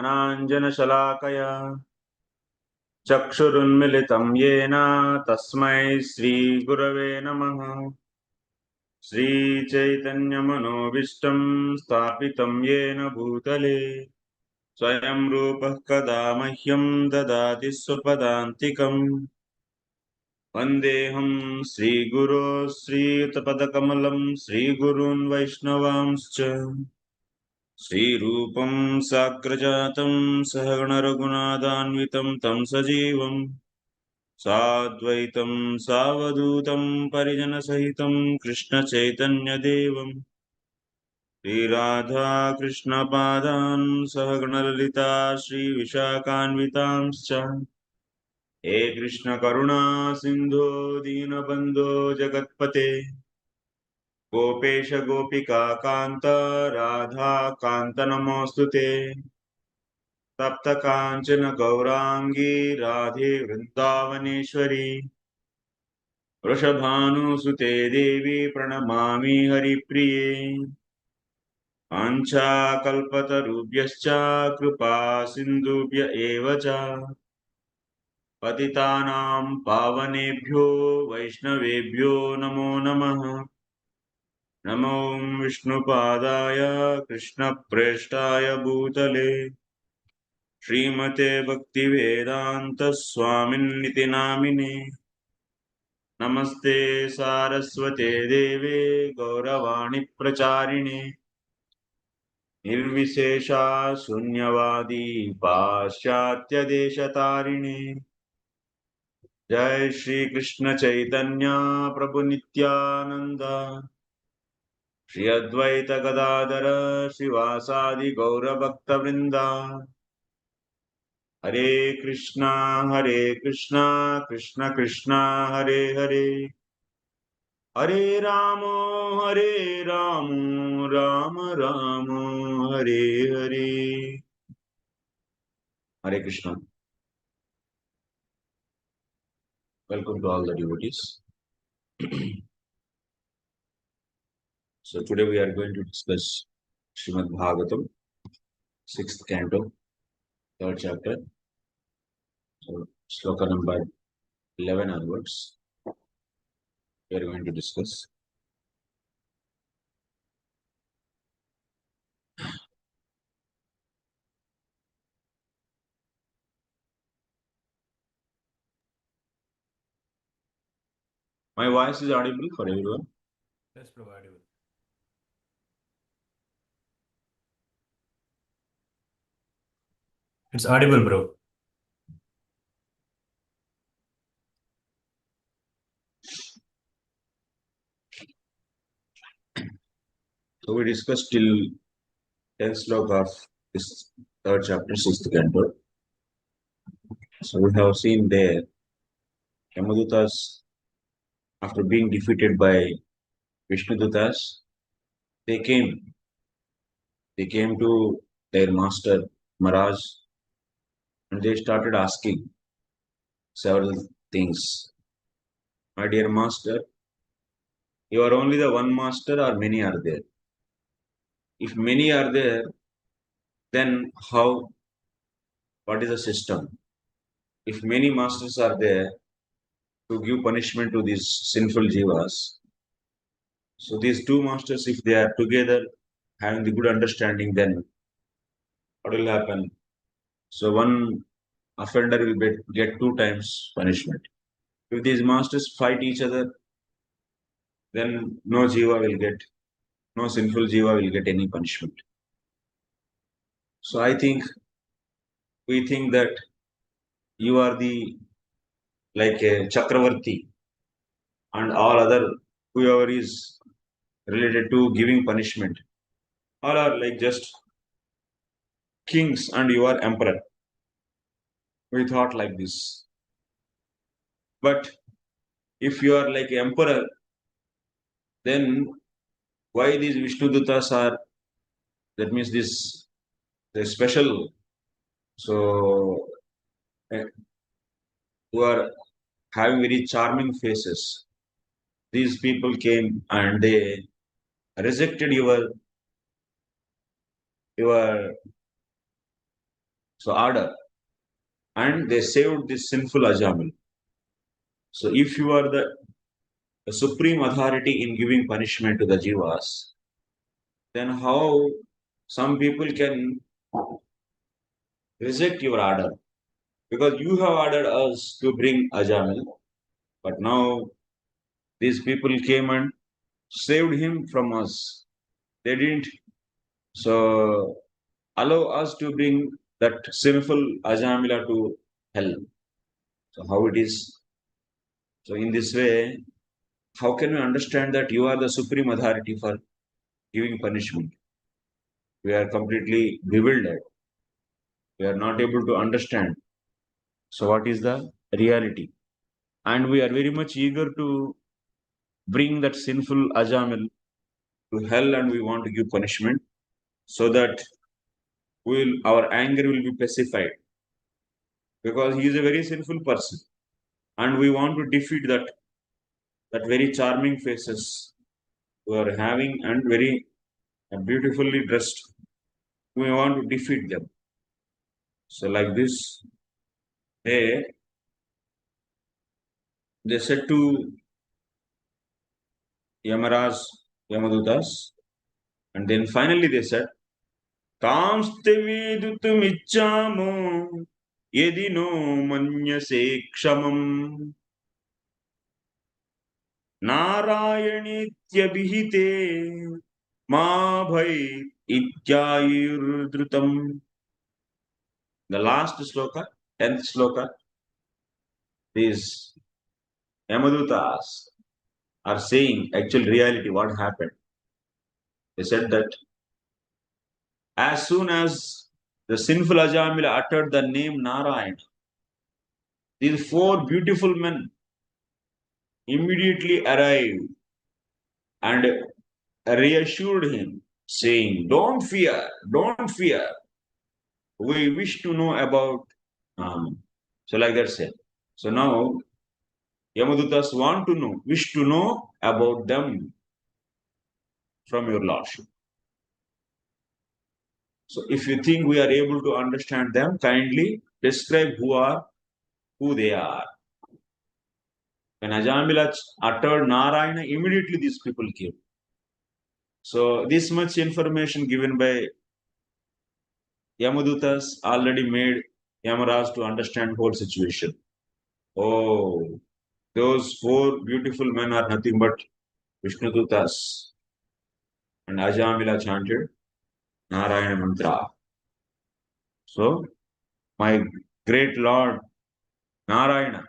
ज्ञानाञ्जनशलाकया चक्षुरुन्मिलितं येन तस्मै श्रीगुरवे नमः। श्रीचैतन्यमनोभीष्टं स्थापितं येन भूतले स्वयं रूपः कदा मह्यं ददाति स्वपदान्तिकम्। वन्देऽहं श्रीगुरो श्रीयुतपदकमलं श्रीगुरून् वैष्णवांश्च श्रीरूपं साग्रजातं सहगणरघुनाथान्वितं तं सजीवं साद्वैतं सावधूतं परिजनसहितं कृष्णचैतन्यदेवं श्रीराधा कृष्णपादान् सहगणललिता श्रीविशाखान्वितांश्च हे कृष्ण करुणा सिंधो दीनबंधो जगत्पते गोपेश गोपिका कांत राधा कांत नमोस्तुते तप्त कांचन गौरांगी राधे वृंदावनेश्वरी वृषभानुसुते देवी प्रणमामि हरिप्रिये वाञ्छाकल्पतरुभ्यश्च कृपा सिन्धुभ्य एव च पतितानां पावनेभ्यो वैष्णवेभ्यो नमो नमः। नमो विष्णुपादाय कृष्णप्रेष्ठाय भूतले श्रीमते भक्तिवेदान्त स्वामिन्निति नामिने। नमस्ते सारस्वते देवे गौरवाणी प्रचारिणे निर्विशेषा शून्यवादी पाश्चात्य देशतारिणे। जय श्री कृष्ण चैतन्य प्रभु नित्यानंद श्री अद्वैत गदाधर श्रीवासादि गौर भक्त वृंदा। हरे कृष्णा कृष्ण कृष्ण हरे हरे हरे राम राम राम हरे हरे। हरे Krishna. Welcome to all the devotees. So today we are going to discuss Srimad Bhagavatam, 6th canto, 3rd chapter. So sloka number 11 onwards we are going to discuss. My voice is audible for everyone? Yes, bro, audible. It's audible, bro. So we discussed till 10th sloka of this 3rd chapter, 6th canto. So we have seen there Yamadutas, after being defeated by Vishnudutas, they came to their master Maharaj and they started asking several things. My dear master, you are only the one master or many are there? If many are there, then how, what is the system? If many masters are there to give punishment to these sinful jivas, so these two masters, if they are together having the good understanding, then what will happen? So one offender will get two times punishment. If these masters fight each other, then no jiva will get, no sinful jiva will get any punishment. So I think we think that you are the like a Chakravarti and all other whoever is related to giving punishment. All are like just kings and you are emperor. We thought like this. But if you are like emperor, then why these Vishnudutas are, that means this the special, so who are having very charming faces. These people came and they rejected your So order. And they saved this sinful Ajamil. So if you are the supreme authority in giving punishment to the Jivas, then how some people can reject your order? Because you have ordered us to bring Ajamil, but now these people came and saved him from us. They didn't so allow us to bring that sinful Ajamila to hell. So how it is? So in this way, how can we understand that you are the supreme authority for giving punishment? We are completely bewildered. We are not able to understand. So what is the reality? And we are very much eager to bring that sinful Ajamil to hell, and we want to give punishment so that our anger will be pacified, because he is a very sinful person, and we want to defeat that very charming faces who are having and very beautifully dressed. We want to defeat them. So like this, they they said to Yamaraj, Yamadutas, and then finally they said, Kamste vidutumichamo yedino manyase kshamam नारायणीत्यभिहिते मा भय इत्यायुर्धृतम्. The last sloka, 10th sloka, these Yamadutas are saying actual reality, what happened. They said that as soon as the sinful Ajamila uttered the name Narayan, these four beautiful men immediately arrived and reassured him, saying, Don't fear, don't fear. We wish to know about. So, like that said. So now, Yamadutas want to know, wish to know about them from your Lordship. So, if you think we are able to understand them, kindly describe who they are. When Ajamila uttered Narayana, immediately these people came. So, this much information given by Yamadutas already made Yamaraj to understand whole situation. Oh, those four beautiful men are nothing but Vishnudutas. And Ajamila chanted Narayana mantra. So, my great Lord Narayana,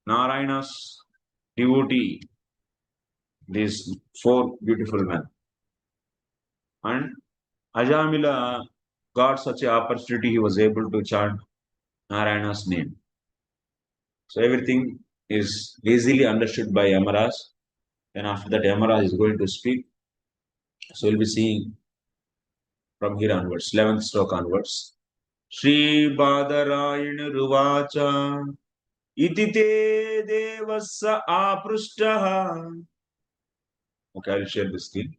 Narayana's devotee, these four beautiful men. And Ajamila got such an opportunity, he was able to chant Narayana's name. So, everything is easily understood by Yamaraj. Then, after that, Yamaraj is going to speak. So, we'll be seeing from here onwards, 11th stroke onwards. Shri Badarayana Ruvacha Iti te devassa aprushtah. Okay, I'll share the screen.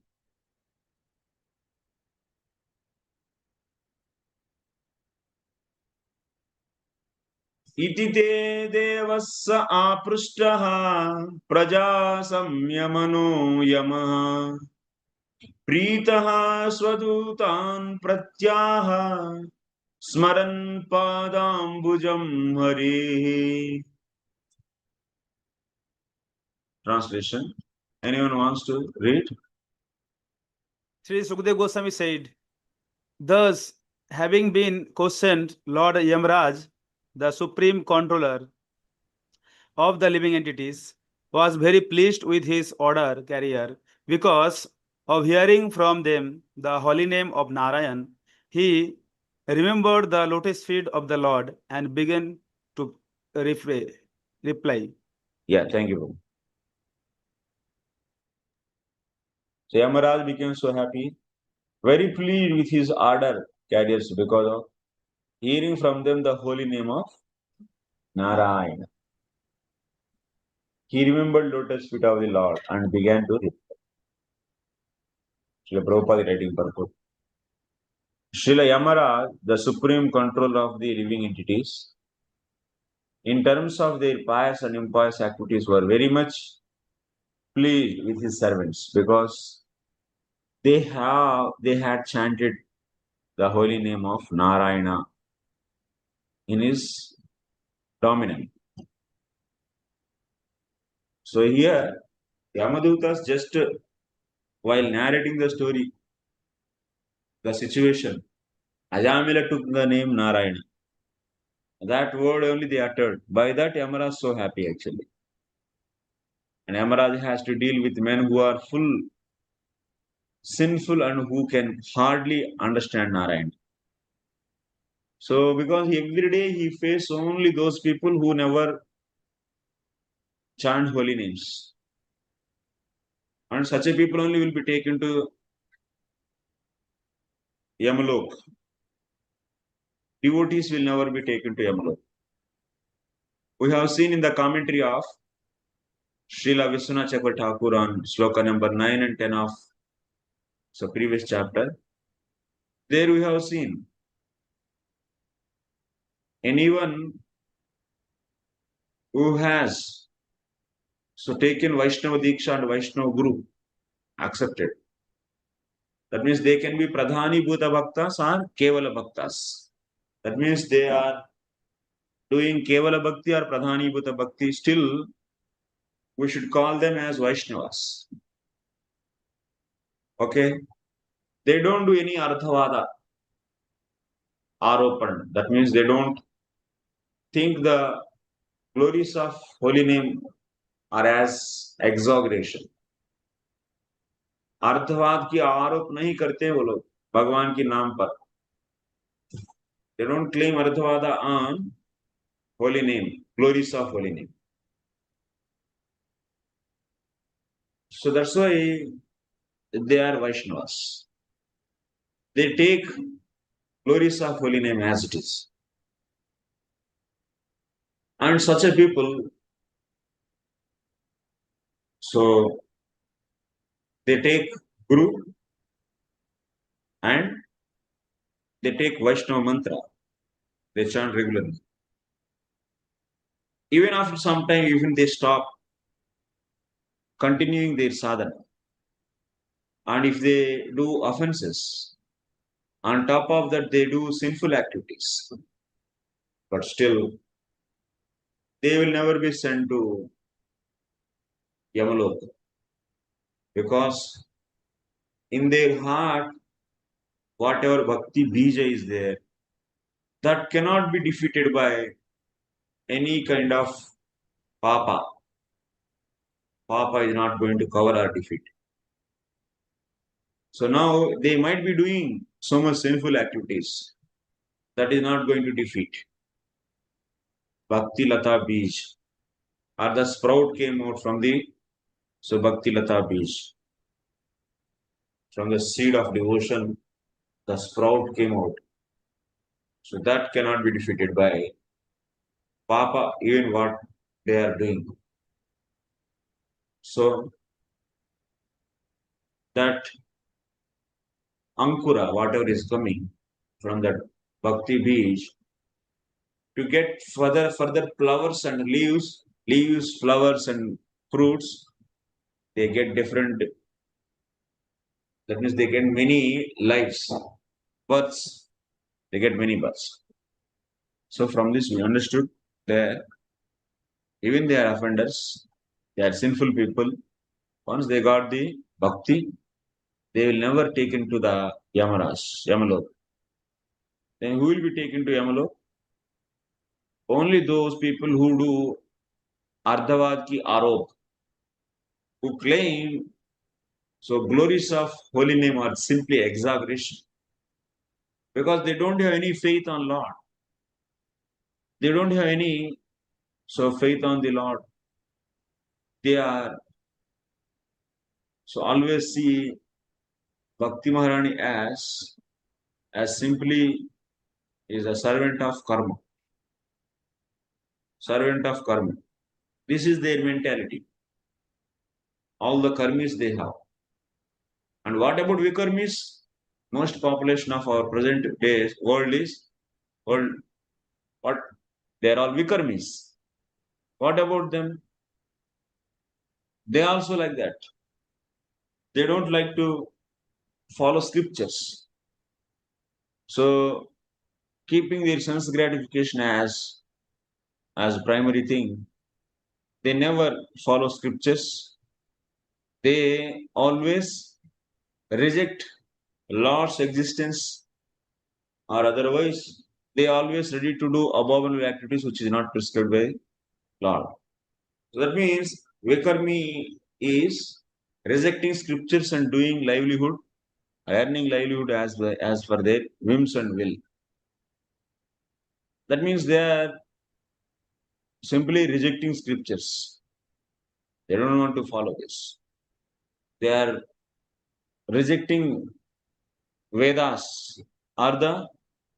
Iti te devassa aprushtah praja samyamano yamaha pritaha swadutan pratyaha smaran padambujam hare. Translation. Anyone wants to read? Sri Sukdev Goswami said, Thus, having been questioned, Lord Yamraj, the supreme controller of the living entities, was very pleased with his order carrier because of hearing from them the holy name of Narayan. He remembered the lotus feet of the Lord and began to reply. Yeah, thank you. So Yamaraj became so happy, very pleased with his order carriers because of hearing from them the holy name of Narayana. He remembered lotus feet of the Lord and began to reply. Srila Prabhupada writing purport. Srila Yamaraj, the supreme controller of the living entities, in terms of their pious and impious activities, were very much pleased with his servants because they had chanted the holy name of Narayana in his dominant. So here, Yamadutas just while narrating the story, the situation, Ajamila took the name Narayana. That word only they uttered. By that, Yamaraj is so happy actually. And Yamaraj has to deal with men who are full sinful and who can hardly understand Narayana. So, because every day he faces only those people who never chant holy names. And such a people only will be taken to Yamalok. Devotees will never be taken to Yamalok. We have seen in the commentary of Srila Vishwanath Chakravarti Thakur on sloka number 9 and 10 of the previous chapter. There we have seen anyone who has taken Vaishnava Diksha and Vaishnava Guru accepted. That means they can be Pradhani Bhuta Bhaktas or Kevala Bhaktas. That means they are doing Kevala Bhakti or Pradhani Bhuta Bhakti. Still, we should call them as Vaishnavas. Okay? They don't do any Arthavada Aropan. That means they don't think the glories of holy name are as exaggeration. अर्थवाद की आरोप नहीं करते वो लोग भगवान के नाम पर. They don't claim Arthavada on holy name, glories of holy name. So that's why they are Vaishnavas. They take glories of holy name as it is. And such a people, so they take Guru and they take Vaishnava mantra. They chant regularly. Even after some time, even they stop continuing their sadhana. And if they do offenses, on top of that, they do sinful activities. But still, they will never be sent to Yamaloka. Because in their heart, whatever bhakti bija is there, that cannot be defeated by any kind of papa. Papa is not going to cover our defeat. So now they might be doing so much sinful activities. That is not going to defeat. Bhakti Lata Bij, or the sprout came out from the Bhakti Lata Bij. From the seed of devotion, the sprout came out. So that cannot be defeated by Papa, even what they are doing. So that Ankura, whatever is coming from that Bhakti Bij, to get further flowers and leaves, flowers and fruits, they get different. That means they get many lives, births. They get many births. So from this we understood that even they are offenders, they are sinful people. Once they got the bhakti, they will never taken to the Yamalok. Then who will be taken to Yamalok? Only those people who do Ardhavad ki Arop, who claim glories of holy name are simply exaggeration. Because they don't have any faith on Lord. They don't have any faith on the Lord. They are always see Bhakti Maharani as simply is a servant of karma. Servant of karma. This is their mentality. All the karmis they have. And what about vikarmis? most population of our present day world is world what they are all vikarmis. What about them? They also like that. They don't like to follow scriptures. So keeping their sense gratification as primary thing, they never follow scriptures. They always reject Lord's existence, or otherwise they always ready to do abominable activities which is not prescribed by Lord. So that means Vikarmi is rejecting scriptures and doing livelihood, earning livelihood as per their whims and will. That means they are simply rejecting scriptures. They don't want to follow this. They are rejecting Vedas or the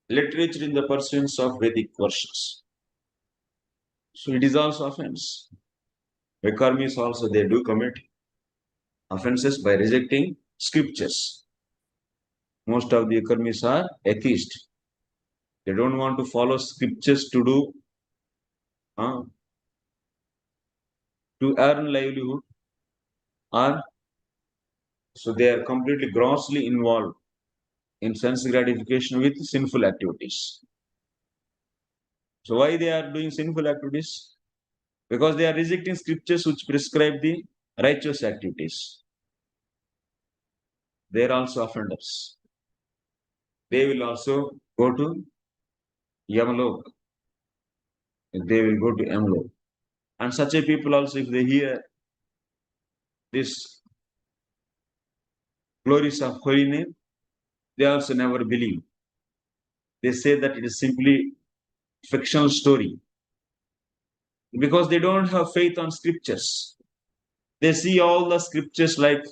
literature in the pursuance of Vedic versions. So it is also offense. Vikarmis also they do commit offenses by rejecting scriptures. Most of the Vikarmis are atheists. They don't want to follow scriptures uh, to earn livelihood, or so they are completely grossly involved in sense gratification with sinful activities. So why they are doing sinful activities? Because they are rejecting scriptures which prescribe the righteous activities. They are also offenders. They will also go to Yamalok. They will go to Yamalok. And such a people also, if they hear this glories of holy name, they also never believe. They say that it is simply fictional story because they don't have faith on scriptures. They see all the scriptures like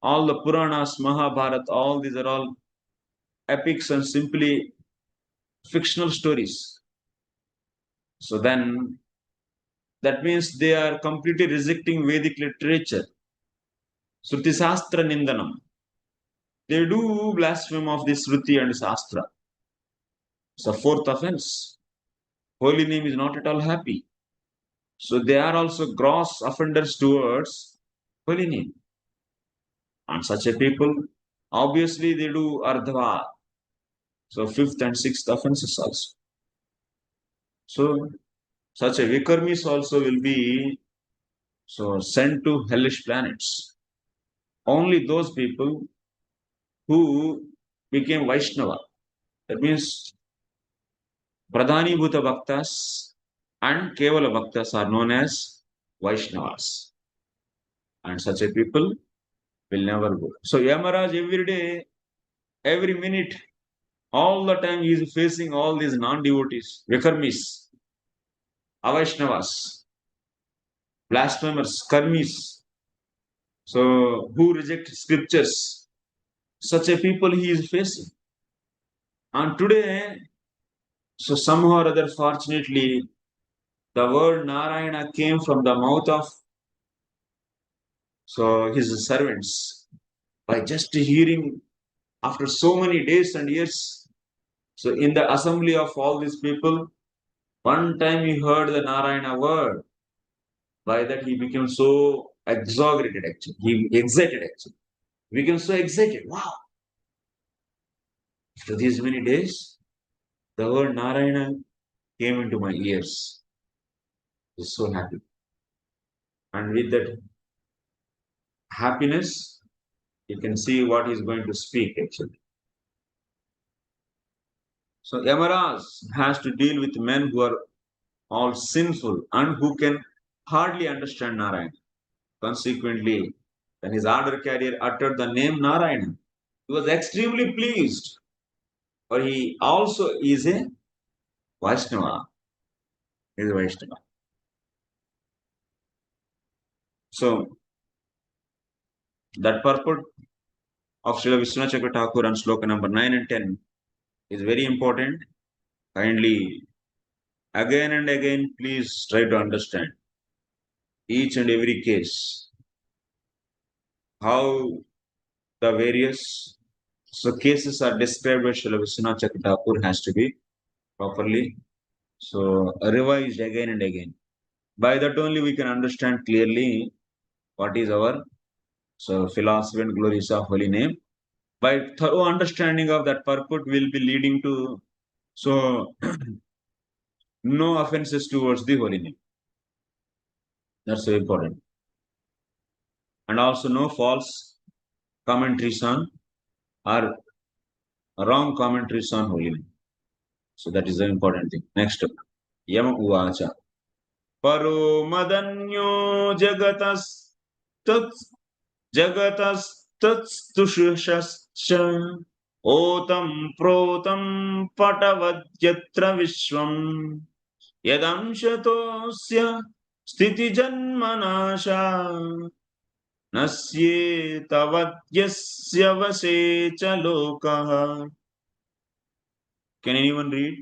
all the Puranas, Mahabharata, all these are all epics and simply fictional stories. So then that means they are completely rejecting Vedic literature. Sruti Sastra Nindanam. They do blaspheme of this Sruti and Sastra. It's a fourth offense. Holy name is not at all happy. So they are also gross offenders towards holy name. And such a people, obviously they do Ardhava. So fifth and sixth offenses also. So such a Vikarmis also will be sent to hellish planets. Only those people who became Vaishnava. That means Pradhani Bhuta Bhaktas and Kevala Bhaktas are known as Vaishnavas. And such a people will never go. So Yamaraj every day, every minute, all the time he is facing all these non-devotees, Vikarmis, Avaishnavas, blasphemers, Karmis, so who reject scriptures. Such a people he is facing. And today, so somehow or other, fortunately, the word Narayana came from the mouth of his servants by just hearing after so many days and years. So in the assembly of all these people, one time he heard the Narayana word. By that he became so exaggerated actually. He excited actually. He became so excited. Wow. After these many days, the word Narayana came into my ears. I was so happy. And with that happiness, you can see what he's going to speak actually. So Yamaraj has to deal with men who are all sinful and who can hardly understand Narayana. Consequently, when his order carrier uttered the name Narayana, he was extremely pleased. For he also is a Vaishnava. He is a Vaishnava. So that purport of Srila Vishwanath Chakravarti Thakur and sloka number 9 and 10 is very important. Kindly, again and again, please try to understand each and every case, how the various So cases are described by Srila Vishwanath Chakravarti has to be properly revised again and again. By that only we can understand clearly what is our philosophy and glories of holy name. By thorough understanding of that purport will be leading to no offenses towards the holy name. That's very important. And also no false commentaries on or wrong commentaries on holy name. So that is the important thing. Next up. Yama Uvacha. Paro Madanyo Jagatas जगतस्तुषुषश्च ओतं प्रोतं पटवद्यत्र विश्वम् यदंशतोऽस्य स्थितिजन्मनाशा नस्येतवद्यस्य वशे च लोकः. Can anyone read?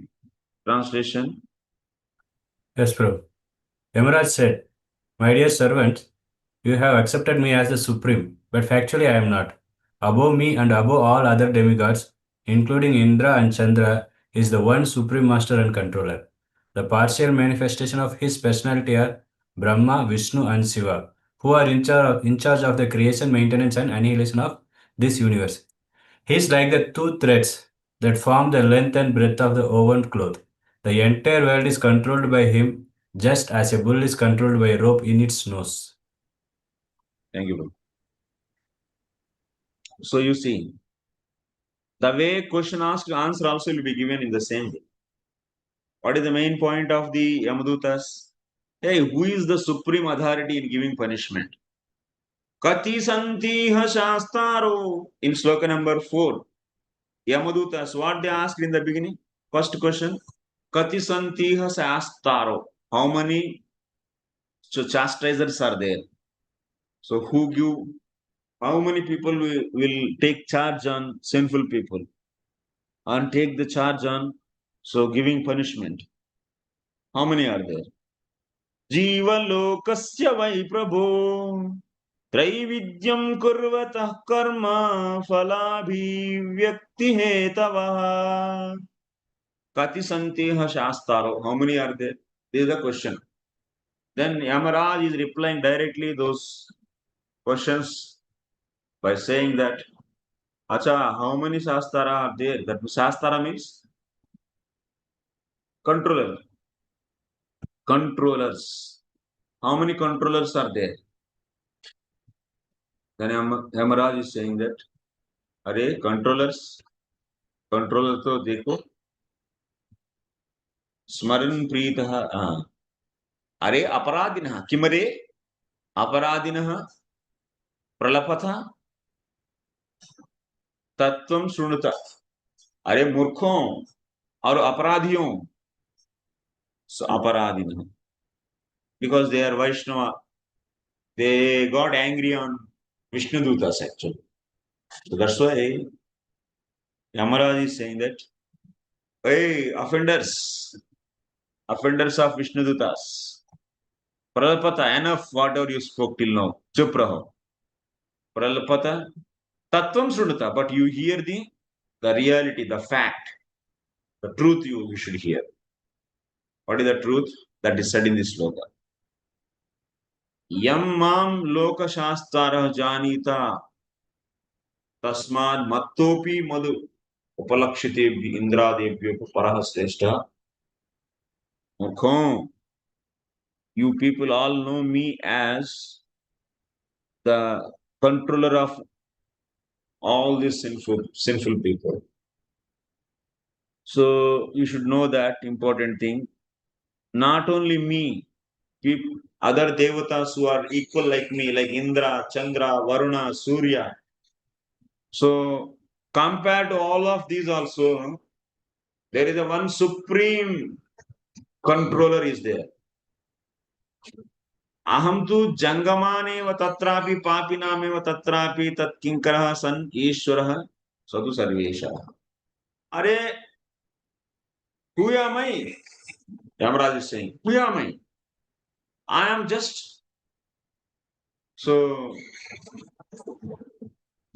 Translation. Yes, Prabhu. Yamaraj said, "My dear servant, you have accepted me as the supreme, but factually I am not. Above me and above all other demigods, including Indra and Chandra, is the one supreme master and controller. The partial manifestation of his personality are Brahma, Vishnu, and Shiva, who are in charge of the creation, maintenance, and annihilation of this universe. He is like the two threads that form the length and breadth of the woven cloth. The entire world is controlled by him, just as a bull is controlled by a rope in its nose." Thank you, bro. So you see, the way question asked, answer also will be given in the same way. What is the main point of the Yamadutas? Hey, who is the supreme authority in giving punishment? Kati santiha shastaro. In sloka number 4, Yamadutas, what they asked in the beginning? First question, Kati santiha shastaro. How many chastisers are there? So who give, how many people will take charge on sinful people and take the charge on giving punishment? How many are there? जीवलोकस्य वै प्रभो त्रैविध्यं कुर्वतः कर्म फलाभिव्यक्तिहेतवः कति सन्तिः शास्तारो. How many are there? This is the question. Then Yamaraj is replying directly those questions by saying that, Acha, how many shastara are there? That shastara means controller. Controllers. How many controllers are there? Then Yamaraj is saying that, अरे controllers, controller तो देखो, स्मरण प्रीतः, अरे अपराधिनः, किमरे अपराधिनः प्रलपथ तत्वं शृणुत. अरे मूर्खों और अपराधियों, अपराधिनः, because they are Vaishnava, they got angry on Vishnu Dutas actually. So that's why Yamaraj is saying that, hey, offenders of Vishnu Dutas, pralapata, enough whatever you spoke till now, chup raho. Pralapata Tattvam Srunuta, but you hear the reality, the fact, the truth you should hear. What is the truth? That is said in this sloka. Yam mam loka shastarah janita tasmad mattopi madhu upalakshitebhi indradebhyo paraha sreshta. Mukho, you people all know me as the controller of all these sinful people. So you should know that important thing. Not only me, people, other devatas who are equal like me, like Indra, Chandra, Varuna, Surya. So compared to all of these also, there is a one supreme controller is there. Aham tu jangamane tatrapi papiname tatrapi tat kinkaraha san ishwaraha sadhu sarvesha. Are, who am I? Yamaraj is saying, who am I? I am just so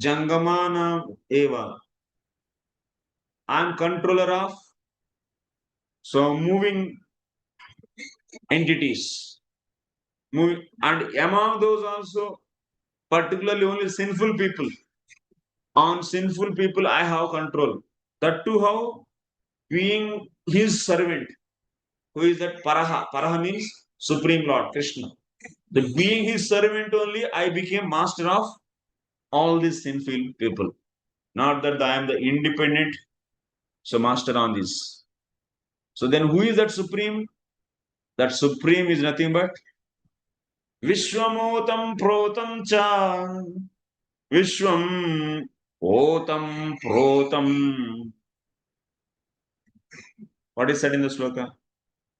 Jangamana eva. I am controller of moving entities. And among those also, particularly only sinful people. On sinful people, I have control. That too, how? Being his servant. Who is that? Paraha. Paraha means Supreme Lord, Krishna. The being his servant only, I became master of all these sinful people. Not that I am the independent, master on this. So then who is that Supreme? That Supreme is nothing but Vishwamotam Protam Cha. Vishwam Otam Protam. What is said in the sloka?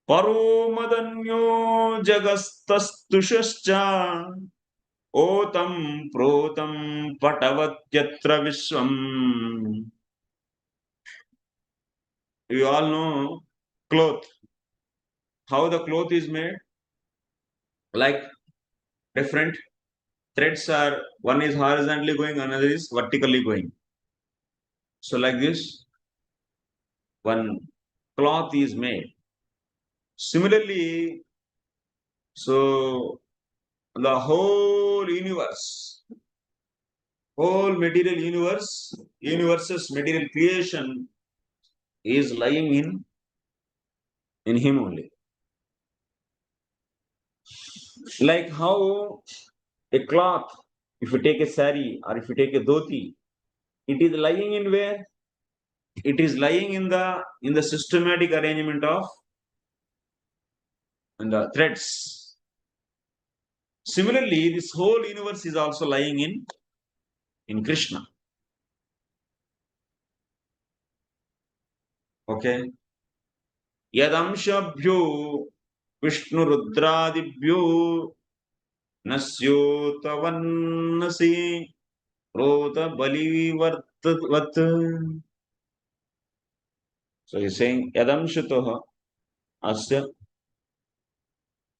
Paro Madanyo Jagastastushascha. Otam Protam Patavatyatra Vishwam. You all know cloth. How the cloth is made? Like different threads are, one is horizontally going, another is vertically going. So like this, one cloth is made. Similarly, so the whole universe, whole material universe's material creation is lying in him only. Like how a cloth, if you take a sari or if you take a dhoti, it is lying in where? It is lying in the systematic arrangement of the threads. Similarly, this whole universe is also lying in Krishna. Okay. Yadamshabhyo Vishnu Rudradibhyo Nasyotavannasi Rota Balivartat. So he's saying Yadamshatoha Asya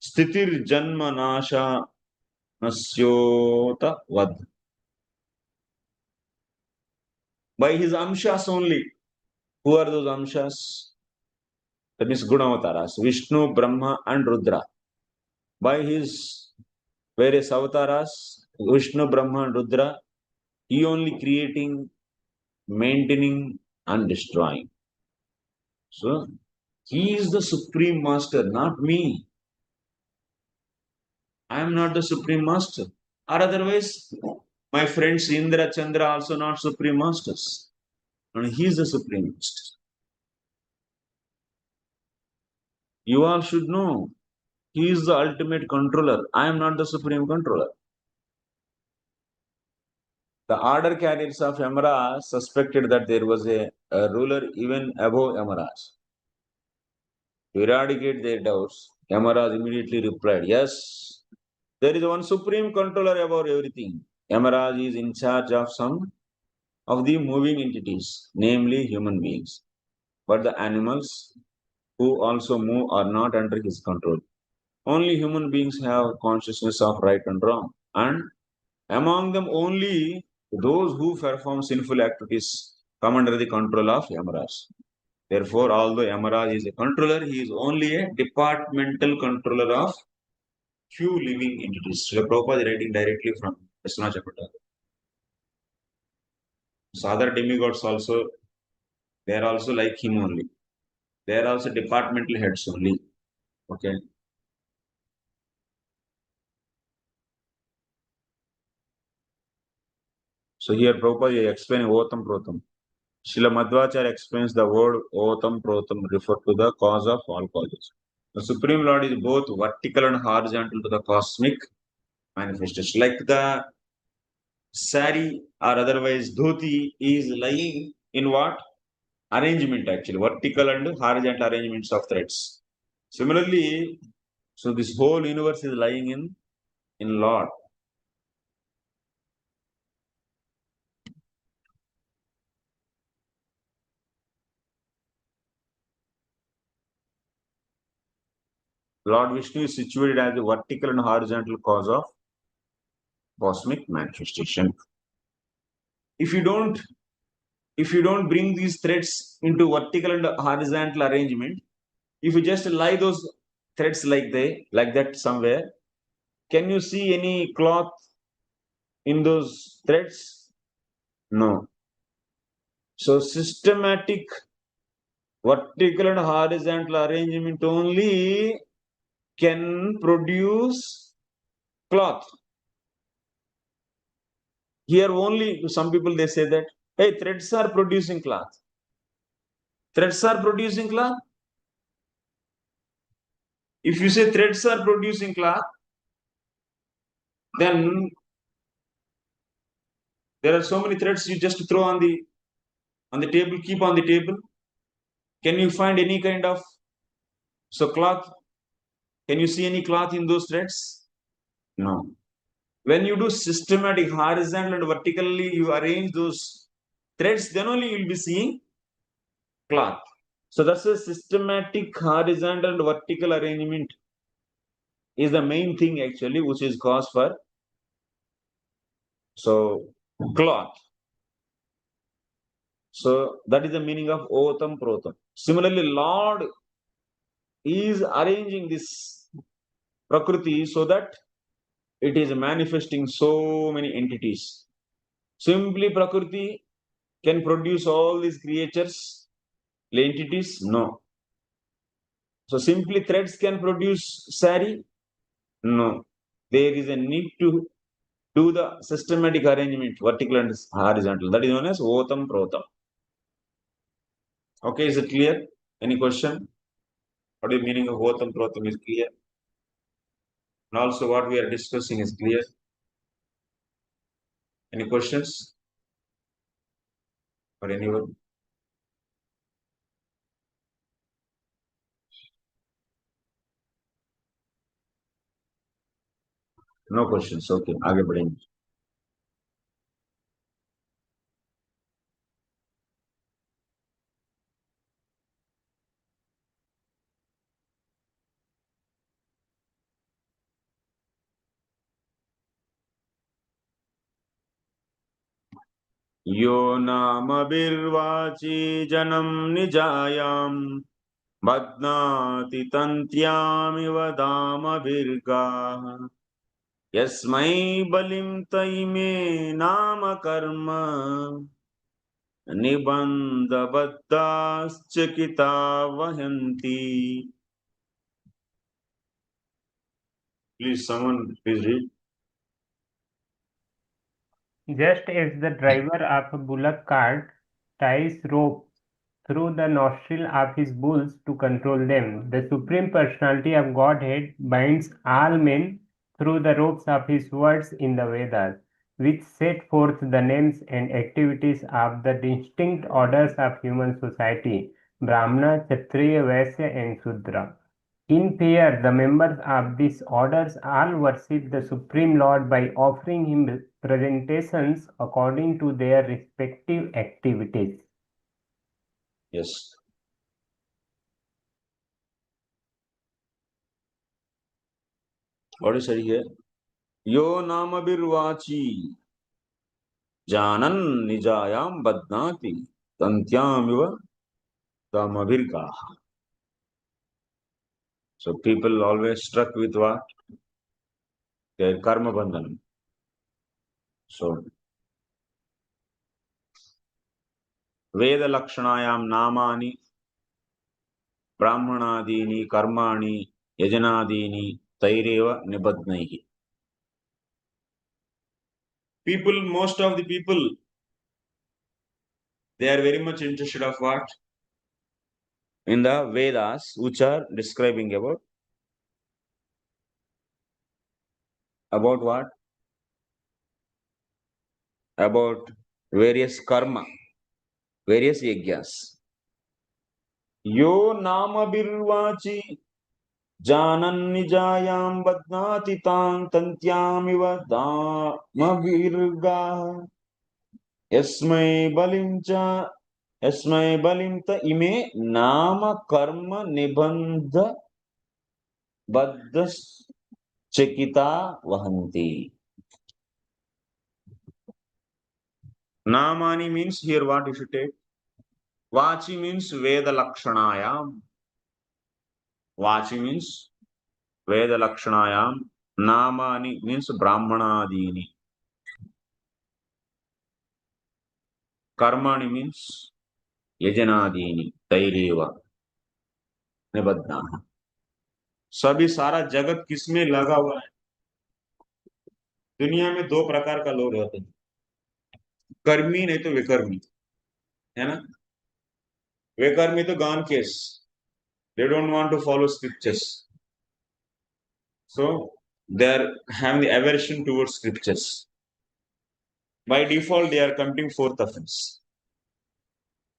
Stitir Janma Nasha Nasyota Vad. By his amshas only. Who are those amshas? That means Gunavataras, Vishnu, Brahma, and Rudra. By his various avatars, Vishnu, Brahma, and Rudra, he only creating, maintaining, and destroying. So, he is the supreme master, not me. I am not the supreme master. Or otherwise, my friends Indra, Chandra also not supreme masters. And he is the supreme master. You all should know. He is the ultimate controller. I am not the supreme controller. The order carriers of Yamraj suspected that there was a ruler even above Yamraj. To eradicate their doubts, Yamraj immediately replied, yes, there is one supreme controller above everything. Yamraj is in charge of some of the moving entities, namely human beings. But the animals who also move are not under his control. Only human beings have consciousness of right and wrong. And among them only those who perform sinful activities come under the control of Yamaraj. Therefore, although Yamaraj is a controller, he is only a departmental controller of few living entities. So, Prabhupada is writing directly from Krishna Chapata. So, other demigods also, they are also like him only. They are also departmental heads only. Okay. So, here Prabhupada is explaining Otam Protam. Srila Madhvacharya explains the word Otam Protam refer to the cause of all causes. The Supreme Lord is both vertical and horizontal to the cosmic manifestation. Like the sari or otherwise dhoti is lying in what? Arrangement actually, vertical and horizontal arrangements of threads. Similarly, so this whole universe is lying in Lord. Lord Vishnu is situated as the vertical and horizontal cause of cosmic manifestation. If you don't if you don't bring these threads into vertical and horizontal arrangement, if you just lie those threads like that somewhere, can you see any cloth in those threads? No. So systematic vertical and horizontal arrangement only can produce cloth. Here only some people they say that, hey, threads are producing cloth. Threads are producing cloth. If you say threads are producing cloth, then there are so many threads you just throw on the table, keep on the table. Can you find any kind of cloth? Can you see any cloth in those threads? No. When you do systematic horizontal and vertically, you arrange those threads, then only you will be seeing cloth. So that's a systematic horizontal and vertical arrangement is the main thing actually, which is cause for cloth. So that is the meaning of Otam Protam. Similarly, Lord is arranging this Prakriti so that it is manifesting so many entities. Simply Prakriti can produce all these creatures, entities? No. So simply threads can produce sari? No. There is a need to do the systematic arrangement, vertical and horizontal. That is known as Otam Protam. Okay, is it clear? Any question? What is the meaning of Otam Protam is clear? And also what we are discussing is clear. Any questions? For anyone? No questions. Okay, आगे बढ़ेंगे. यो नामभिर्वाचि जनं निजायां बध्नाति तन्त्यामिव दामभिर्गाः यस्मै बलिं तैमे नाम कर्म निबन्धबद्धाश्चकिता वहन्ति. Please, someone, please read. Just as the driver of a bullock cart ties rope through the nostril of his bulls to control them, the Supreme Personality of Godhead binds all men through the ropes of his words in the Vedas, which set forth the names and activities of the distinct orders of human society, Brahmana, Kshatriya, Vaisya, and Shudra. In pair, the members of these orders all worship the Supreme Lord by offering him presentations according to their respective activities. Yes. What is said here? Yo namabirvachi janan nijayam badnati tantyam iva damabirgaha. So people always struck with what? Their karma bandhanam. So Veda Lakshanayam Namani Brahmanadini Karmani Yajanadini Taireva Nibadnaihi. People, most of the people, they are very much interested of what? In the Vedas, which are describing about what? About various karma, various yajnas. Yo nama birvachi janan nijayam badnati tan tantyam iva dama virga yasmai balimcha yasmai balimta ime nama karma nibandha baddas chekita vahanti. Namani means here what you should take? Vachi means Veda Lakshanayam. Vachi means Veda Lakshanayam. Namani means Brahmanadini. Karmani means Yajanadini. Taireva. निबद्धना। सभी सारा जगत किसमें लगा हुआ है? दुनिया में दो प्रकार का लोग होते हैं, कर्मी नहीं तो विकर्मी, है ना? विकर्मी तो gone case, they don't want to follow scriptures, so they are having the aversion towards scriptures. By default they are committing fourth offense,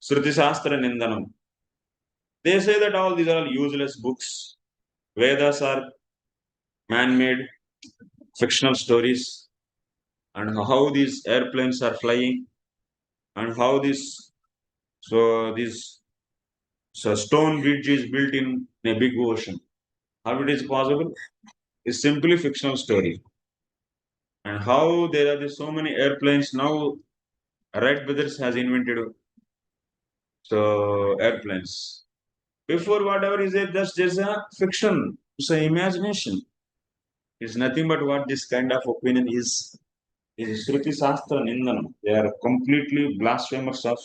Shruti Shastra Nindanam. They say that all these are all useless books, Vedas are man-made fictional stories, and how these airplanes are flying, and how this stone bridge is built in a big ocean. How it is possible? It's simply fictional story. And how there are so many airplanes now, Wright brothers has invented so airplanes. Before whatever is it, just there's a fiction, it's an imagination. It's nothing but what this kind of opinion is Shruti Shastra Nindanam. They are completely blasphemers of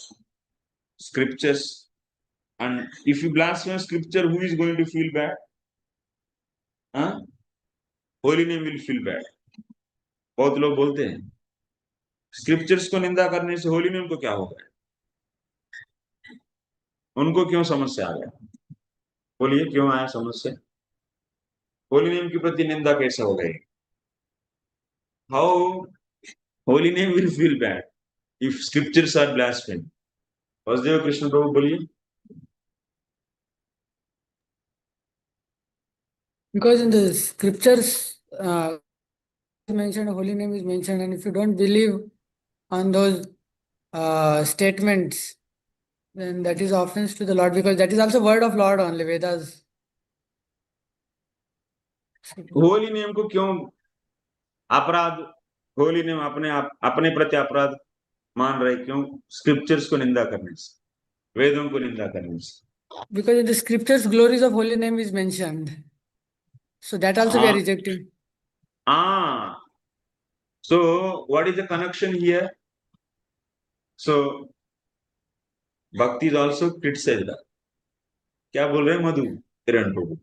scriptures. And if you blaspheme scripture, who is going to feel bad? Huh? Holy name will feel bad. बहुत लोग बोलते हैं scriptures को निंदा करने से holy name को क्या होगा, उनको क्यों समस्या आ गया? बोलिए क्यों आया समस्या? होली नेम के प्रति निंदा कैसे हो गई? How holy name will feel bad if scriptures are blaspheme? Vasudev Krishna प्रभु बोलिए. Because in the scriptures, mentioned, holy name is mentioned, and if you don't believe on those statements, then that is offense to the Lord, because that is also word of Lord only, Vedas. Holy name को क्यों अपराध, holy name अपने प्रति अपराध मान रहे? क्यों? Scriptures को निंदा करने से, वेदों को निंदा करने से. Because in the scriptures, glories of holy name is mentioned. So that also we are rejecting. So what is the connection here? So Bhakti is also criticized that. क्या बोल रहे हैं मधु किरण प्रभु?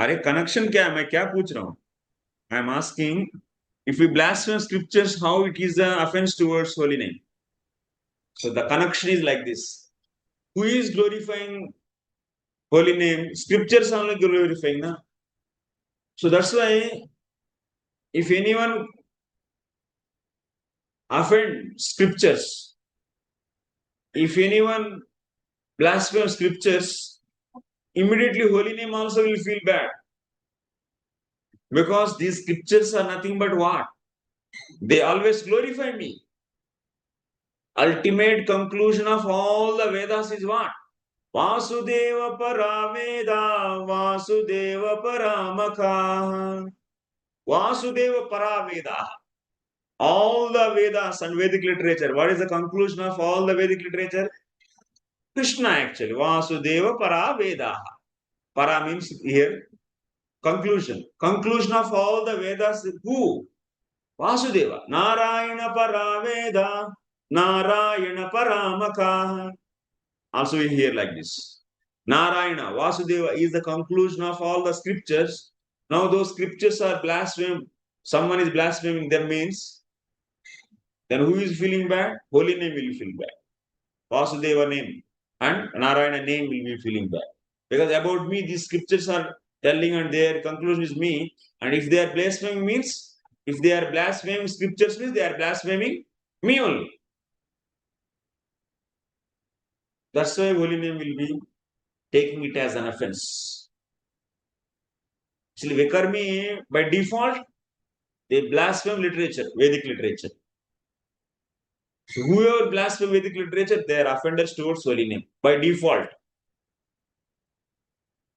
अरे कनेक्शन क्या है? मैं क्या पूछ रहा हूं? I am asking, if we blaspheme scriptures, how it is an offense towards holy name? So the connection is like this. Who is glorifying holy name? Scriptures are only glorifying, na? So that's why if anyone offend scriptures, if anyone blaspheme scriptures, immediately holy name also will feel bad. Because these scriptures are nothing but what? They always glorify me. Ultimate conclusion of all the Vedas is what? Vasudeva Paraveda, Vasudeva Paramakha. Vasudeva Paraveda. All the Vedas and Vedic literature. What is the conclusion of all the Vedic literature? Krishna actually. Vasudeva Paraveda. Para means here conclusion. Conclusion of all the Vedas. Who? Vasudeva. Narayana Paraveda. Narayana Paramaka. Also we hear like this. Narayana, Vasudeva is the conclusion of all the scriptures. Now those scriptures are blasphemed. Someone is blaspheming them means, then who is feeling bad? Holy name will feel bad. Vasudeva name and Narayana name will be feeling bad. Because about me, these scriptures are telling and their conclusion is me. And if they are blaspheming means, if they are blaspheming scriptures means they are blaspheming me only. That's why holy name will be taking it as an offense. Actually, Vikarmi, by default, they blaspheme literature, Vedic literature. So whoever blaspheme Vedic literature, they are offenders towards holy name, by default.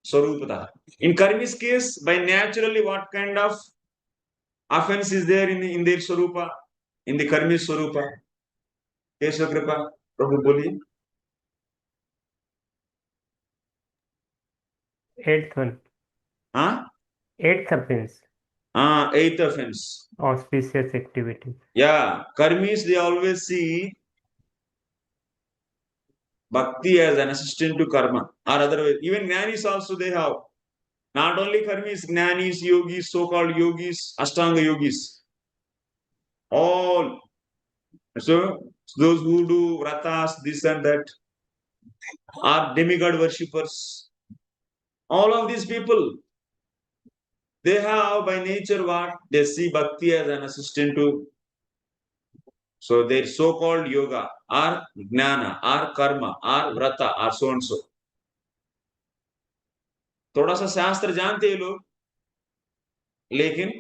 Swarupata. In Karmi's case, by naturally what kind of offense is there in their Swarupa, in the Karmi Swarupa. Kesha Kripa, Prabhu Boli. Eighth one. Huh? Eighth offense. Eighth offense. Auspicious activity. Yeah, Karmis, they always see Bhakti as an assistant to karma, or otherwise. Even Jnanis also they have. Not only Karmis, Jnanis, Yogis, so-called Yogis, Ashtanga Yogis. All. So, those who do vratas, this and that, are demigod worshippers. All of these people, they have by nature what? They see Bhakti as an assistant to. So, their so-called yoga, or Jnana, or Karma, or Vrata, or so and so. थोड़ा सा शास्त्र जानते हैं लोग, लेकिन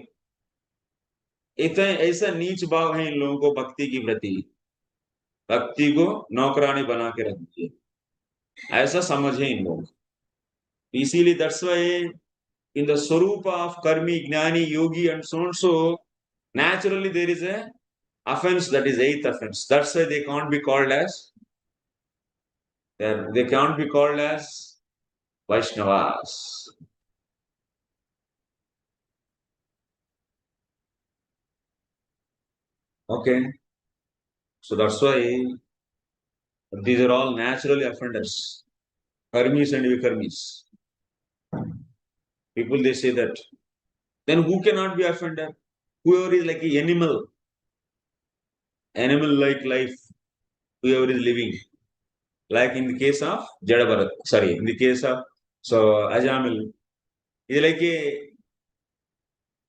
इतना ऐसा नीच भाव है इन लोगों को भक्ति की प्रति, भक्ति को नौकरानी बना के रख दिए, ऐसा समझे इन लोगों। इसीलिए that's why in the swarupa of karmi, jnani, yogi and so and so, naturally there is a offense, that is eighth offense. That's why they can't be called as Vaishnavas. Okay, so that's why these are all naturally offenders, karmis and vikarmis. People they say that. Then who cannot be offended? Whoever is like an animal-like life, whoever is living. Like in the case of Jadabharat, in the case of Ajamil, is like a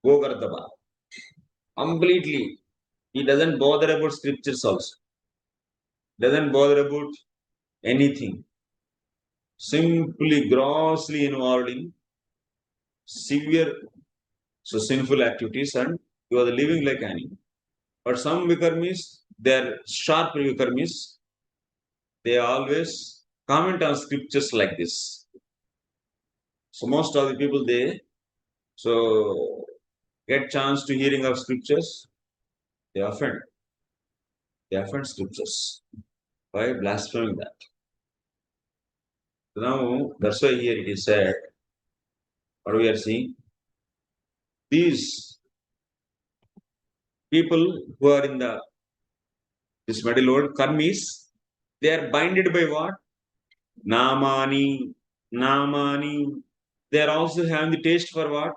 Gogardaba. Completely. He doesn't bother about scriptures also. Doesn't bother about anything. Simply grossly involved in severe sinful activities, and you are living like animal. But some vikarmis, they are sharp vikarmis, they always comment on scriptures like this. So most of the people they get chance to hearing of scriptures, they offend scriptures by blaspheming that. So now that's why here it is said, what we are seeing, these people who are in this middle world, karmis, they are binded by what? Namani. They are also having the taste for what?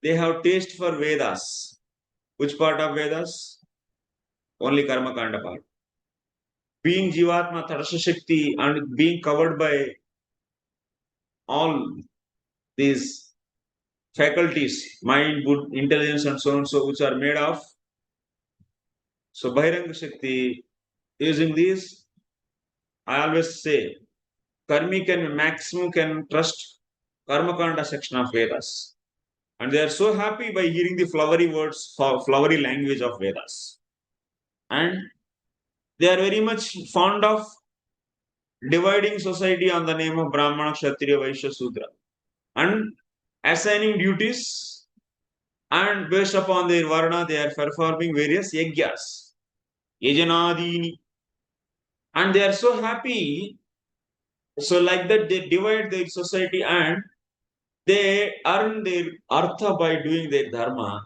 They have taste for Vedas. Which part of Vedas? Only Karma Kanda part. Being Jivatma, Tadasha Shakti, and being covered by all these faculties, mind, good, intelligence, and so on, so which are made of. So Bhairanga Shakti, using these, I always say, Karmi maximum can trust Karma Kanda section of Vedas. And they are so happy by hearing the flowery words, flowery language of Vedas. And they are very much fond of dividing society on the name of Brahmana, Kshatriya, Vaishya, Sudra, and assigning duties, and based upon their varna, they are performing various yajnas, yajanadini, and they are so happy. So like that, they divide their society and they earn their artha by doing their dharma,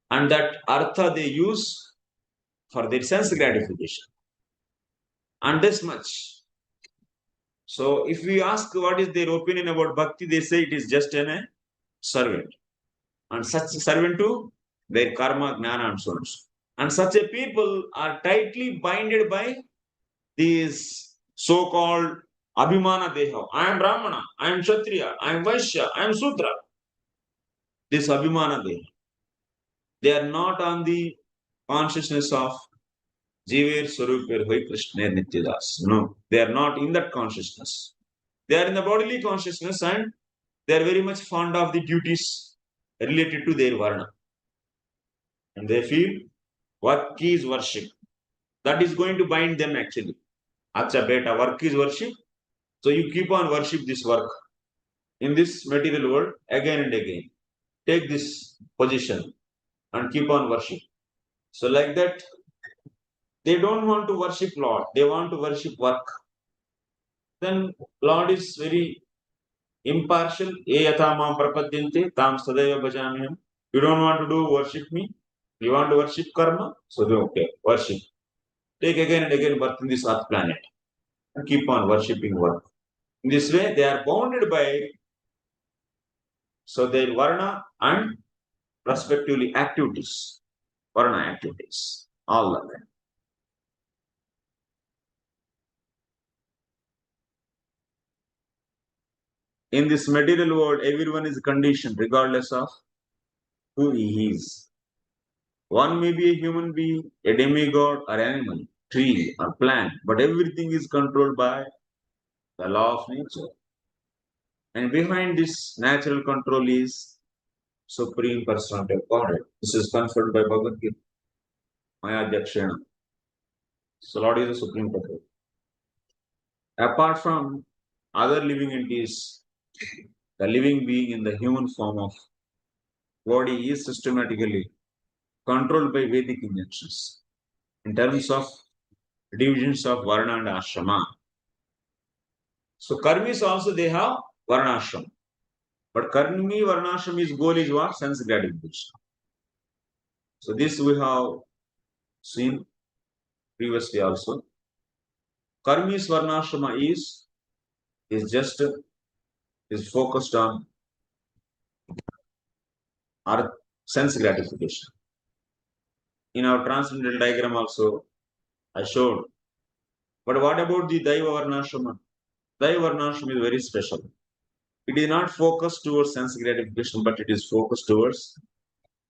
and that artha they use for their sense gratification. And this much. So if we ask what is their opinion about bhakti, they say it is just a servant. And such a servant to their karma, jnana, and so on. And such a people are tightly binded by these so-called abhimana they have. I am Brahmana, I am Kshatriya, I am Vaishya, I am Sudra. This abhimana they have. They are not on the consciousness of Jiver Swarupir Hoy Krishna Nityadas. No, they are not in that consciousness. They are in the bodily consciousness, and they are very much fond of the duties related to their varna. And they feel work is worship. That is going to bind them actually. Acha beta, work is worship. So you keep on worship this work in this material world again and again. Take this position. and keep on worship. So like that, they don't want to worship Lord, they want to worship work. Then Lord is very impartial. Ye yatha mam prapadyante tam sadaiva bhajamiham. You don't want to do worship me, you want to worship karma, so okay, worship. Take again and again birth in this earth planet and keep on worshipping work. In this way, they are bounded by their varna and respectively activities, varna activities, all of them. In this material world, everyone is conditioned regardless of who he is. One may be a human being, a demigod, or animal, tree, or plant, but everything is controlled by the law of nature. And behind this natural control is Supreme Personality of Godhead. This is confirmed by Bhagavad Gita. Maya Jakshana. So Lord is the Supreme Control. Apart from other living entities, the living being in the human form of body is systematically controlled by Vedic injunctions in terms of divisions of Varna and Ashrama. So Karmis also they have Varnashram. But Karmi Varnashrami's goal is what? Sense gratification. So this we have seen previously also. Karmis Varnashrama is focused on our sense gratification. In our transcendental diagram also, I showed. But what about the Daiva Varnashrama? Daiva Varnashrama is very special. It is not focused towards sense gratification, but it is focused towards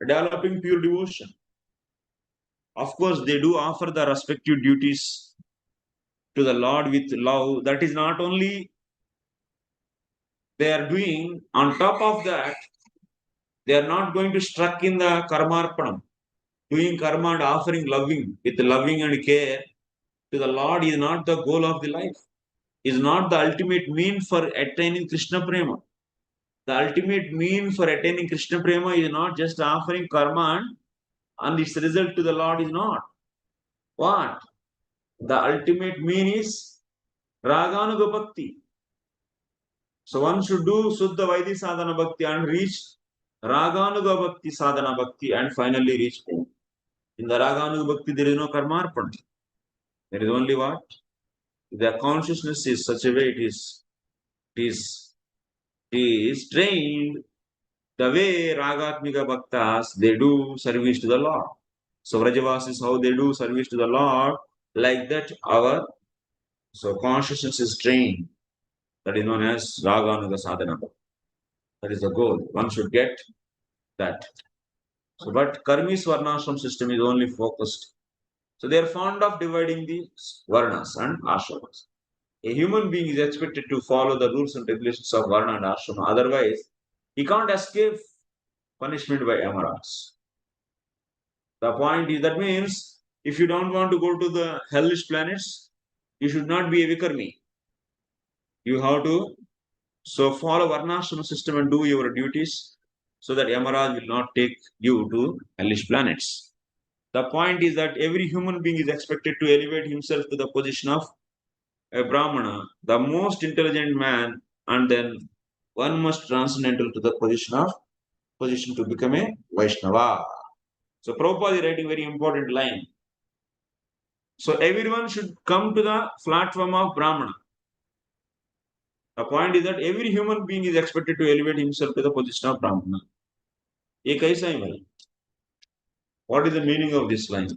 developing pure devotion. Of course, they do offer the respective duties to the Lord with love. That is not only they are doing, on top of that, they are not going to struck in the karmarpanam. Doing karma and offering loving with loving and care to the Lord is not the goal of the life, is not the ultimate mean for attaining Krishna Prema. The ultimate mean for attaining Krishna Prema is not just offering karma and its result to the Lord is not. What? The ultimate mean is Raganuga Bhakti. So one should do Suddha Vaidhi Sadhana Bhakti and reach Raganuga Bhakti Sadhana Bhakti and finally reach Pune. In the Raganuga Bhakti there is no karmarpan. There is only what? The consciousness is such a way it is trained the way Ragatmika Bhaktas they do service to the Lord. So Vrajavas is how they do service to the Lord. Like that our consciousness is trained. That is known as Raganuga Sadhana. That is the goal. One should get that. So, but Karmis Varnashram system is only focused. So they are fond of dividing the Varnas and Ashramas. A human being is expected to follow the rules and regulations of Varna and Ashrama. Otherwise, he can't escape punishment by Yamarajas. The point is that means if you don't want to go to the hellish planets, you should not be a Vikarmi. You have to follow Varnashram system and do your duties so that Yamaraj will not take you to hellish planets. The point is that every human being is expected to elevate himself to the position of a Brahmana, the most intelligent man, and then one must transcendental to the position to become a Vaishnava. So Prabhupada is writing very important line. So everyone should come to the platform of Brahmana. The point is that every human being is expected to elevate himself to the position of Brahmana. Ye kaisa hai bhai? What is the meaning of this line?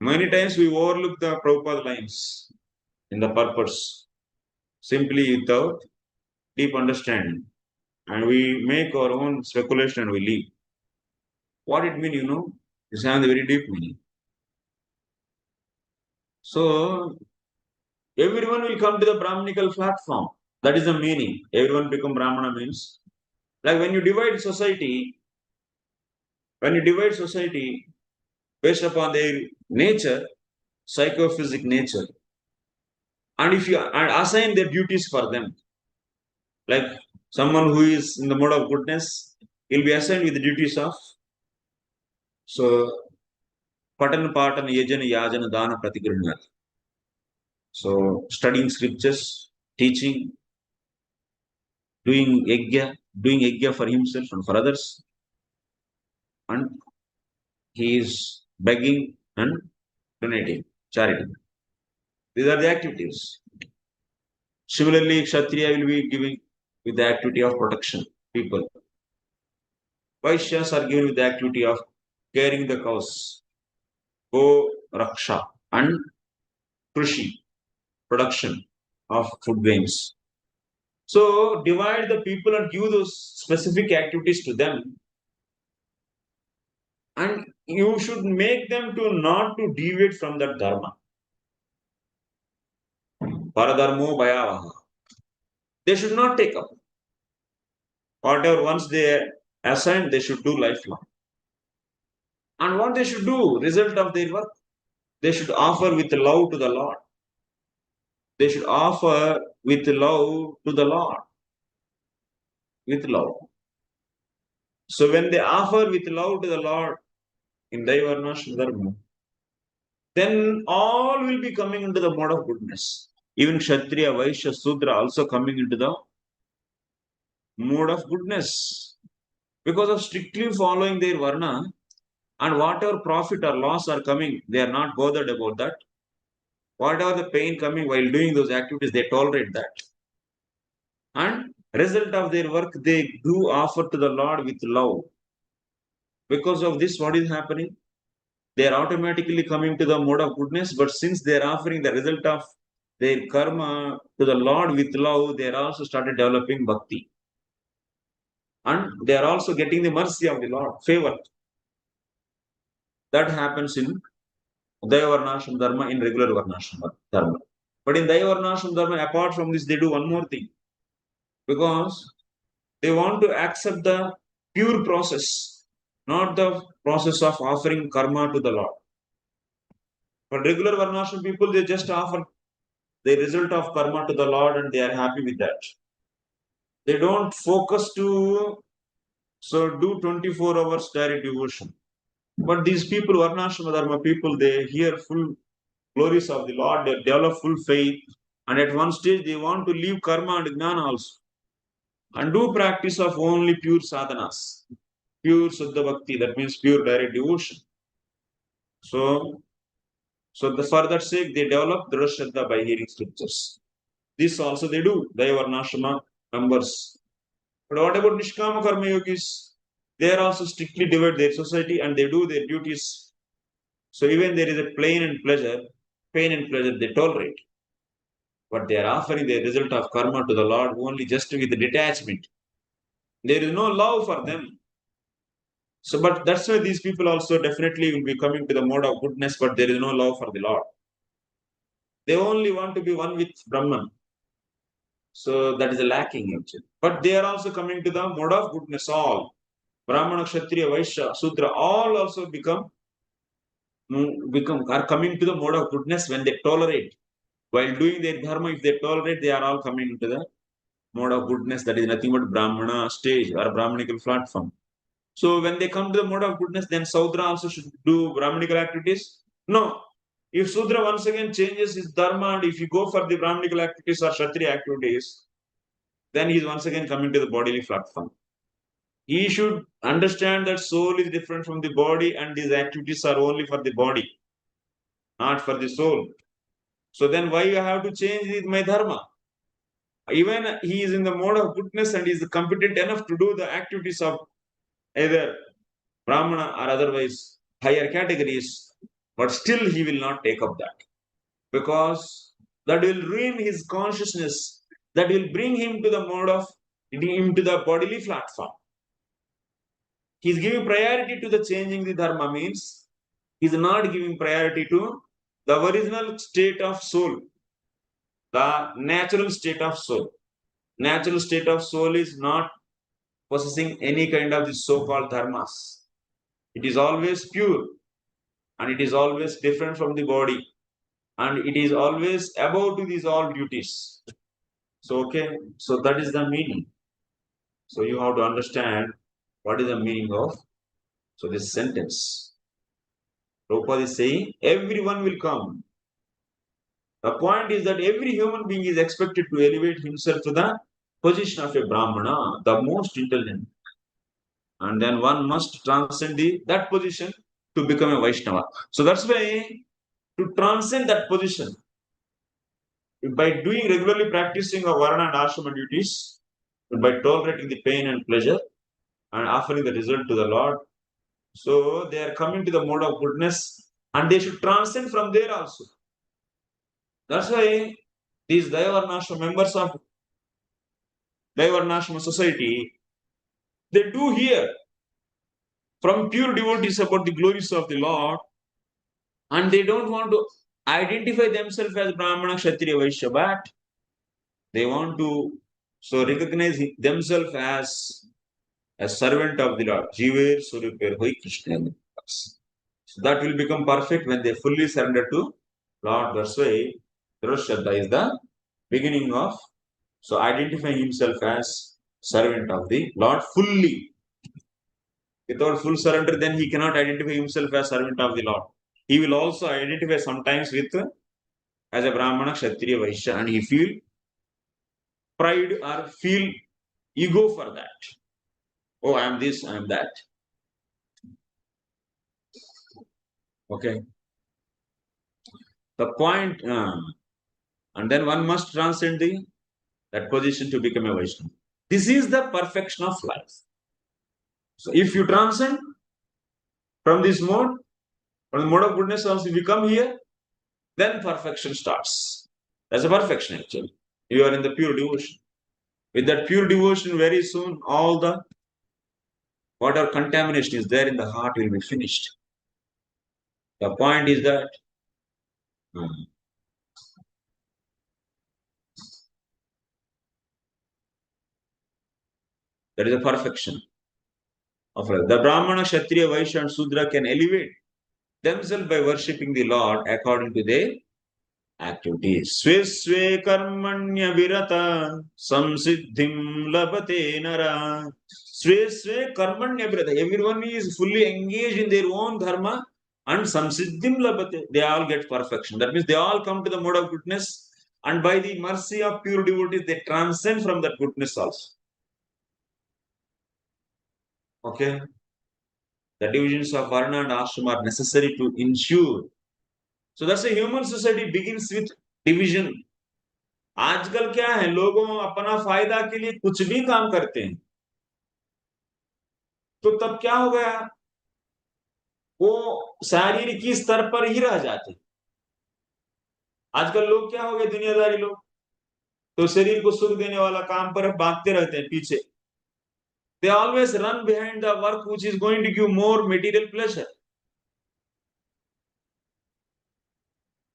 Many times we overlook the Prabhupada lines in the purpose, simply without deep understanding. And we make our own speculation and we leave. What it means, is having a very deep meaning. So, everyone will come to the Brahmanical platform. That is the meaning. Everyone become Brahmana means. Like when you divide society based upon their nature, psychophysic nature, and if you assign their duties for them, like someone who is in the mode of goodness, he'll be assigned with the duties of So, Patan Patan Yajana Yajana Dana Pratigrinat. So, studying scriptures, teaching, doing yajna for himself and for others, and he is begging and donating, charity. These are the activities. Similarly, Kshatriya will be giving with the activity of protection people. Vaishyas are given with the activity of caring the cows, go raksha, and krishi, production of food grains. So divide the people and give those specific activities to them, and you should make them to not to deviate from that dharma. Paradharmo Bhayavaha. They should not take up. Whatever once they assigned, they should do lifelong. And what they should do, result of their work, they should offer with love to the Lord. They should offer with love to the Lord. With love. So when they offer with love to the Lord in Daivarna Dharma, then all will be coming into the mode of goodness. Even Kshatriya, Vaishya, Sudra also coming into the mode of goodness. Because of strictly following their Varna, and whatever profit or loss are coming, they are not bothered about that. Whatever the pain coming while doing those activities, they tolerate that. And result of their work, they do offer to the Lord with love. Because of this, what is happening? They are automatically coming to the mode of goodness, but since they are offering the result of their karma to the Lord with love, they are also started developing bhakti. And they are also getting the mercy of the Lord, favor. That happens in Udaya Dharma, in regular Varnashram Dharma. But in Daya Varnashram Dharma, apart from this, they do one more thing. Because they want to accept the pure process, not the process of offering karma to the Lord. But regular Varnashram people, they just offer the result of karma to the Lord and they are happy with that. They don't focus to do 24 hours direct devotion. But these people, Varnashram Dharma people, they hear full glories of the Lord, they develop full faith, and at one stage they want to leave karma and jnana also, and do practice of only pure sadhanas, pure Suddha Bhakti, that means pure direct devotion. So for that sake, they develop Dhrudha Shraddha by hearing scriptures. This also they do, Daya members. But what about Nishkama Karma Yogis? They are also strictly divide their society and they do their duties. So even there is a pain and pleasure, they tolerate. But they are offering the result of karma to the Lord only just with detachment. There is no love for them. So, but that's why these people also definitely will be coming to the mode of goodness, but there is no love for the Lord. They only want to be one with Brahman. So that is a lacking actually. But they are also coming to the mode of goodness, all. Brahmana, Kshatriya, Vaishya, Sudra, all also are coming to the mode of goodness when they tolerate. While doing their dharma, if they tolerate, they are all coming into the mode of goodness. That is nothing but Brahmana stage or Brahmanical platform. So when they come to the mode of goodness, then Saudra also should do Brahmanical activities? No. If Sudra once again changes his dharma and if you go for the Brahmanical activities or Kshatriya activities, then he is once again coming to the bodily platform. He should understand that soul is different from the body and these activities are only for the body, not for the soul. So then why you have to change my dharma? Even he is in the mode of goodness and is competent enough to do the activities of either Brahmana or otherwise higher categories, but still he will not take up that. Because that will ruin his consciousness, that will bring him to the mode of, into the bodily platform. He is giving priority to the changing the dharma, means he is not giving priority to the original state of soul, the natural state of soul. Natural state of soul is not possessing any kind of the so-called dharmas. It is always pure and it is always different from the body and it is always above to these all duties. So, okay, so that is the meaning. So you have to understand what is the meaning of this sentence. Prabhupada is saying everyone will come. The point is that every human being is expected to elevate himself to the position of a Brahmana, the most intelligent. And then one must transcend that position to become a Vaishnava. So that's why to transcend that position, by doing regularly practicing of Varna and Ashrama duties, by tolerating the pain and pleasure and offering the result to the Lord, so they are coming to the mode of goodness and they should transcend from there also. That's why these Dayavarnashram members of Dayavarnashram society, they do hear from pure devotees about the glories of the Lord, and they don't want to identify themselves as Brahmana, Kshatriya, Vaishya, but they want to so recognize themselves as a servant of the Lord. Jiver Surupir Hoi Krishna. So that will become perfect when they fully surrender to Lord. That's why Dhruva is the beginning of so identifying himself as servant of the Lord fully. Without full surrender, then he cannot identify himself as servant of the Lord. He will also identify sometimes with as a Brahmana, Kshatriya, Vaishya, and he feel pride or feel ego for that. Oh, I am this, I am that. Okay. The point, and then one must transcend that position to become a Vaishnava. This is the perfection of life. So if you transcend from this mode, from the mode of goodness, also if you come here, then perfection starts. That's a perfection actually. You are in the pure devotion. With that pure devotion, very soon all the whatever contamination is there in the heart will be finished. The point is that there is a perfection of life. The Brahmana, Kshatriya, Vaishya, and Sudra can elevate themselves by worshipping the Lord according to their activities. Swe swe karmanya virata samsiddhim labate nara. Swe swe karmanya virata. Everyone is fully engaged in their own dharma and samsiddhim labate. They all get perfection. That means they all come to the mode of goodness, and by the mercy of pure devotees, they transcend from that goodness also. Okay. The divisions of Varna and Ashram are necessary to ensure. So that's a human society begins with division. आजकल क्या है, लोगों अपना फायदा के लिए कुछ भी काम करते हैं, तो तब क्या हो गया, वो शारीरिक स्तर पर ही रह जाते। आजकल लोग क्या हो गए, दुनियादारी लोग, तो शरीर को सुख देने वाला काम पर भागते रहते हैं पीछे। They always run behind the work which is going to give more material pleasure.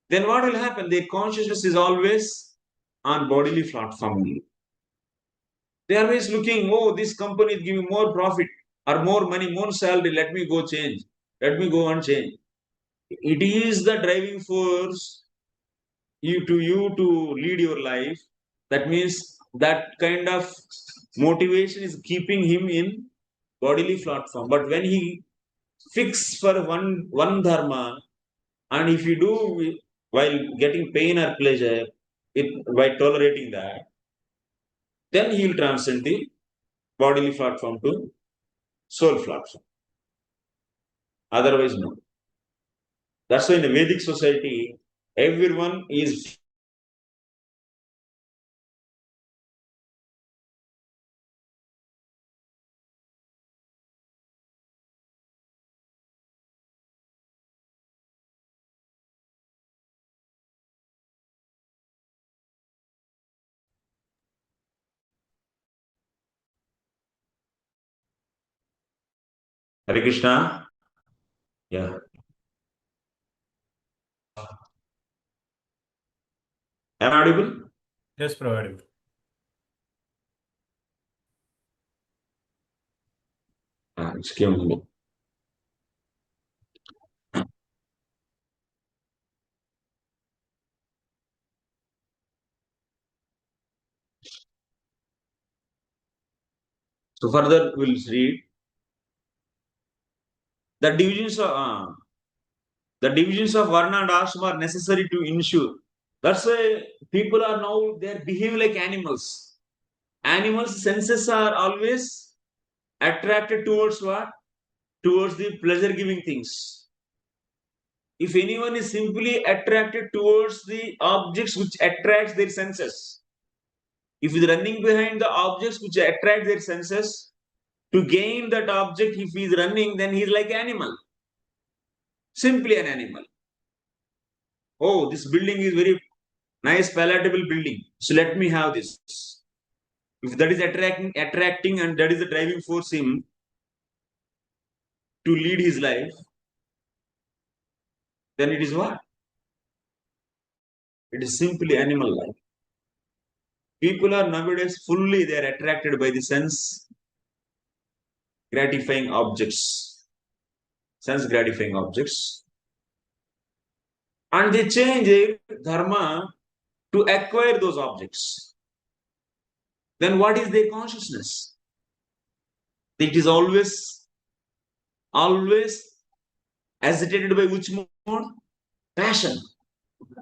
Then what will happen? Their consciousness is always on bodily platform only. They are always looking, oh, this company is giving more profit or more money, more salary, let me go change. Let me go and change. It is the driving force you to lead your life. That means that kind of motivation is keeping him in bodily platform. But when he fix for one dharma, and if you do while getting pain or pleasure, by tolerating that, then he will transcend the bodily platform to soul platform. Otherwise, no. That's why in the Vedic society, everyone is Hare Krishna. Yeah. Am I audible? Yes, Prabhupada. Excuse me. So further we'll read the divisions of The divisions of Varna and Ashrama are necessary to ensure. That's why people are now, they behave like animals. Animals' senses are always attracted towards what? Towards the pleasure-giving things. If anyone is simply attracted towards the objects which attracts their senses, if he is running behind the objects which attract their senses, to gain that object, if he is running, then he is like animal. Simply an animal. Oh, this building is very nice, palatable building. So let me have this. If that is attracting, and that is the driving force him to lead his life, then it is what? It is simply animal life. People are nowadays fully, they are attracted by the sense gratifying objects. Sense gratifying objects. And they change their dharma to acquire those objects. Then what is their consciousness? It is always agitated by which mode? Passion.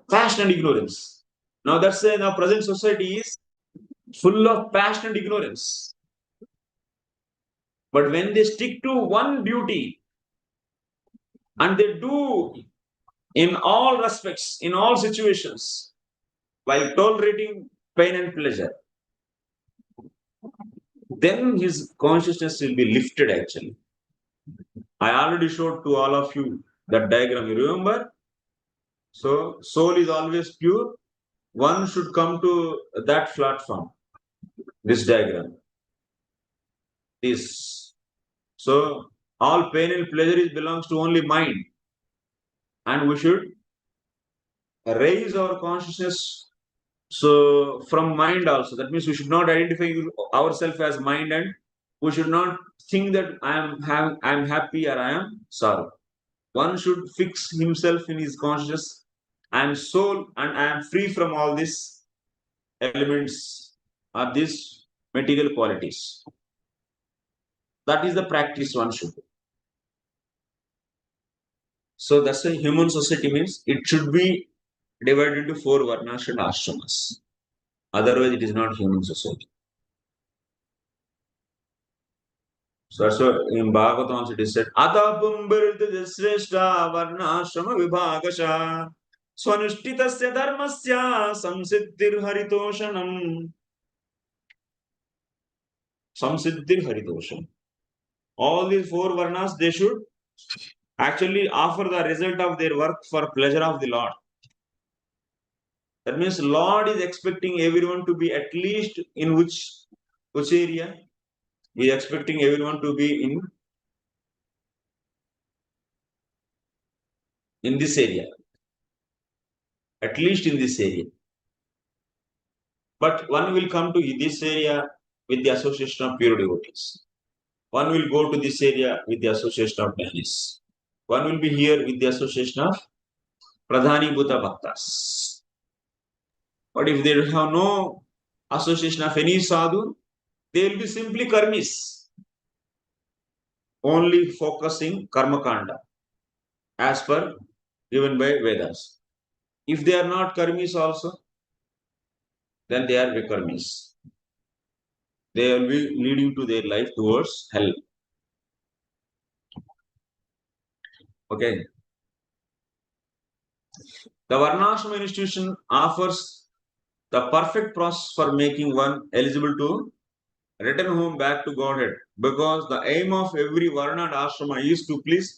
Passion and ignorance. Now that's why now present society is full of passion and ignorance. But when they stick to one duty, and they do in all respects, in all situations, while tolerating pain and pleasure, then his consciousness will be lifted actually. I already showed to all of you that diagram, you remember? So, soul is always pure. One should come to that platform, this diagram. This. So, all pain and pleasure belongs to only mind. And we should raise our consciousness so from mind also. That means we should not identify ourselves as mind, and we should not think that I am happy or I am sorry. One should fix himself in his consciousness. I am soul and I am free from all these elements or these material qualities. That is the practice one should do. So that's why human society means it should be divided into 4 varnas and ashramas. Otherwise, it is not human society. So that's why in Bhagavatam it is said, Adapumbirdha Sreshta Varnashrama Vibhagasha Swanushtitasya Dharmasya Samsiddhir Haritoshanam. Samsiddhir Haritoshanam. All these 4 varnas, they should actually offer the result of their work for pleasure of the Lord. That means Lord is expecting everyone to be at least in which area? He is expecting everyone to be in this area. At least in this area. But one will come to this area with the association of pure devotees. One will go to this area with the association of jnanis. One will be here with the association of Pradhani Bhuta Bhaktas. But if they have no association of any sadhu, they will be simply karmis, only focusing karma kanda as per given by Vedas. If they are not karmis also, then they are vikarmis. They will be leading to their life towards hell. Okay. The Varnashrama institution offers the perfect process for making one eligible to return home back to Godhead, because the aim of every Varna and Ashrama is to please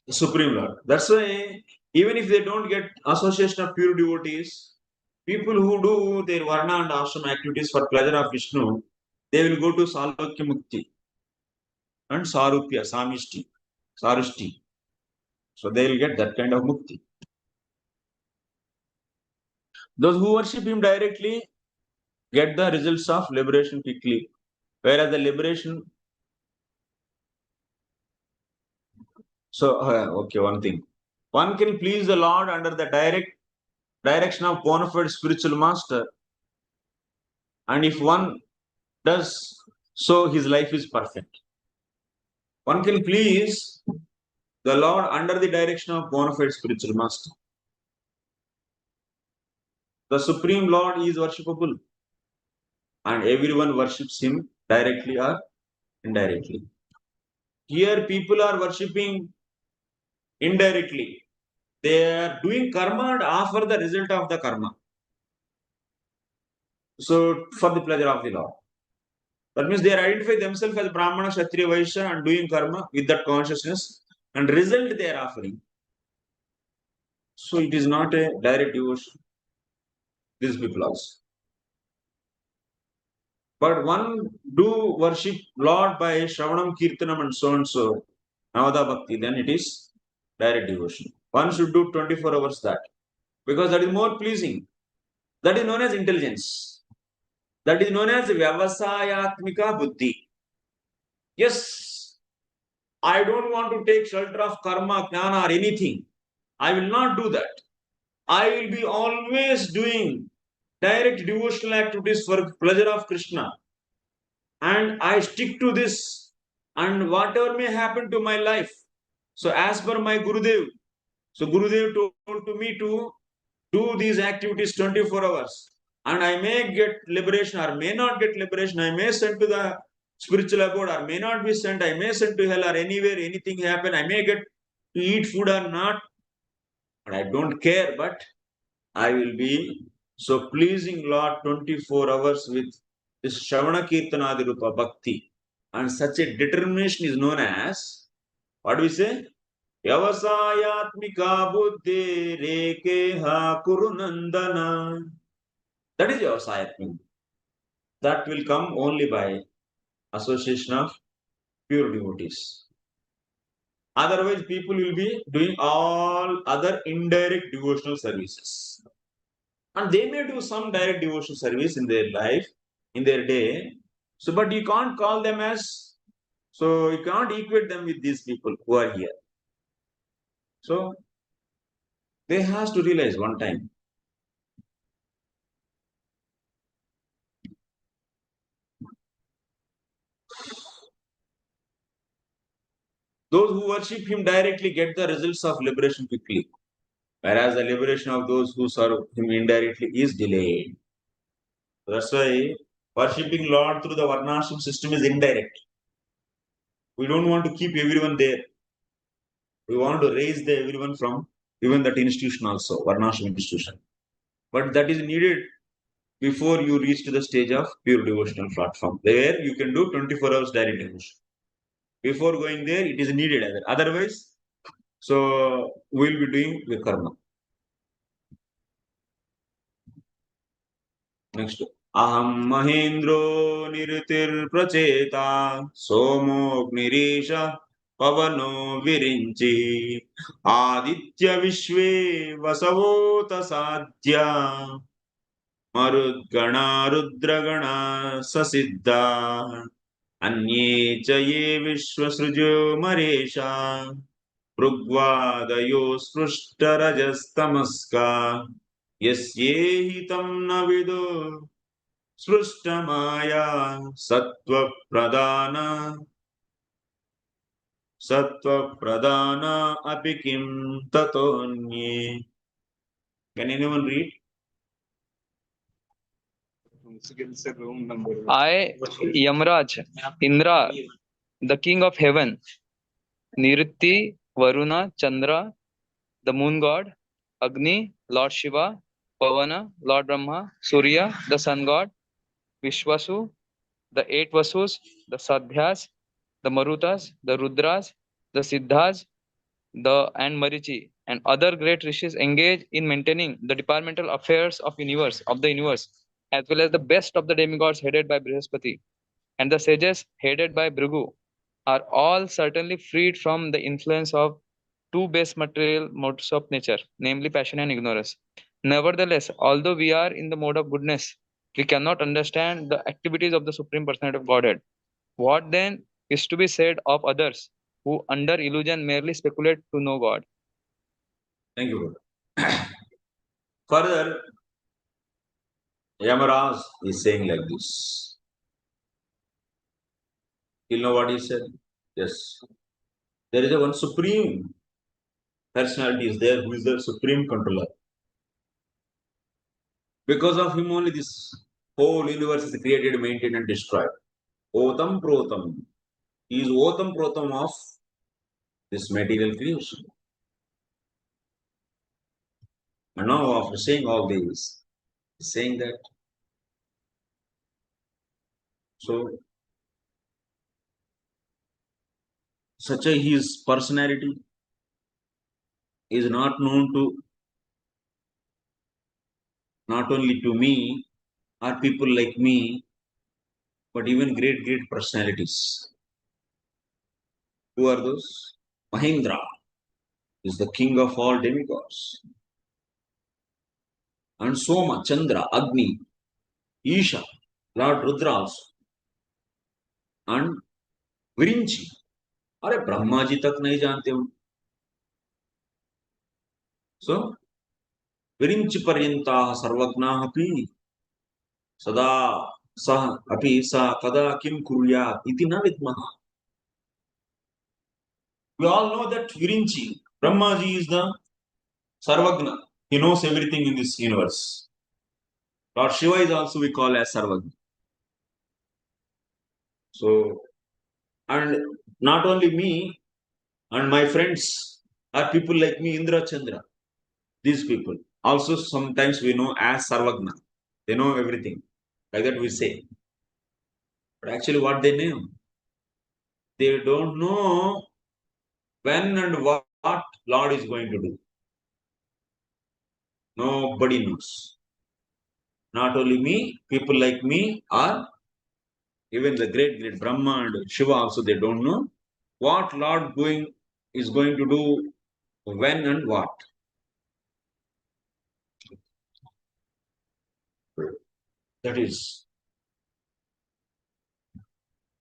the Supreme Lord. That's why even if they don't get association of pure devotees, people who do their Varna and Ashrama activities for pleasure of Vishnu, they will go to Salokya Mukti and Sarupya, Samishti, Sarushti. So they will get that kind of Mukti. Those who worship him directly get the results of liberation quickly, whereas the liberation. So, okay, one thing. One can please the Lord under the direction of bona fide spiritual master, and if one does so, his life is perfect. One can please the Lord under the direction of bona fide spiritual master. The Supreme Lord is worshipable, and everyone worships Him directly or indirectly. Here, people are worshipping indirectly. They are doing karma and offer the result of the karma. So, for the pleasure of the Lord. That means they identify themselves as Brahmana, Kshatriya, Vaishya and doing karma with that consciousness, and result they are offering. So, it is not a direct devotion. These people also. But one do worship Lord by Shravanam, Kirtanam and so, Navada Bhakti, then it is direct devotion. One should do 24 hours that, because that is more pleasing. That is known as intelligence. That is known as Vyavasayatmika Buddhi. Yes, I don't want to take shelter of karma, jnana or anything. I will not do that. I will be always doing direct devotional activities for pleasure of Krishna. And I stick to this, and whatever may happen to my life. So as per my Gurudev, so Gurudev told to me to do these activities 24 hours. And I may get liberation or may not get liberation. I may send to the spiritual abode or may not be sent. I may send to hell or anywhere, anything happen. I may get to eat food or not. But I don't care, but I will be so pleasing Lord 24 hours with this Shravana Kirtanadi Rupa Bhakti. And such a determination is known as, what do we say? Vyavasayatmika buddhi rekeha kurunandana. That is Vyavasayatmika. That will come only by association of pure devotees. Otherwise, people will be doing all other indirect devotional services. And they may do some direct devotional service in their life, in their day. So, but you can't call them as, so you can't equate them with these people who are here. So, they has to realize one time. Those who worship him directly get the results of liberation quickly, whereas the liberation of those who serve him indirectly is delayed. That's why worshipping Lord through the Varnashram system is indirect. We don't want to keep everyone there. We want to raise everyone from even that institution also, Varnashram institution. But that is needed before you reach to the stage of pure devotional platform. There you can do 24 hours direct devotion. Before going there, it is needed. Otherwise, so we'll be doing the karma. Next. Aham Mahendro Niritir Pracheta Somognirisha Pavano Virinchi Aditya Vishwe Vasavota Sadhya Marudgana Rudragana Sasiddha Anye Chaye Vishwasrujo Maresha Prugvadayo Sprushtarajastamaska Yasyehitam Navido Sprushtamaya Sattva Pradana Apikim Tatonye. Can anyone read? I, Yamraj, Indra, the king of heaven, Niriti, Varuna, Chandra, the moon god, Agni, Lord Shiva, Pavana, Lord Brahma, Surya, the sun god, Vishwasu, the 8 Vasus, the Sadhyas, the Marutas, the Rudras, the Siddhas, and Marichi, and other great rishis engage in maintaining the departmental affairs of the universe, as well as the best of the demigods headed by Brihaspati, and the sages headed by Bhrigu, are all certainly freed from the influence of two base material modes of nature, namely passion and ignorance. Nevertheless, although we are in the mode of goodness, we cannot understand the activities of the Supreme Personality of Godhead. What then is to be said of others who, under illusion, merely speculate to know God? Thank you. Further, Yamaraj is saying like this. You know what he said? Yes. There is a one supreme personality is there who is the supreme controller. Because of him only this whole universe is created, maintained and destroyed. Otam Protam. He is Otam Protam of this material creation. And now after saying all this, saying that so such a his personality is not known to not only to me or people like me, but even great personalities. Who are those? Mahindra is the king of all demigods. And Soma, Chandra, Agni, Isha, Lord Rudra also. And Virinchi. अरे ब्रह्मा जी तक नहीं जानते हो. सो विरिंच पर्यंताः सर्वज्ञाः अपि सदा सः अपि सा कदा किं कुर्यात् इति न विद्मः. We all know that Virinchi, Brahma ji is the Sarvagna. He knows everything in this universe. Lord Shiva is also we call as Sarvagna. So, and not only me and my friends are people like me, Indra Chandra. These people also sometimes we know as Sarvagna. They know everything. Like that we say. But actually what they know? They don't know when and what Lord is going to do. Nobody knows. Not only me, people like me are even the great Brahma and Shiva also, they don't know what Lord is going to do, when and what. That is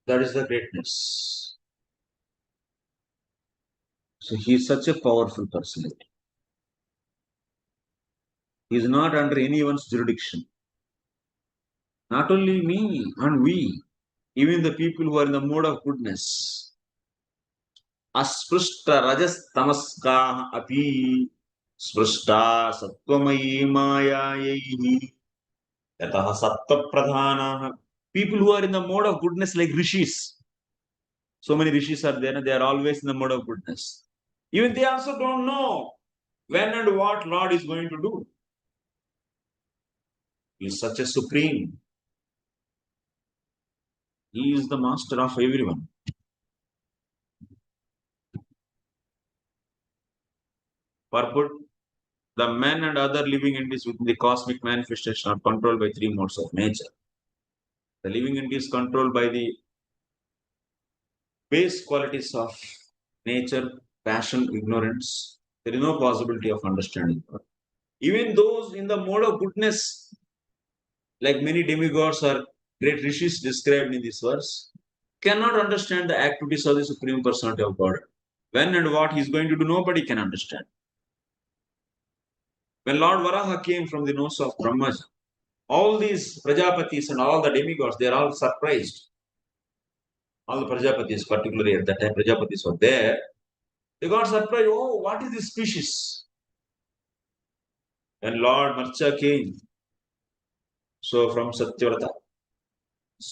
the greatness. So he is such a powerful personality. He is not under anyone's jurisdiction. Not only me and we, even the people who are in the mode of goodness. Asprushta rajas tamaska api sprushta sattvamayi mayayayi yataha sattva pradhana. People who are in the mode of goodness like rishis. So many rishis are there and they are always in the mode of goodness. Even they also don't know when and what Lord is going to do. He is such a supreme. He is the master of everyone. Purport: the men and other living entities within the cosmic manifestation are controlled by three modes of nature. The living entity is controlled by the base qualities of nature, passion, ignorance. There is no possibility of understanding. Even those in the mode of goodness, like many demigods or great rishis described in this verse, cannot understand the activities of the Supreme Personality of God. When and what he is going to do, nobody can understand. When Lord Varaha came from the nose of Brahma, all these Prajapatis and all the demigods, they are all surprised. All the Prajapatis, particularly at that time, Prajapatis were there. They got surprised. Oh, what is this species? When Lord Marcha came, so from Satyavrata,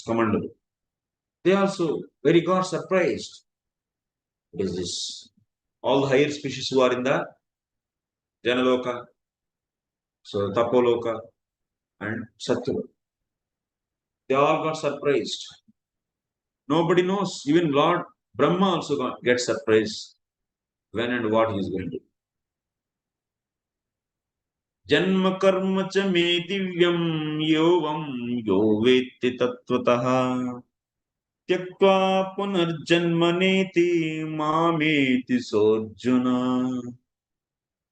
commander, they also very got surprised. What is this? All the higher species who are in the Janaloka, so Tapoloka and Satya, they all got surprised. Nobody knows. Even Lord Brahma also gets surprised when and what he is going to do. Janma karma cha me divyam yovam yo vetti tattvataha tyaktva punarjanmaneti mameti sojjuna.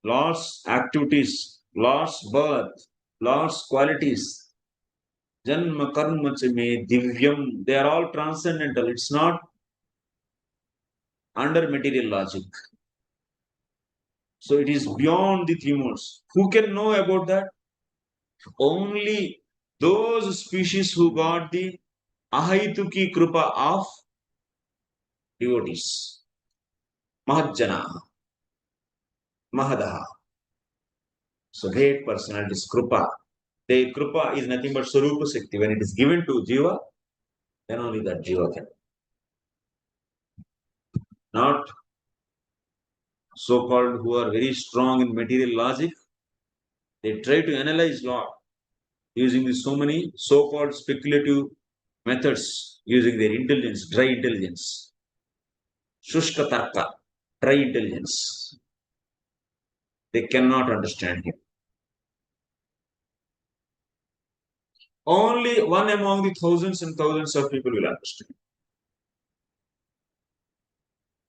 Lord's activities, Lord's birth, Lord's qualities, janma karma cha me divyam, they are all transcendental. It's not under material logic. So it is beyond the three modes. Who can know about that? Only those species who got the ahaituki krupa of devotees. Mahajjana, Mahadaha. So great personalities, Krupa. The Krupa is nothing but Sarupa Shakti. When it is given to Jiva, then only that Jiva can. Not so-called who are very strong in material logic. They try to analyze law using these so many so-called speculative methods, using their intelligence, dry intelligence, Shushka Tarka, dry intelligence. They cannot understand him. Only one among the thousands and thousands of people will understand.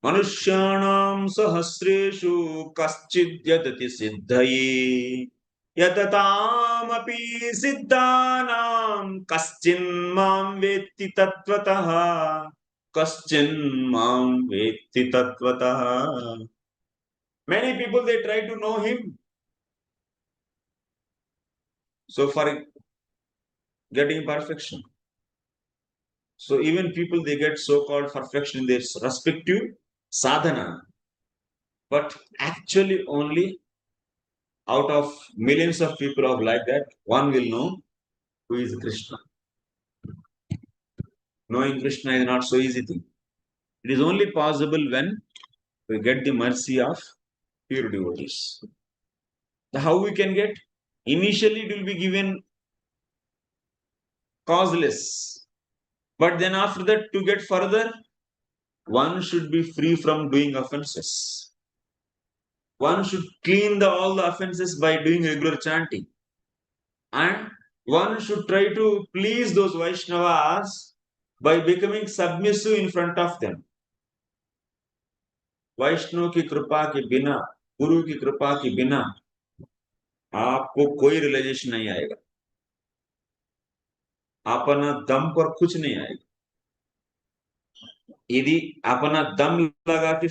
मनुष्याणां सहस्रेषु कश्चिद् यदति सिद्धये यततामपि सिद्धानां कश्चिन्मां वेत्ति तत्त्वतः कश्चिन्मां वेत्ति तत्त्वतः. Many people they try to know him. So for getting perfection. So even people they get so-called perfection in their respective sadhana. But actually only out of millions of people of like that, one will know who is Krishna. Knowing Krishna is not so easy thing. It is only possible when we get the mercy of pure devotees. How we can get? Initially it will be given causeless. But then after that to get further, one should be free from doing offenses. One should clean all the offenses by doing regular chanting. And one should try to please those Vaishnavas by becoming submissive in front of them. वैष्णव की कृपा के बिना, गुरु की कृपा के बिना आपको कोई रियलाइजेशन नहीं आएगा. अपना दम पर कुछ नहीं आएगा. यदि अपना दम लगा के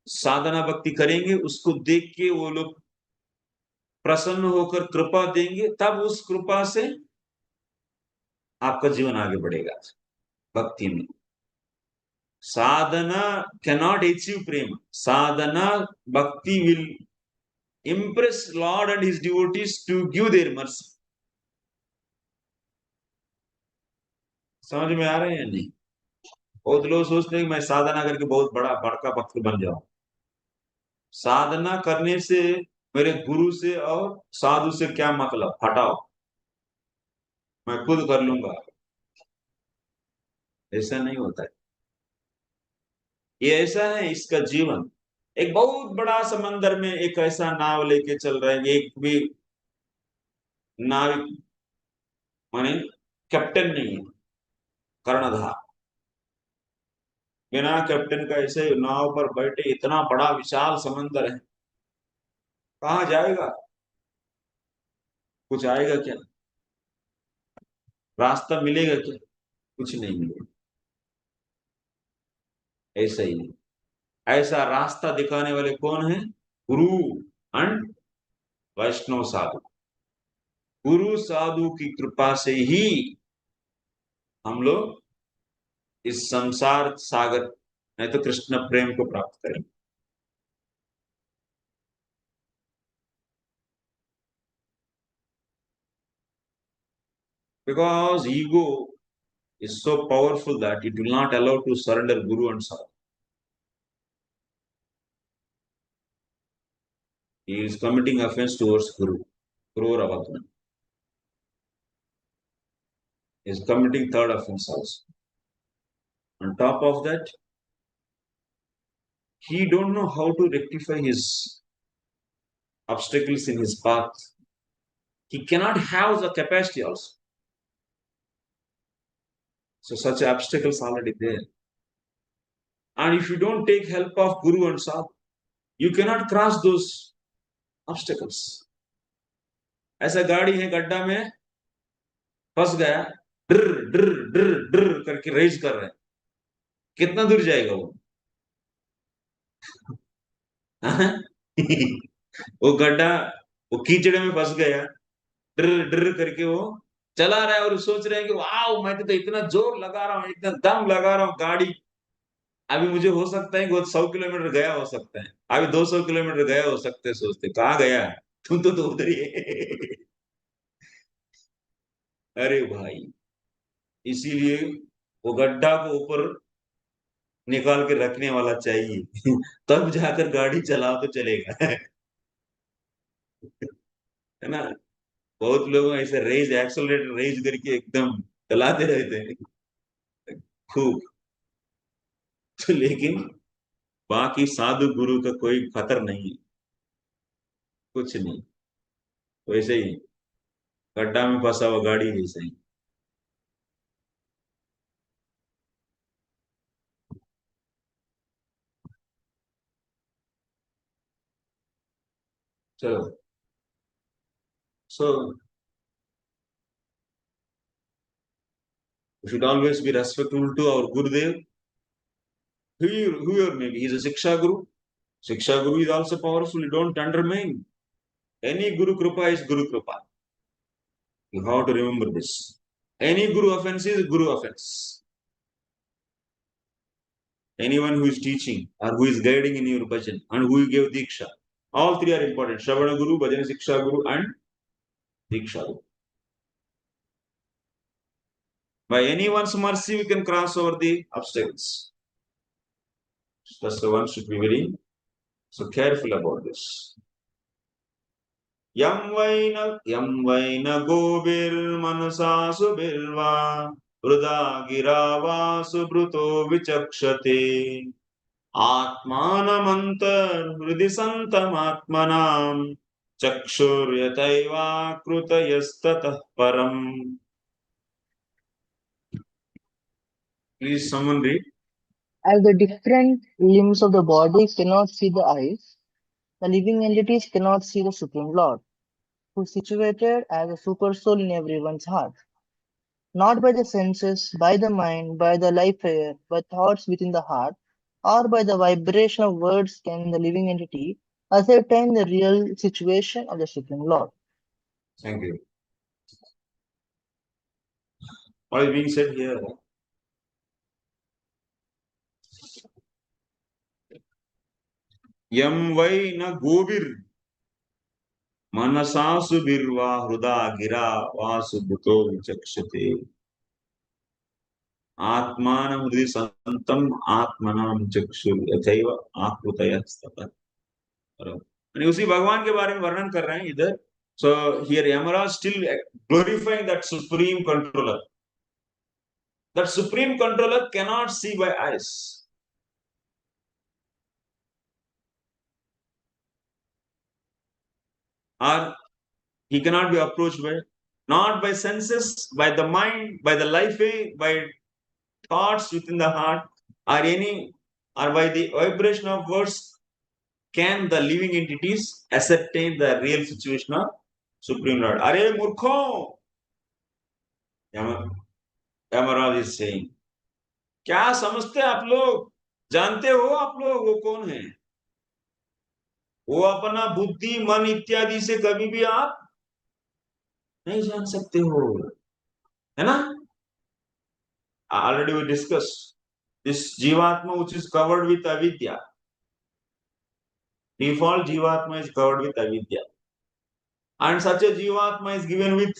साधना भक्ति करेंगे, उसको देख के वो लोग प्रसन्न होकर कृपा देंगे, तब उस कृपा से आपका जीवन आगे बढ़ेगा भक्ति में. Sadhana cannot achieve prema. Sadhana bhakti will impress Lord and his devotees to give their mercy. समझ में आ रहे हैं या नहीं? बहुत लोग सोचते हैं कि मैं साधना करके बहुत बड़का भक्त बन जाऊं. साधना करने से मेरे गुरु से और साधु से क्या मतलब? हटाओ, मैं खुद कर लूंगा. ऐसा नहीं होता है. ये ऐसा है इसका जीवन. एक बहुत बड़ा समंदर में एक ऐसा नाव लेके चल रहा है. एक भी नाविक माने कैप्टन नहीं है, कर्णधार. बिना कैप्टन का ऐसे नाव पर बैठे इतना बड़ा विशाल समंदर है, कहाँ जाएगा? कुछ आएगा क्या? रास्ता मिलेगा क्या? कुछ नहीं मिलेगा. ऐसा ही नहीं. ऐसा रास्ता दिखाने वाले कौन है? गुरु एंड वैष्णव साधु. गुरु साधु की कृपा से ही हम लोग इस संसार सागर नहीं तो कृष्ण प्रेम को प्राप्त करेंगे. Because ego is so powerful that it will not allow to surrender Guru and Sadhu. He is committing offense towards Guru. Guru Ravadna. He is committing third offense also. On top of that, he don't know how to rectify his obstacles in his path. He cannot have the capacity also. So such obstacles already there. And if you don't take help of Guru and Sadhu, you cannot cross those obstacles. ऐसा गाड़ी है गड्ढा में फंस गया, ड्र ड्र ड्र ड्र करके रेस कर रहे हैं, कितना दूर जाएगा वो? वो गड्ढा, वो कीचड़ में फंस गया, ड्र ड्र करके वो चला रहा है और सोच रहे हैं कि वाह मैं तो इतना जोर लगा रहा हूँ, इतना दम लगा रहा हूँ गाड़ी, अभी मुझे हो सकता है कि वो 100 किलोमीटर गया हो सकता है, अभी 200 किलोमीटर गया हो सकते हैं, सोचते कहाँ गया, तुम तो उधर ही है। अरे भाई, इसीलिए वो गड्ढा को ऊपर निकाल के रखने वाला चाहिए। तब जाकर गाड़ी चलाओ तो चलेगा। है ना। बहुत लोग ऐसे रेज एक्सेलरेटर रेज करके एकदम चलाते रहते हैं खूब। तो लेकिन बाकी साधु गुरु का कोई खतर नहीं है, कुछ नहीं, वैसे ही गड्ढा में फंसा हुआ गाड़ी जैसे ही। चलो, so we should always be respectful to our Gurudev, whoever maybe. He is a Shiksha Guru. Shiksha Guru is also powerful. You don't undermine. Any Guru Kripa is Guru Kripa. You have to remember this. Any Guru offense is Guru offense. Anyone who is teaching or who is guiding in your bhajan and who gave Diksha, all three are important. Shravana Guru, Bhajana Shiksha Guru and Diksha Guru. By anyone's mercy, we can cross over the obstacles. That's the one should be very so careful about this. Yam vaina gobirmanasa subirva hruda girava subruto vichakshate atmanamantar hridi santamatmanam chakshuryataiva krutayastatah param. Please someone read. As the different limbs of the body cannot see the eyes, the living entities cannot see the Supreme Lord, who is situated as a supersoul in everyone's heart. Not by the senses, by the mind, by the life air, by thoughts within the heart, or by the vibration of words can the living entity ascertain the real situation of the Supreme Lord. Thank you. What is being said here? Yam vaina gobir मनसासु बिर्वा हृदा गिरा वासु भूतो विचक्षते आत्मानं हृदि संतम आत्मनाम चक्षु यथैव आकृतयस्ततः। और उसी भगवान के बारे में वर्णन कर रहे हैं इधर। So here Yamara still glorifying that supreme controller. That supreme controller cannot see by eyes. Or he cannot be approached by, not by senses, by the mind, by the life way, by thoughts within the heart, or by the vibration of words, can the living entities ascertain the real situation of Supreme Lord. Are murkho, Yamaraj is saying, क्या समझते आप लोग, जानते हो आप लोग वो कौन है? वो अपना बुद्धि मन इत्यादि से कभी भी आप नहीं जान सकते हो, है ना? Already we discussed this Jivatma which is covered with avidya. Default Jivatma is covered with avidya. And such a Jivatma is given with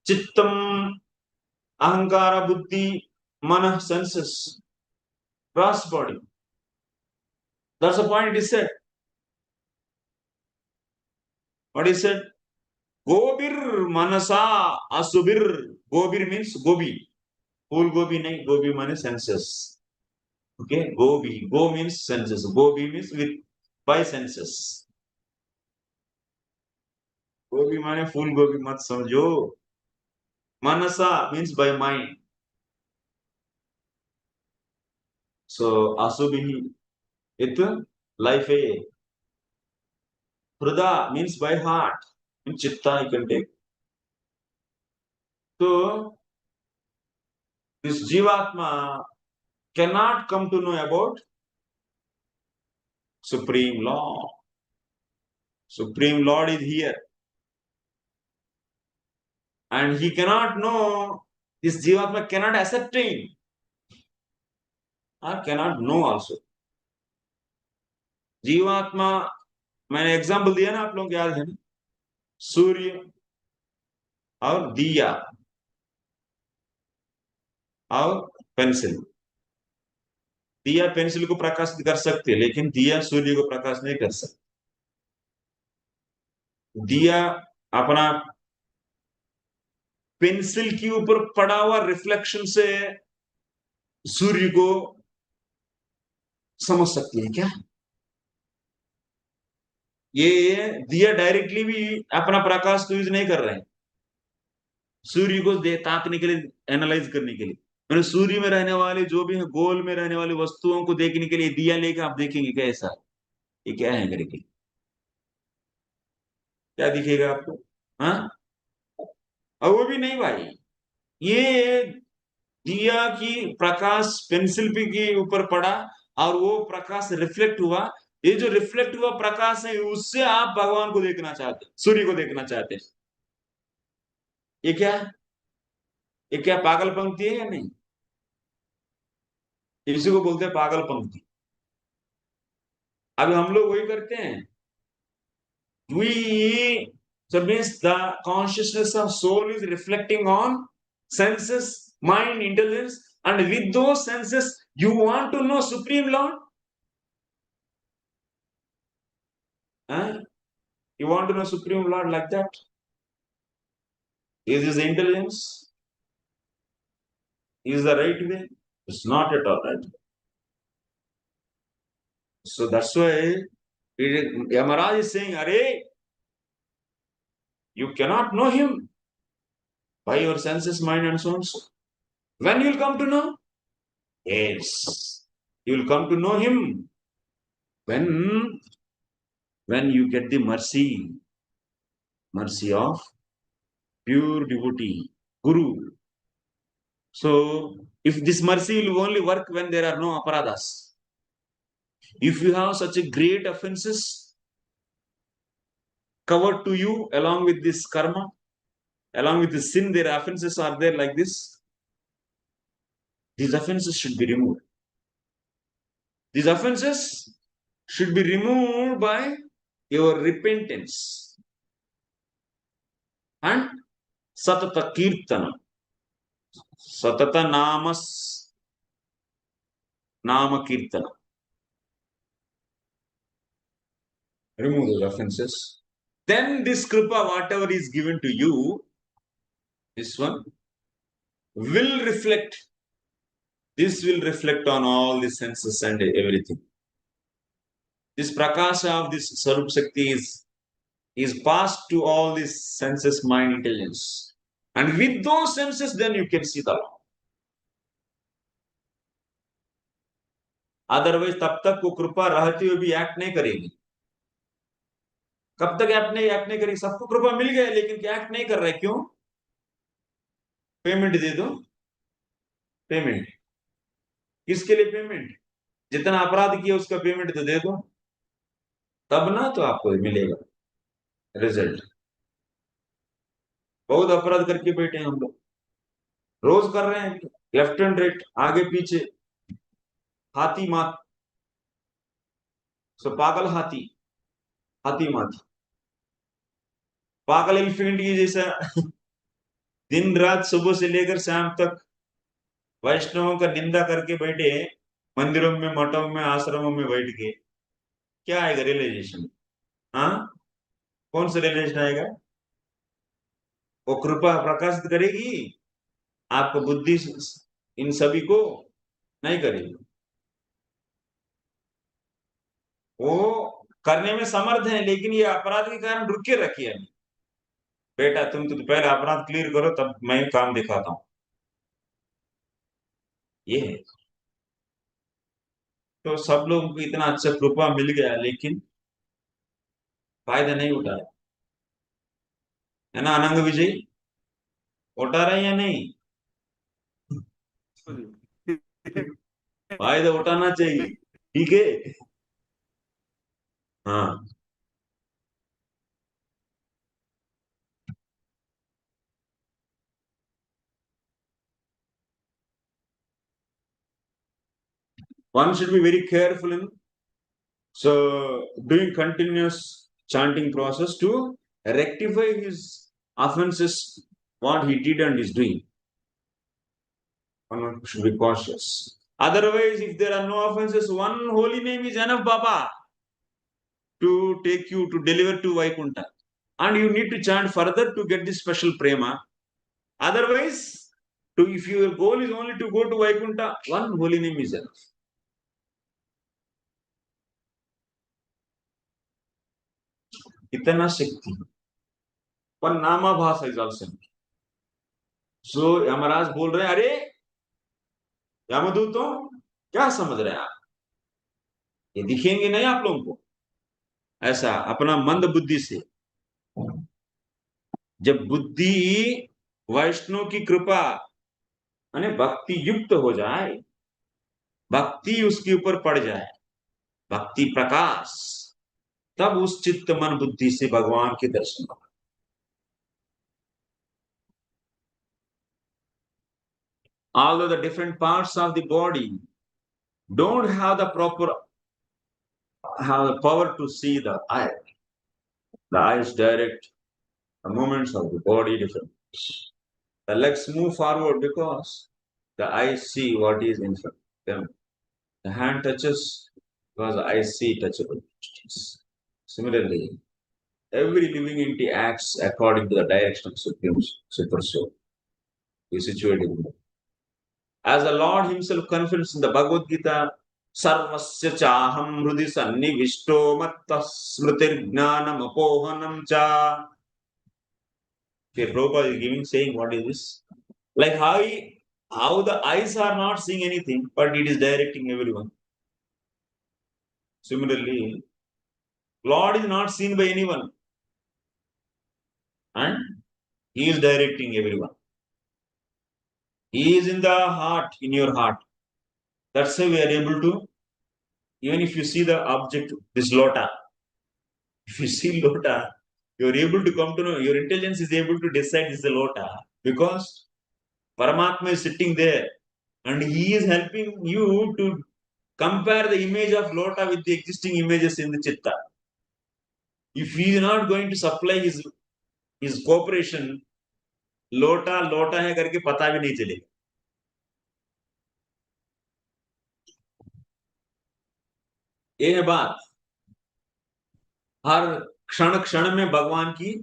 Chittam, Ahankara, Buddhi, Mana, senses, gross body. That's the point it is said. What is said? Gobir Manasa Asubir. Gobir means Gobi. Full Gobi nahi, Gobi means senses. Okay, Gobi. Go means senses. Gobi means with by senses. Gobi mane full Gobi mat samjho. Manasa means by mind. So Asubihi, it life a. Hruda means by heart. In Chitta you can take. So this Jivatma cannot come to know about Supreme Lord. Supreme Lord is here. And he cannot know, this Jivatma cannot ascertain or cannot know also. जीवात्मा, मैंने example दिया ना, आप लोग याद है ना, सूर्य और दिया और पेंसिल। दिया पेंसिल को प्रकाशित कर सकते, लेकिन दिया सूर्य को प्रकाश नहीं कर सकता। दिया अपना पेंसिल के ऊपर पड़ा हुआ रिफ्लेक्शन से सूर्य को समझ सकती है क्या? ये दिया डायरेक्टली भी अपना प्रकाश को यूज नहीं कर रहे हैं, सूर्य को ताकने के लिए, एनालाइज करने के लिए। मैंने सूर्य में रहने वाले जो भी है, गोल में रहने वाली वस्तुओं को देखने के लिए दिया लेकर आप देखेंगे कैसा, ये क्या है करके, क्या दिखेगा आपको? हाँ, और वो भी नहीं भाई, ये दिया की प्रकाश पेंसिल पे के ऊपर पड़ा और वो प्रकाश रिफ्लेक्ट हुआ। ये जो रिफ्लेक्ट हुआ प्रकाश है, उससे आप भगवान को देखना चाहते, सूर्य को देखना चाहते। ये क्या, ये क्या पागल पंक्ति है या नहीं? इसी को बोलते हैं पागल पंक्ति। अब हम लोग वही करते हैं। We, so means the consciousness of soul is reflecting on senses, mind, intelligence, and with those senses, you want to know Supreme Lord? Huh? You want to know Supreme Lord like that? Is this intelligence? Is the right way? It's not at all right. So that's why Yamaraj is saying, Are, you cannot know him by your senses, mind, and so on. When you will come to know? Yes, you will come to know him when you get the mercy of pure devotee, Guru. So, if this mercy will only work when there are no aparadas, if you have such a great offenses covered to you along with this karma, along with the sin, their offenses are there like this, these offenses should be removed. These offenses should be removed by your repentance and satata kirtana, satata nama kirtana. Remove those offenses. Then this kripa, whatever is given to you, this one will reflect. This will reflect on all the senses and everything. This prakasha of this Sarup Shakti is passed to all these senses, mind, intelligence. And with those senses, then you can see the Lord. Otherwise, तब तक वो कृपा रहते हुए भी act नहीं करेगी। कब तक एक्ट नहीं करेगी? सबको कृपा मिल गया, लेकिन क्या एक्ट नहीं कर रहा है? क्यों? पेमेंट दे दो। पेमेंट किसके लिए? पेमेंट जितना अपराध किया उसका पेमेंट तो दे दो, तब ना तो आपको मिलेगा रिजल्ट। बहुत अपराध करके बैठे हैं हम लोग, रोज कर रहे हैं, लेफ्ट एंड राइट, आगे पीछे, हाथी मात, सो पागल हाथी, हाथी मात, पागल एलिफेंट की जैसा दिन रात सुबह से लेकर शाम तक वैष्णवों का निंदा करके बैठे हैं, मंदिरों में, मठों में, आश्रमों में बैठ के। क्या आएगा रियलाइजेशन? हाँ, कौन सा रियलाइजेशन आएगा? वो कृपा प्रकाशित करेगी आपको, बुद्धि इन सभी को नहीं करेगी। वो करने में समर्थ है, लेकिन ये अपराध के कारण रुक के रखी है। बेटा तुम तो पहले अपराध क्लियर करो, तब मैं काम दिखाता हूं। ये है। तो सब लोगों को इतना अच्छा कृपा मिल गया, लेकिन फायदा नहीं उठाया, है ना अनंग विजय? उठा रहे हैं या नहीं? फायदा उठाना चाहिए, ठीक है? हाँ, one should be very careful in doing continuous chanting process to rectify his offenses, what he did and is doing. One should be cautious. Otherwise, if there are no offenses, one holy name is enough, Baba, to take you to deliver to Vaikuntha. And you need to chant further to get this special prema. Otherwise, if your goal is only to go to Vaikuntha, one holy name is enough. Itana Shakti. One Nama Bhasa is also. So Yamraj बोल रहे हैं, अरे यमदूतों क्या समझ रहे हैं आप? ये दिखेंगे नहीं आप लोगों को ऐसा अपना मंद बुद्धि से। जब बुद्धि वैष्णव की कृपा यानी भक्ति युक्त हो जाए, भक्ति उसके ऊपर पड़ जाए, भक्ति प्रकाश, तब उस चित्त मन बुद्धि से भगवान के दर्शन हो। Although the different parts of the body don't have the power to see the eye. The eyes direct the movements of the body differently. The legs move forward because the eyes see what is in front of them. The hand touches because the eyes see touchable entities. Similarly, every living entity acts according to the direction of Super Soul is situated in them. As the Lord Himself confirms in the Bhagavad Gita, Sarvasya chaham hrudi sannivishto matta smritir jnanam apohanam cha. Okay, Prabhupada is giving, saying, what is this? Like how the eyes are not seeing anything, but it is directing everyone. Similarly, Lord is not seen by anyone, and He is directing everyone. He is in the heart, in your heart. That's why we are able to, even if you see the object, this lota, if you see lota, you are able to come to know, your intelligence is able to decide this is a lota, because Paramatma is sitting there and He is helping you to compare the image of lota with the existing images in the chitta. If He is not going to supply his cooperation, लोटा लोटा है करके पता भी नहीं चलेगा। ये है बात। हर क्षण क्षण में भगवान की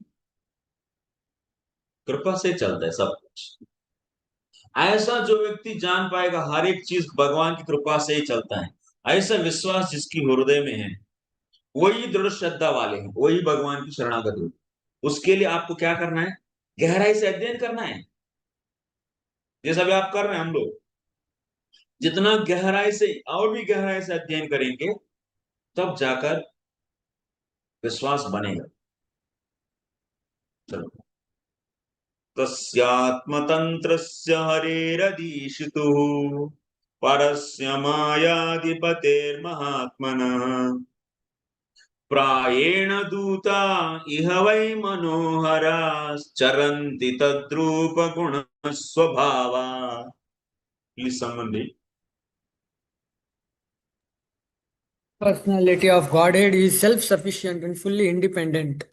कृपा से चलता है सब कुछ। ऐसा जो व्यक्ति जान पाएगा हर एक चीज भगवान की कृपा से ही चलता है, ऐसा विश्वास जिसकी हृदय में है, वही दृढ़ श्रद्धा वाले हैं, वही भगवान की शरणागत हो। उसके लिए आपको क्या करना है? गहराई से अध्ययन करना है, जैसा भी आप कर रहे हैं। हम लोग जितना गहराई से और भी गहराई से अध्ययन करेंगे, तब जाकर विश्वास बनेगा। चलो, तस्यात्मतंत्रस्य हरेरधीशितुः परस्य मायाधिपतेर्महात्मनः प्रायेण दूता इह वै मनोहराश्चरन्ति तद्रूप गुण स्वभावा। Please someone read. Personality of Godhead is self-sufficient and fully independent.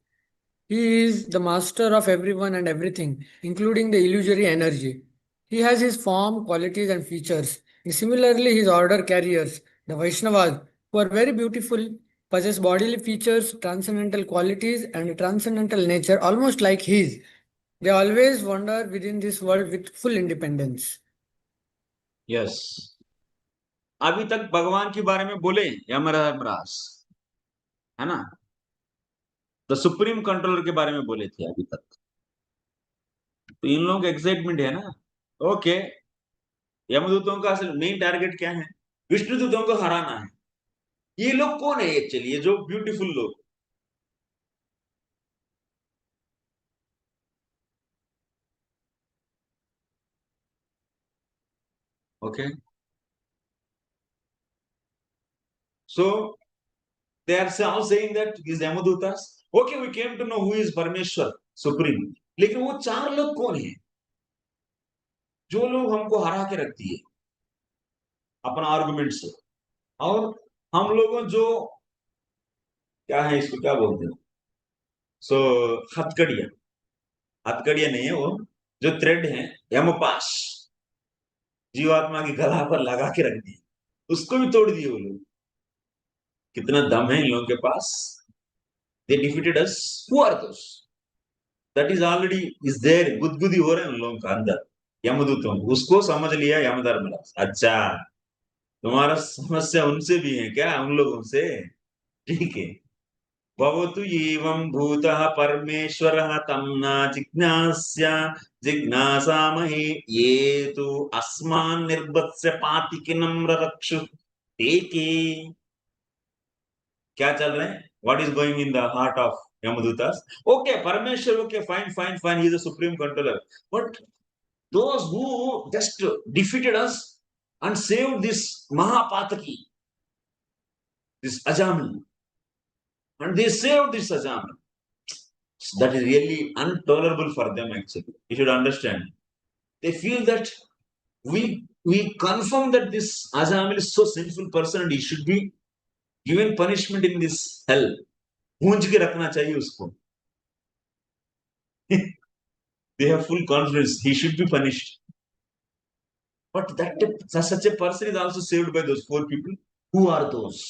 He is the master of everyone and everything, including the illusory energy. He has his form, qualities, and features. And similarly, his order carriers, the Vaishnavas, who are very beautiful, possess bodily features, transcendental qualities, and a transcendental nature almost like his. They always wander within this world with full independence. Yes. अभी तक भगवान के बारे में बोले यमराज, है ना? The supreme controller के बारे में बोले थे अभी तक। तो इन लोगों का एक्साइटमेंट है ना। ओके, यमदूतों का असल मेन टारगेट क्या है? विष्णु दूतों को हराना है। ये लोग कौन है एक्चुअली? ये जो ब्यूटीफुल लोग, okay, so they are all saying that these yamadutas, okay, we came to know who is परमेश्वर सुप्रीम, लेकिन वो चार लोग कौन है जो लोग हमको हरा के रखती है अपना आर्गुमेंट से? और हम लोगों जो क्या है, इसको क्या बोलते हैं, सो हथकड़िया, हथकड़िया नहीं है वो, जो थ्रेड है, यमपाश, जीवात्मा की गला पर लगा के रख दी, उसको भी तोड़ दिए वो लोग। कितना दम है इन लोगों के पास। They defeated us. Who are those? That is already is there, गुदगुदी हो रहे हैं उन लोगों का अंदर, यमदूतों को। उसको समझ लिया यमधर्मराज, अच्छा तुम्हारा समस्या उनसे भी है क्या, उन लोगों से, ठीक है। भवतु एवं भूतः परमेश्वरः तं न जिज्ञास्य जिज्ञासामहे ये तु अस्मान् निर्बत्स्य पातिकीनं ररक्षु एके। क्या चल रहा है, what is going in the heart of यमदूतास? ओके, परमेश्वर, okay, fine fine fine, he is the supreme controller, but those who just defeated us and saved this Mahapataki, this Ajami, and they saved this Ajami. That is really intolerable for them, actually. You should understand. They feel that we confirm that this Ajami is so sinful person and he should be given punishment in this hell. गूंज के रखना चाहिए उसको. They have full confidence he should be punished. But that such a person is also saved by those 4 people. Who are those?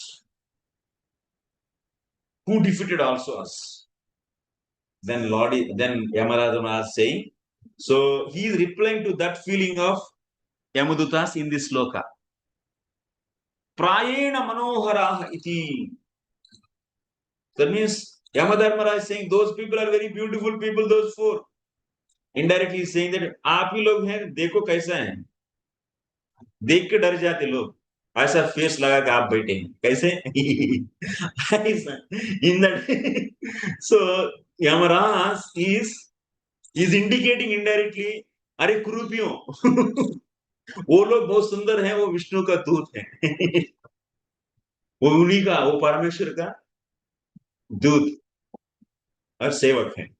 Who defeated also us? Then Yamaraj was saying, so he is replying to that feeling of Yamadutas in this sloka. Prayena manoharaha iti. That means Yamadharmara is saying those people are very beautiful people, those 4. Indirectly he is saying that आप ही लोग हैं, देखो कैसा है, देख के डर जाते लोग, ऐसा फेस लगा के आप बैठे हैं, कैसे? In that, so Yamaraj is indicating indirectly, अरे कुरूपियों, वो लोग बहुत सुंदर हैं, वो विष्णु का दूत है। वो उन्हीं का, वो परमेश्वर का दूत और सेवक है।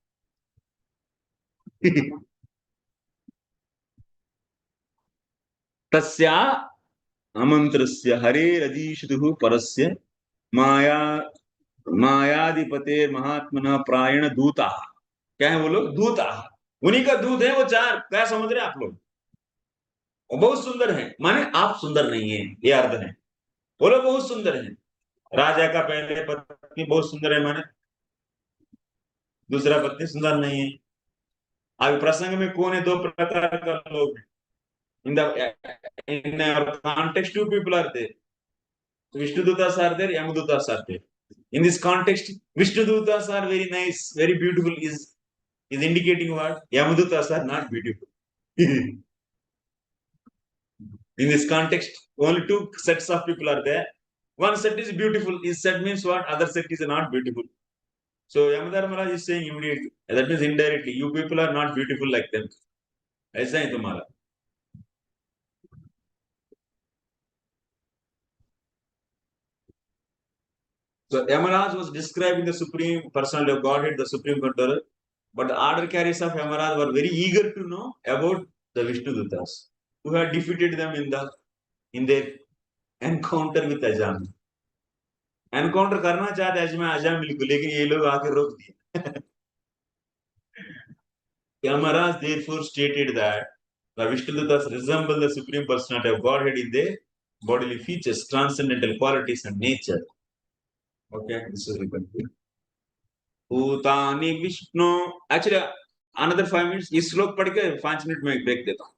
तस्या अमंत्रस्य हरेरजीषितुः परस्य माया मायाधिपते महात्मना प्रायण दूता। क्या है वो लोग? दूता, उन्हीं का दूत है वो 4। क्या समझ रहे हैं आप लोग? वो बहुत सुंदर है, माने आप सुंदर नहीं है, ये अर्थ है। वो लोग बहुत सुंदर है। राजा का पहले पत्नी बहुत सुंदर है, माने दूसरा पत्नी सुंदर नहीं है। अभी प्रसंग में कौन है? 2 प्रकार का लोग in the context 2 people are there. Vishnu Dutas are there, Yamadutas are there. In this context, Vishnu Dutas are very nice, very beautiful, is indicating what? Yamadutas are not beautiful. In this context, only 2 sets of people are there. One set is beautiful. Is set means what? Other set is not beautiful. So Yamadharmara is saying immediately, that means indirectly, you people are not beautiful like them. ऐसा ही तुम्हारा. So Yamaraj was describing the supreme personality of Godhead, the supreme controller, but the order carriers of Yamaraj were very eager to know about the Vishnu Dutas, who had defeated them in their encounter with Ajami. Encounter करना चाहते अजामिल को, लेकिन ये लोग आके रोक दिए। Yamaraj therefore stated that the Vishnudutas resemble the supreme personality of Godhead in their bodily features, transcendental qualities and nature. Okay, this is complete. Bhutani Vishnu. Actually, another 5 minutes. इस श्लोक पढ़ के 5 मिनट में ब्रेक देता हूँ.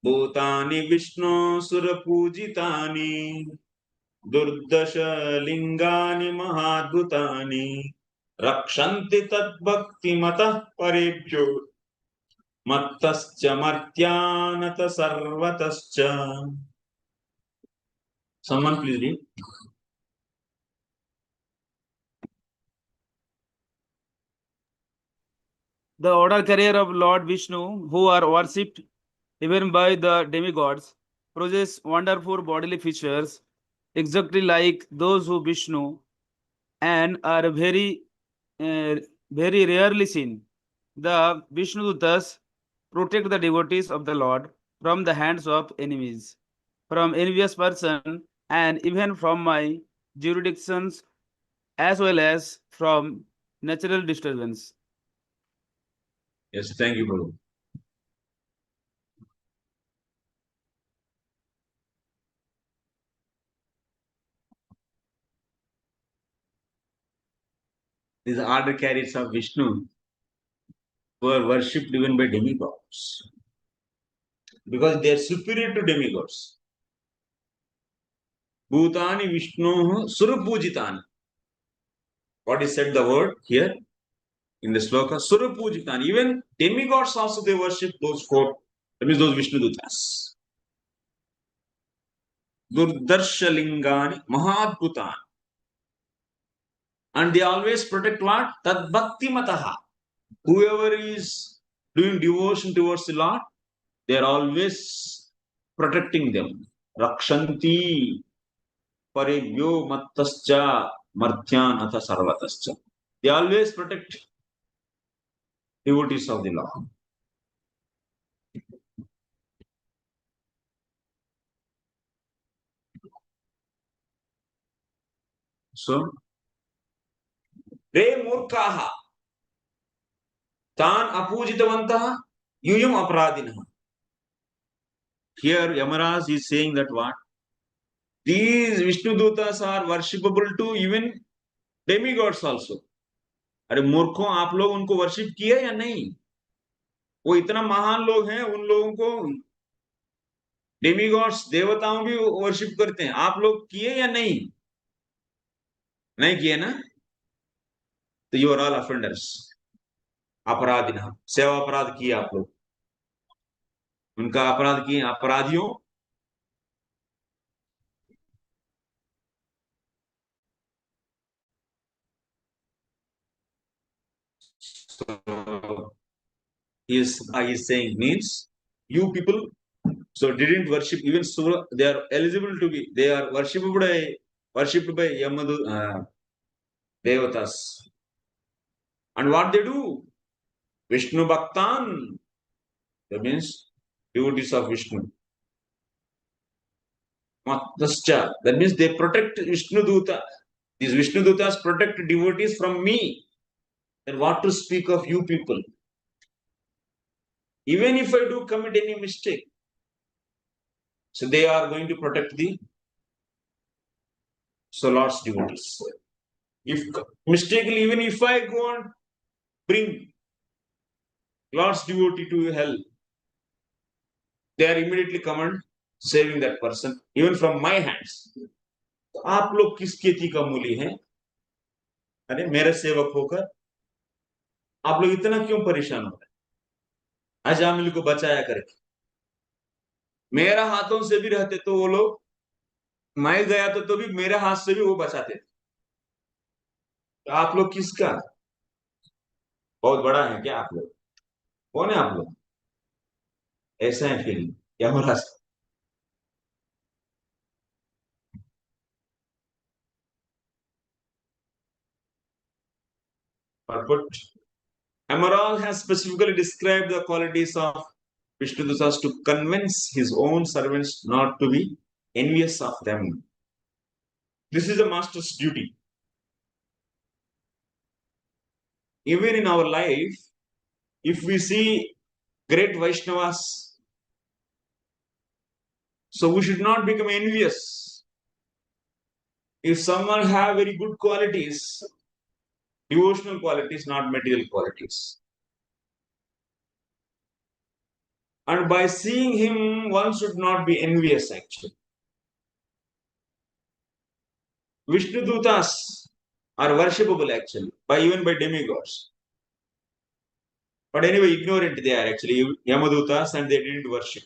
भूतानि Vishnu सुरपूजितानि दुर्दश लिंगानि महाद्भुतानि रक्षन्ति तद्भक्तिमतः परेभ्यो मत्तश्च मर्त्यानत सर्वतश्च. Someone please read. The order carrier of Lord Vishnu, who are worshipped even by the demigods, possess wonderful bodily features exactly like those of Vishnu and are very rarely seen. The Vishnudutas protect the devotees of the Lord from the hands of enemies, from envious person and even from my jurisdictions as well as from natural disturbance. Yes, thank you, Prabhu. These order carriers of Vishnu were worshipped even by demigods because they are superior to demigods. Bhutani Vishnu Surapujitani. What is said the word here in the sloka? Surapujitani. Even demigods also they worship those four. That means those Vishnu Dutas. Durdarshalingani Mahadbhutani. And they always protect what? Tad Bhakti Mataha. Whoever is doing devotion towards the Lord, they are always protecting them. Rakshanti Paribhyo Mattascha Marthyan Atha Sarvatascha. They always protect devotees of the Lord. So, Re Murkaha Tan Apujitavantaha Yuyam Aparadinaha. Here Yamaraj is saying that what? These Vishnu Dutas are worshipable to even demigods also. अरे मूर्खों आप लोग उनको worship किए या नहीं? वो इतना महान लोग हैं, उन लोगों को डेमीगॉड्स देवताओं भी वर्शिप करते हैं. आप लोग किए या नहीं? नहीं किए ना? तो यू आर ऑल ऑफेंडर्स. अपराधी ना, सेवा अपराध किए आप लोग. उनका अपराध किए, अपराधियों. So, is saying means you people so didn't worship even Surya. They are eligible to be. They are worshipped by Yamadu devatas. And what they do? Vishnu Bhaktan. That means devotees of Vishnu. Mattascha. That means they protect Vishnu Duta. These Vishnu Dutas protect devotees from me. Then what to speak of you people? Even if I do commit any mistake, so they are going to protect the Lord's devotees. If mistakenly, even if I go and bring Lord's devotee to hell, they are immediately come and saving that person, even from my hands. तो आप लोग किस खेती का मूली हैं? अरे मेरे सेवक होकर आप लोग इतना क्यों परेशान हो रहे हैं? अजामिल को बचाया करके मेरा हाथों से भी रहते तो वो लोग, मैं गया तो भी मेरे हाथ से भी वो बचाते थे. तो आप लोग किसका बहुत बड़ा है क्या? आप लोग कौन है? आप लोग ऐसा है फीलिंग क्या हो रहा है? Purport. Amaral has specifically described the qualities of Vishnu Dusas to convince his own servants not to be envious of them. This is a master's duty. Even in our life, if we see great Vaishnavas, so we should not become envious. If someone have very good qualities, devotional qualities, not material qualities, and by seeing him, one should not be envious actually. Vishnu Dutas are worshipable actually, even by demigods. But anyway, ignorant they are actually, Yamadutas, and they didn't worship.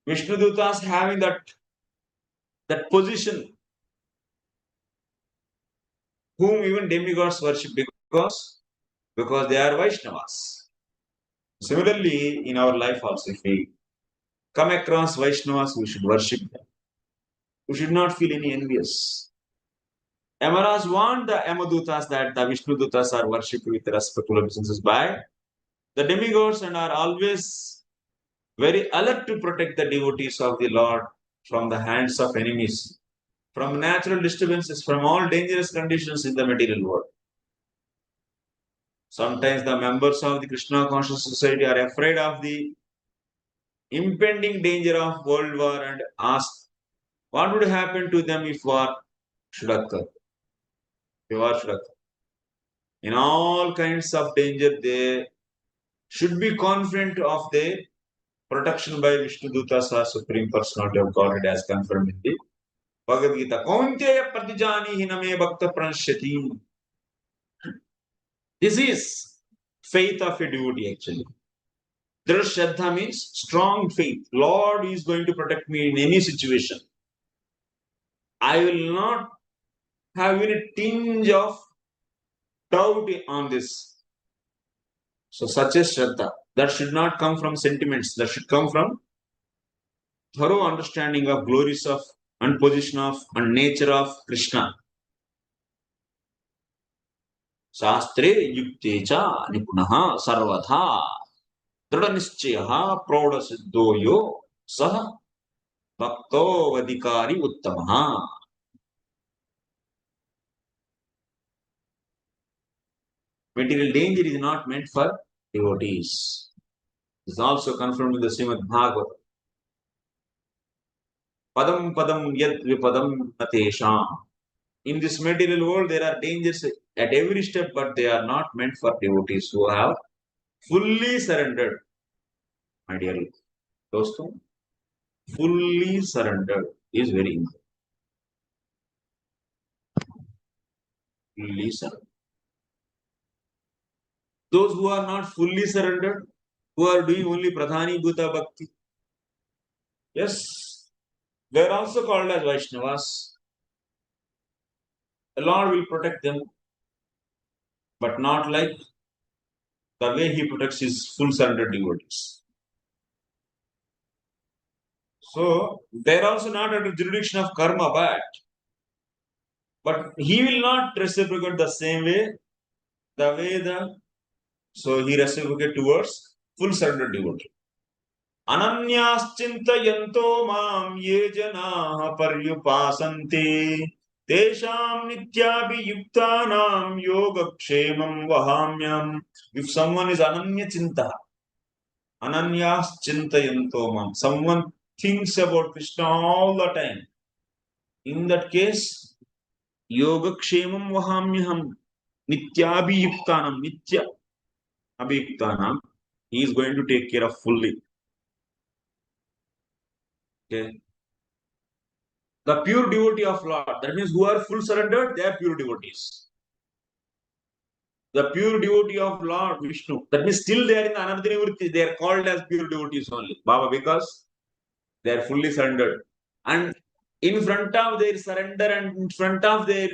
Vishnu Dutas having that position, whom even demigods worship because they are Vaishnavas. Similarly, in our life also, if we come across Vaishnavas, we should worship them. We should not feel any envious. Amaras want the Yamadutas that the Vishnu Dutas are worshipped with respectful obeisances by the demigods and are always very alert to protect the devotees of the Lord from the hands of enemies, from natural disturbances, from all dangerous conditions in the material world. Sometimes the members of the Krishna conscious society are afraid of the impending danger of world war and ask what would happen to them if war should occur. If war should occur. In all kinds of danger, they should be confident of their protection by Vishnu Dutas or Supreme Personality of Godhead as confirmed in the Bhagavad Gita. Kaunteya pratijani hiname bhakta pranashyati. This is faith of a devotee actually. Dhrita Shraddha means strong faith. Lord is going to protect me in any situation. I will not have any tinge of doubt on this. So such a Shraddha, that should not come from sentiments. That should come from thorough understanding of glories of and position of and nature of Krishna. Shastre yukte cha nipunaha sarvatha dhrida nischyaha prauಢ siddho yo sah bhakto vadikari uttamaha. Material danger is not meant for devotees. It is also confirmed in the Srimad Bhagavatam. Padam padam yad vipadam natesham. In this material world, there are dangers at every step, but they are not meant for devotees who have fully surrendered. My dear Dosto, fully surrendered is very important. Fully surrendered. Those who are not fully surrendered, who are doing only Pradhani Bhuta Bhakti, yes, they are also called as Vaishnavas. The Lord will protect them, but not like the way He protects His full surrendered devotees. So they are also not under jurisdiction of karma, but He will not reciprocate the same way, so He reciprocate towards full surrendered devotee. Ananyaschintayanto mam ye janaha paryupasante tesham nityabhiyuktanam yogakshemam vahamyam. If someone is ananya chinta, ananyaschintayanto mam, someone thinks about Krishna all the time, in that case, yogakshemam vahamyam nityabhiyuktanam, nitya abhiyuktanam, he is going to take care of fully. Okay. The pure devotee of Lord, that means who are full surrendered, they are pure devotees. The pure devotee of Lord Vishnu, that means still they are in Anandini, they are called as pure devotees only. Baba, because they are fully surrendered. And in front of their surrender and in front of their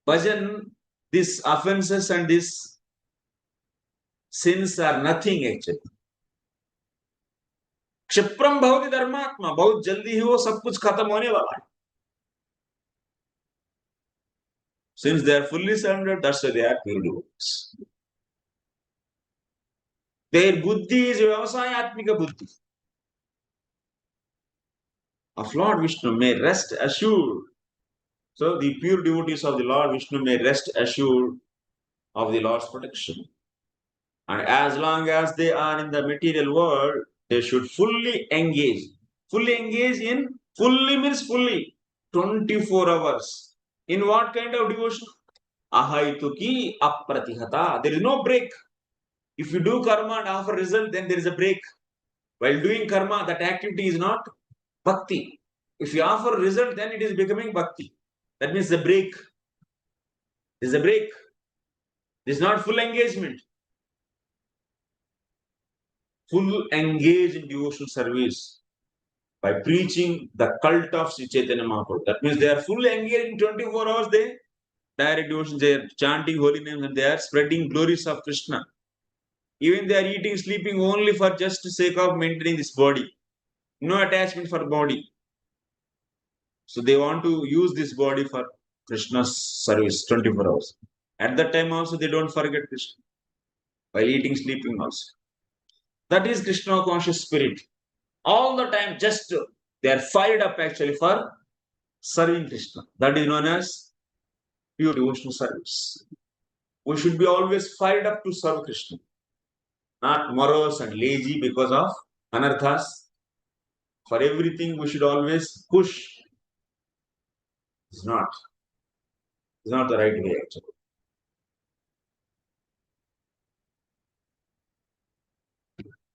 bhajan, these offenses and these sins are nothing actually. क्षिप्रम भवति धर्मात्मा, बहुत जल्दी ही वो सब कुछ खत्म होने वाला है. Since they are fully surrendered, that's why they are pure devotees. Their buddhi is vyavasayatmika buddhi of Lord Vishnu may rest assured. So the pure devotees of the Lord Vishnu may rest assured of the Lord's protection. And as long as they are in the material world, they should fully engage. Fully engage in, fully means fully, 24 hours. In what kind of devotion? Ahaituki apratihata. There is no break. If you do karma and offer result, then there is a break. While doing karma, that activity is not bhakti. If you offer result, then it is becoming bhakti. That means the break. There is a break. This is not full engagement. Full engage in devotional service by preaching the cult of Sri Chaitanya Mahaprabhu. That means they are fully engaged in 24 hours. They direct devotion, they are chanting holy names and they are spreading glories of Krishna. Even they are eating, sleeping only for just the sake of maintaining this body. No attachment for body. So they want to use this body for Krishna's service 24 hours. At that time also they don't forget Krishna. While eating, sleeping also. That is Krishna conscious spirit. All the time just They are fired up actually for serving Krishna. That is known as pure devotional service. We should be always fired up to serve Krishna, not morose and lazy because of anarthas. For everything, we should always push. It's not. It's not the right way actually.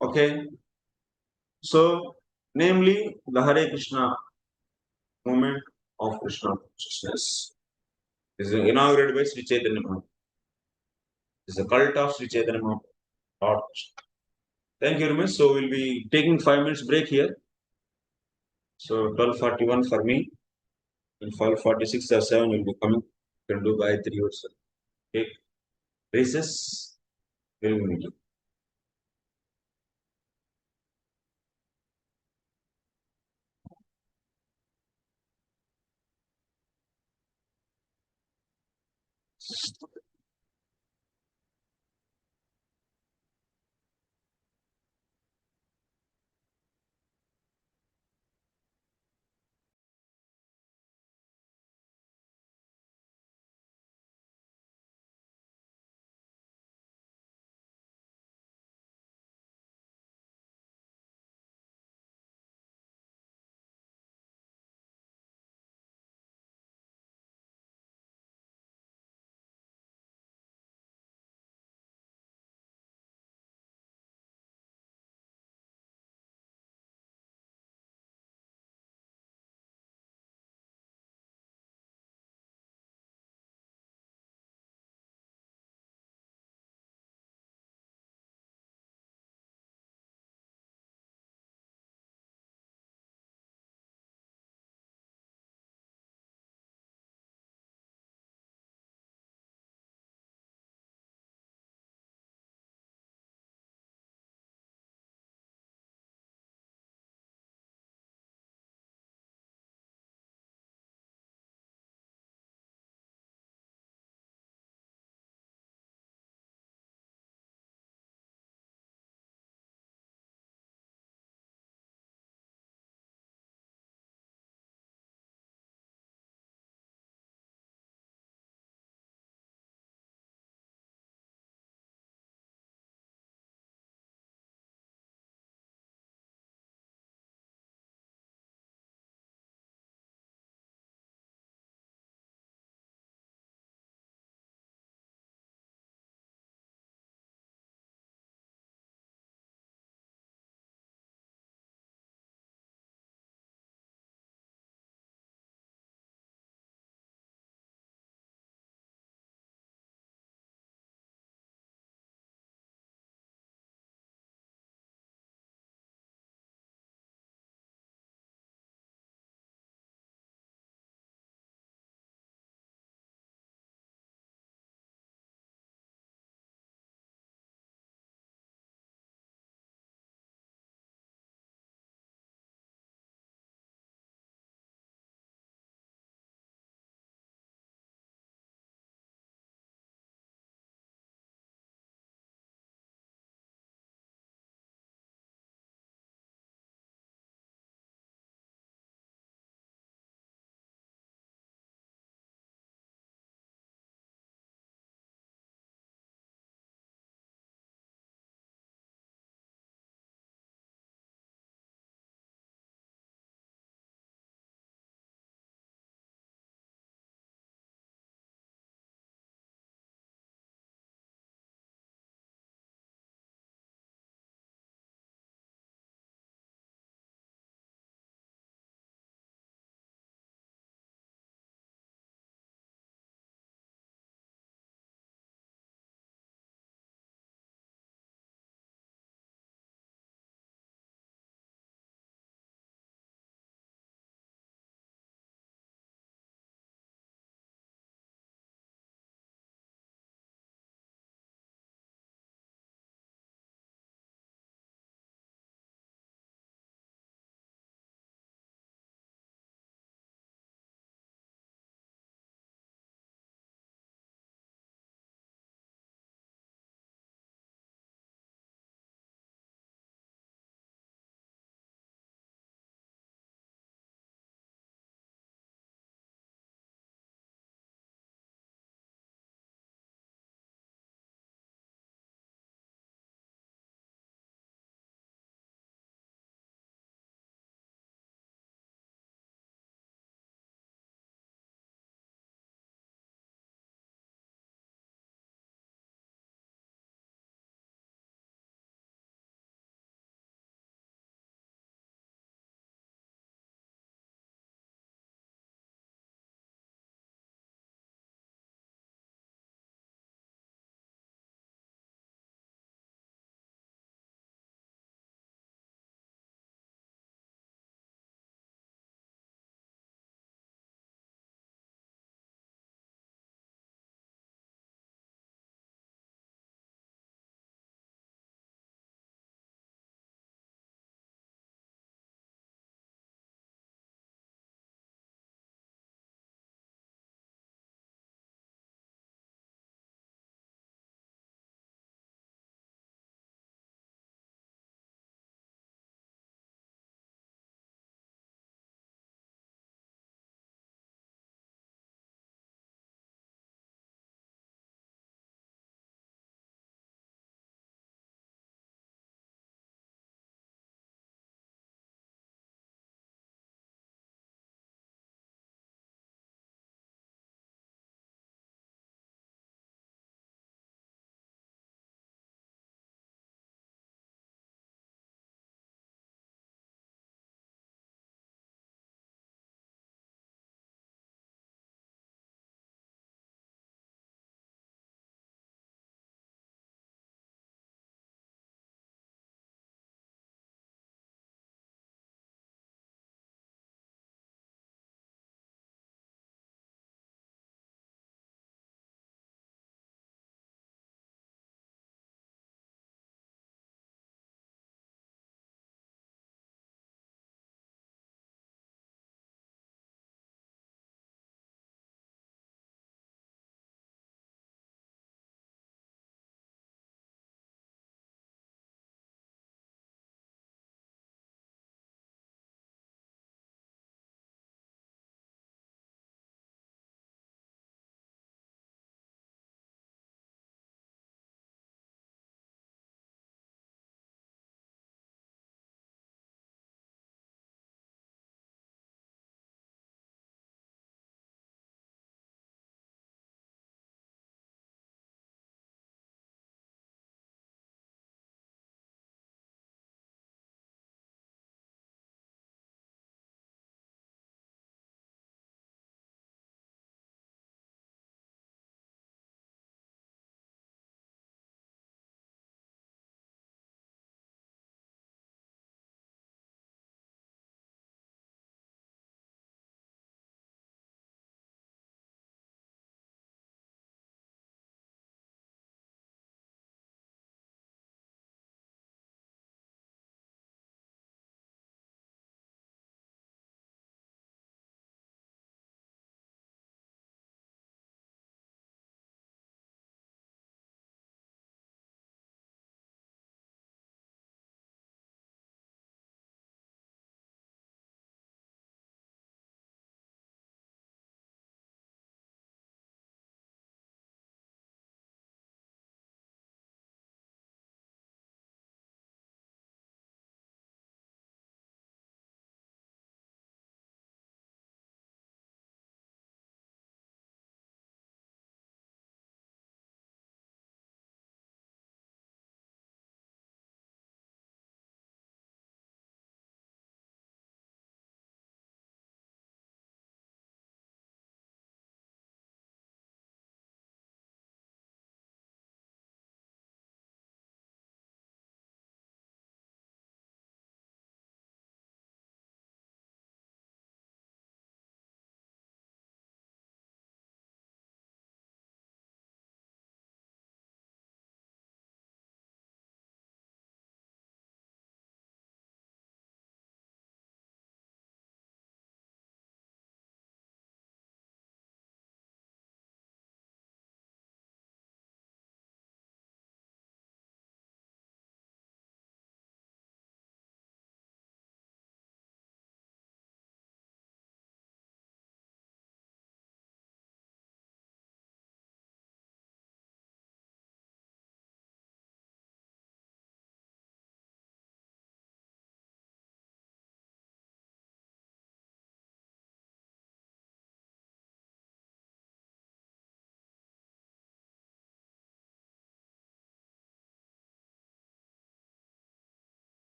Okay. So, namely, the Hare Krishna movement of Krishna consciousness is inaugurated by Sri Chaitanya Mahaprabhu. It's a cult of Sri Chaitanya Mahaprabhu. Lord Krishna. Thank you very much. So we'll be taking 5 minutes break here. So 12:41 for me, and 12:46 or 7 will be coming. You can do by 3 or so. Take recess. We'll meet.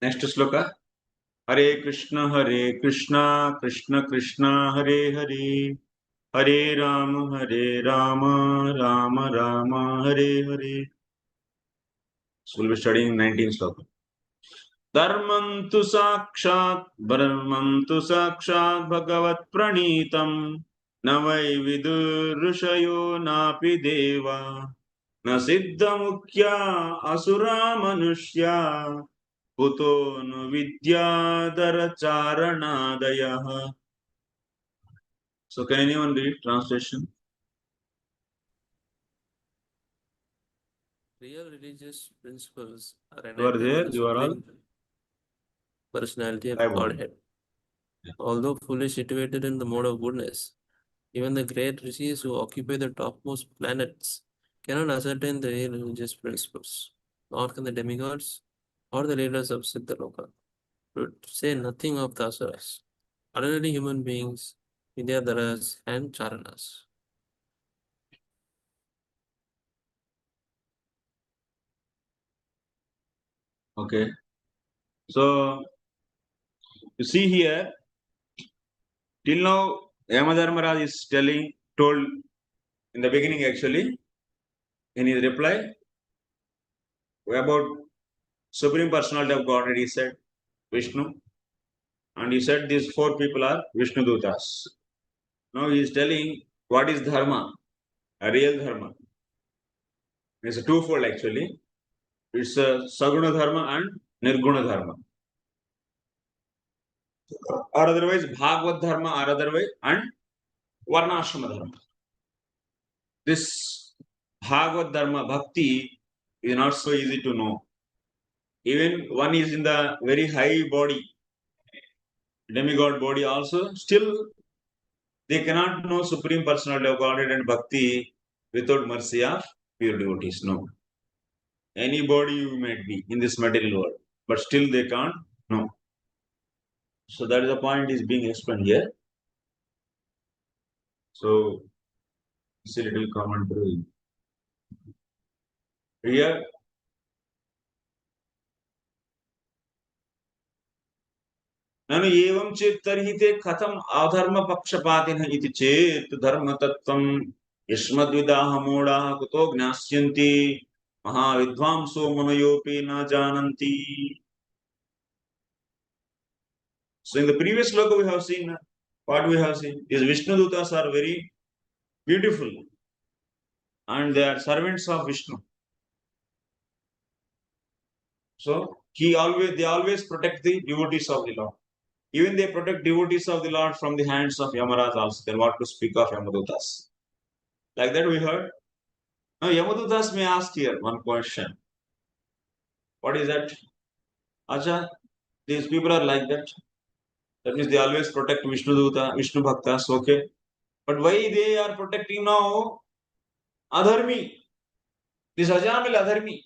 Next sloka. Hare Krishna, Krishna Krishna, Hare Hare, Hare Rama, Rama Rama, Hare Hare. So we'll be studying 19th sloka. Dharmantu sakshat bhagavat pranitam navai vidurushayo napi deva na siddha mukhya asura manushya puto nu vidyadara charanadayah. So can anyone read translation? Real religious principles are You are enacted there, in the you are all. Supreme Personality of I won't. Godhead. Although fully situated in the mode of goodness, even the great rishis who occupy the topmost planets cannot ascertain the real religious principles, nor can the demigods or the leaders of Siddhaloka, to say nothing of the asuras, ordinary human beings, Vidyadharas, and Charanas. Okay. So you see here, till now, Yamadharmaraj is told in the beginning actually, in his reply, about Supreme Personality of Godhead, he said Vishnu, and he said these four people are Vishnu Dutas. Now he is telling what is Dharma, a real Dharma. It's a twofold actually. It's a Saguna Dharma and Nirguna Dharma. Or otherwise Bhagavad Dharma, or otherwise, and Varnashrama Dharma. This Bhagavad Dharma, Bhakti, is not so easy to know. Even one is in the very high body, demigod body also, still they cannot know Supreme Personality of Godhead and Bhakti without mercy of pure devotees. No. Anybody you might be in this material world, but still they can't know. So that is the point is being explained here. So see little commentary. Here ननु एवं चेत् तर्हि ते कथम अधर्म पक्षपातिनः इति चेत् धर्म तत्त्वं युष्मद्विदाः मूढाः कुतो ज्ञास्यन्ति महाविद्वांसो मुनयोपि न जानन्ति. So in the previous sloka we have seen what we have seen is Vishnu Dutas are very beautiful and they are servants of Vishnu. So they always protect the devotees of the Lord. Even they protect devotees of the Lord from the hands of Yamaraj also. Then what to speak of Yamadutas? Like that we heard. Now Yamadutas may ask here one question. What is that? Acha, these people are like that. That means they always protect Vishnu Duta, Vishnu Bhaktas, okay. But why they are protecting now Adharmi? This Ajamil Adharmi.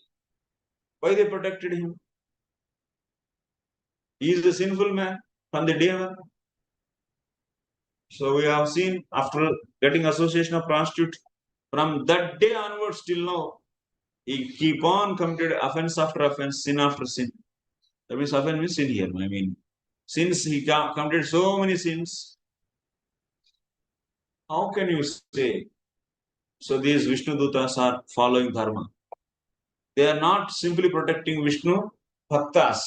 Why they protected him? He is a sinful man from the day one. So we have seen after getting association of prostitute, from that day onwards till now, he keep on committed offense after offense, sin after sin. That means offense means sin here. I mean, since he committed so many sins, how can you say? So these Vishnu Dutas are following Dharma. They are not simply protecting Vishnu Bhaktas.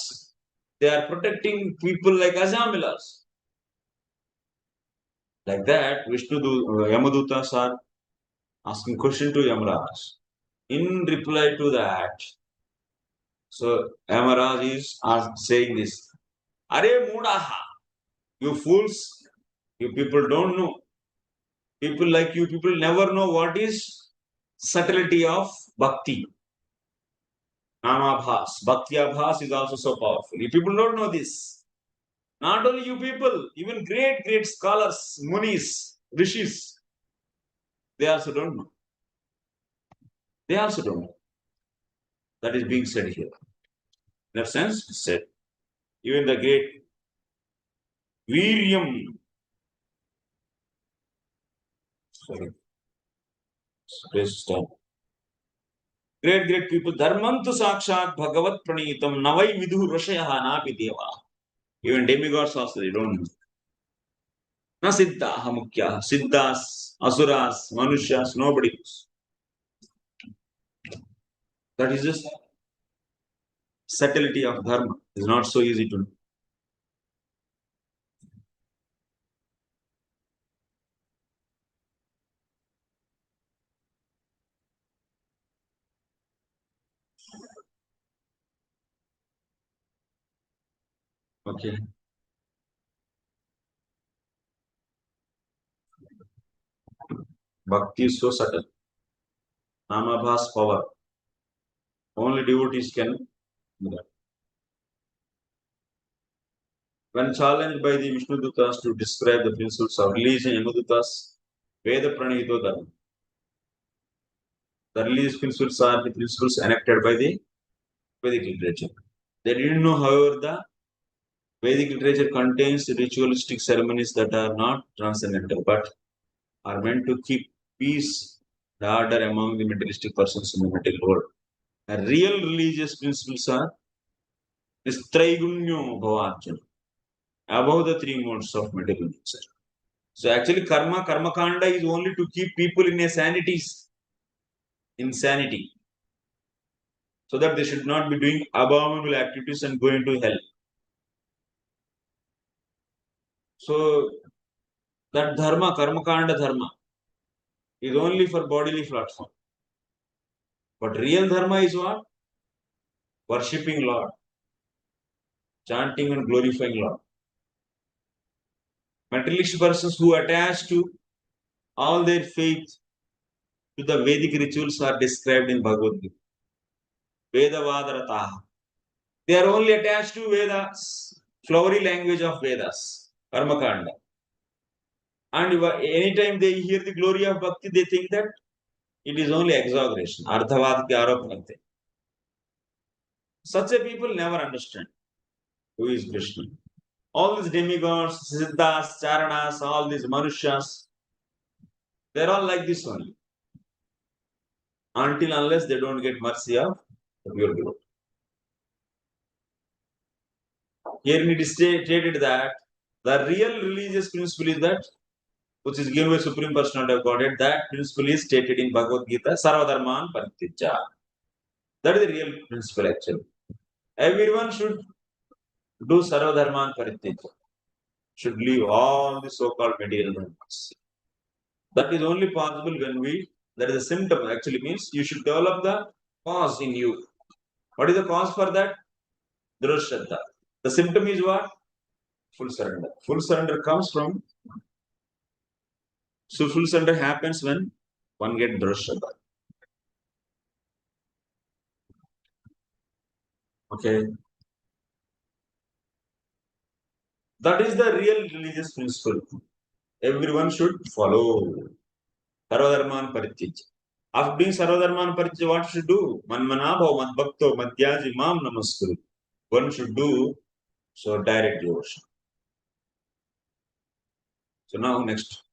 They are protecting people like Ajamilas. Like that, Yamadutas are asking question to Yamaraj. In reply to that, so Yamaraj is saying this. Are Mudaha, you fools, you people don't know. People like you, people never know what is subtlety of bhakti. Namabhas. Bhakti Abhas is also so powerful. You people don't know this. Not only you people, even great scholars, munis, rishis, they also don't know. They also don't know. That is being said here. In that sense, it's said. Even the great Viryam. Sorry. Space time. Great people. Dharmantu sakshat bhagavat pranitam navai vidhu rashyaha napi deva. Even demigods also they don't know. Na siddhaha mukhyaha. Siddhas, asuras, manushas, nobody knows. That is just subtlety of dharma. It's not so easy to know. Okay. Bhakti is so subtle. Namabhas power. Only devotees can do that. When challenged by the Vishnu Dutas to describe the principles of release in Yamadutas, Veda Pranihito Dharma. The release principles are the principles enacted by the Vedic literature. They didn't know, however, the Vedic literature contains ritualistic ceremonies that are not transcendental but are meant to keep peace, the order among the materialistic persons in the material world. The real religious principles are Nistraigunyo Bhavarjana, above the three modes of material nature. So actually karma kanda is only to keep people in a insanity. So that they should not be doing abominable activities and going to hell. So that dharma, karma kanda dharma, is only for bodily platform. But real dharma is what? Worshipping Lord, chanting and glorifying Lord. Materialistic persons who attach to all their faith to the Vedic rituals are described in Bhagavad Gita. Vedavadarataha. They are only attached to Vedas, flowery language of Vedas, Karma Kanda. And anytime they hear the glory of Bhakti, they think that it is only exaggeration. Ardhavad ki aropanante. Such a people never understand who is Krishna. All these demigods, Siddhas, Charanas, all these Manushas, they're all like this only. Until unless they don't get mercy of the pure devotee. Here it is stated that the real religious principle is that which is given by Supreme Personality of Godhead, that principle is stated in Bhagavad Gita, Sarvadharman Paritijja. That is the real principle actually. Everyone should do Sarvadharman Paritijja. Should leave all the so-called material dharmas. That is only possible when that is a symptom actually means you should develop the cause in you. What is the cause for that? Drashraddha. The symptom is what? Full surrender. Full surrender comes from, so full surrender happens when one gets Drashraddha. Okay. That is the real religious principle. Everyone should follow. Sarvadharman Paritij. After doing Sarvadharman Paritij, what should do? Manmanabhav Madbhakto Madhyaji Mam Namaskuru. One should do so direct devotion. So now next.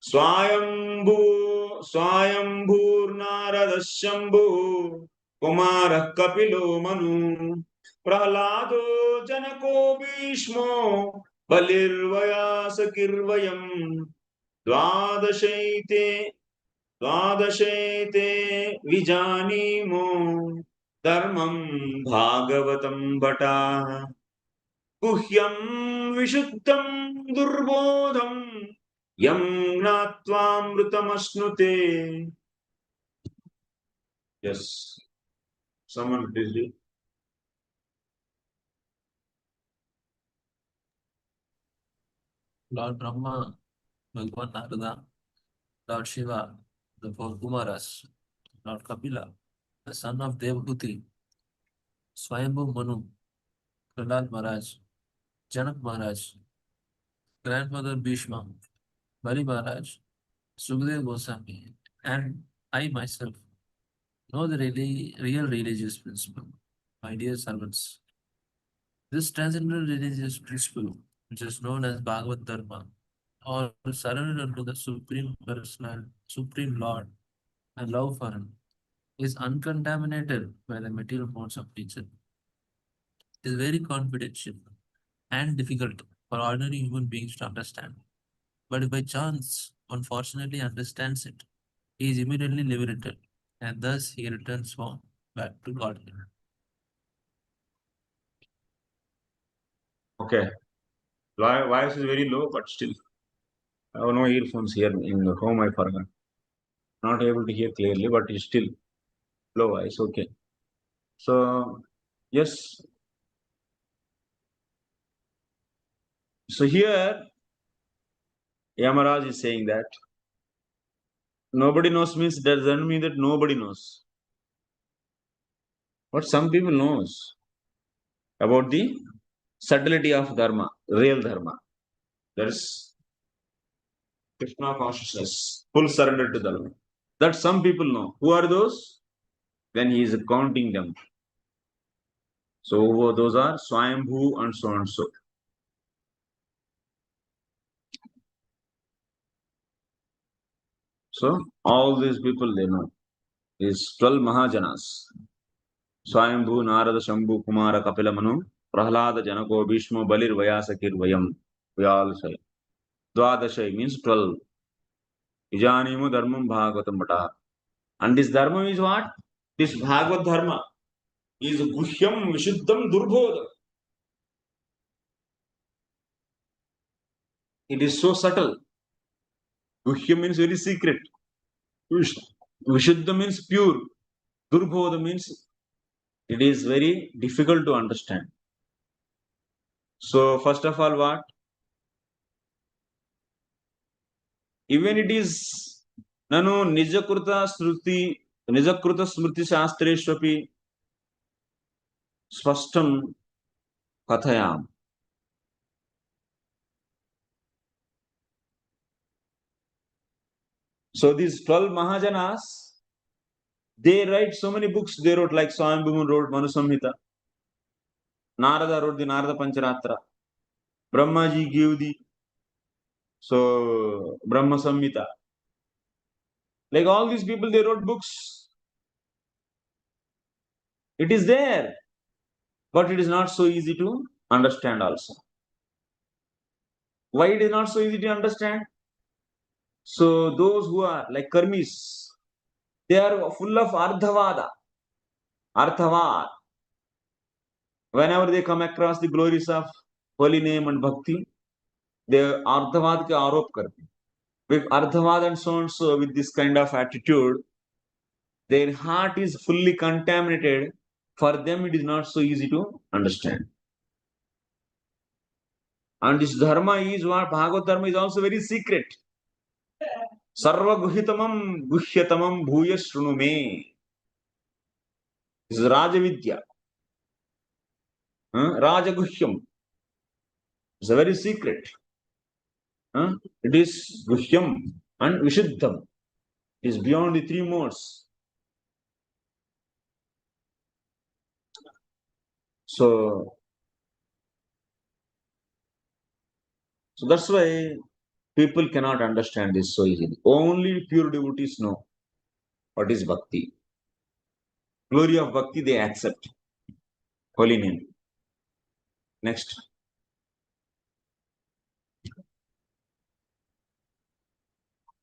Swayambhurnaradasyambhu Kumarah Kapilo Manu Prahlado Janako Bhishmo Balirvayasakirvayam Dvadashaite Vijanimo Dharmam Bhagavatam Bhata Guhyam Vishuddham Durbodham Yam Gnatvam Yes. Someone please read. Lord Brahma, Bhagwan Narada, Lord Shiva, the four Kumaras, Lord Kapila, the son of Devahuti, Swayambhu Manu, Prahlad Maharaj, Janak Maharaj, grandmother Bhishma, Bali Maharaj, Sukhdev Goswami, and I myself know the real religious principle, my dear servants. This transcendental religious principle, which is known as Bhagavad Dharma, or surrender to the Supreme Personal, Supreme Lord, and love for Him, is uncontaminated by the material modes of nature. It is very confidential and difficult for ordinary human beings to understand. But if by chance one fortunately understands it, he is immediately liberated, and thus he returns home back to God. Okay. Voice is very low, but still. I have no earphones here in the home. I forgot. Not able to hear clearly, but it's still low voice. Okay. So, yes. So here, Yamaraj is saying that nobody knows means doesn't mean that nobody knows. But some people knows about the subtlety of dharma, real dharma. That is Krishna consciousness, full surrender to dharma. That some people know. Who are those? Then he is counting them. So those are Swayambhu and so and so. So all these people they know. Is 12 Mahajanas. Swayambhu, Narada, Shambhu, Kumara, Kapila Manu, Prahlada, Janako, Bhishma, Balir, Vyasakir, Vayam. We all say. Dwadashay means 12. Ijanimu Dharmam Bhagavatam Bata. And this Dharma is what? This Bhagavad Dharma is Guhyam Vishuddham Durbodha. It is so subtle. Guhyam means very secret. Vishuddha means pure. Durbodha means it is very difficult to understand. So, first of all, what? Even it is Nanu Nijakruta Smriti Shastreshwapi Swastam Kathayam. So these 12 Mahajanas, they write so many books. They wrote like Swayambhu wrote Manu Samhita. Narada wrote the Narada Pancharatra. Brahmaji gave the Brahma Samhita. Like all these people, they wrote books. It is there, but it is not so easy to understand also. Why it is not so easy to understand? So those who are like karmis, they are full of ardhavada, arthavad. Whenever they come across the glories of holy name and bhakti, they ardhavad ke arop karte. With ardhavad and so and so, with this kind of attitude, their heart is fully contaminated. For them, it is not so easy to understand. And this dharma is what Bhagavad Dharma is also very secret. Sarva guhitamam guhyatamam bhuya shrunume. This is Rajavidya. Rajaguhyam. It's a very secret. It is guhyam and vishuddham. It is beyond the three modes. So that's why people cannot understand this so easily. Only pure devotees know what is bhakti. Glory of bhakti they accept. Holy name. Next.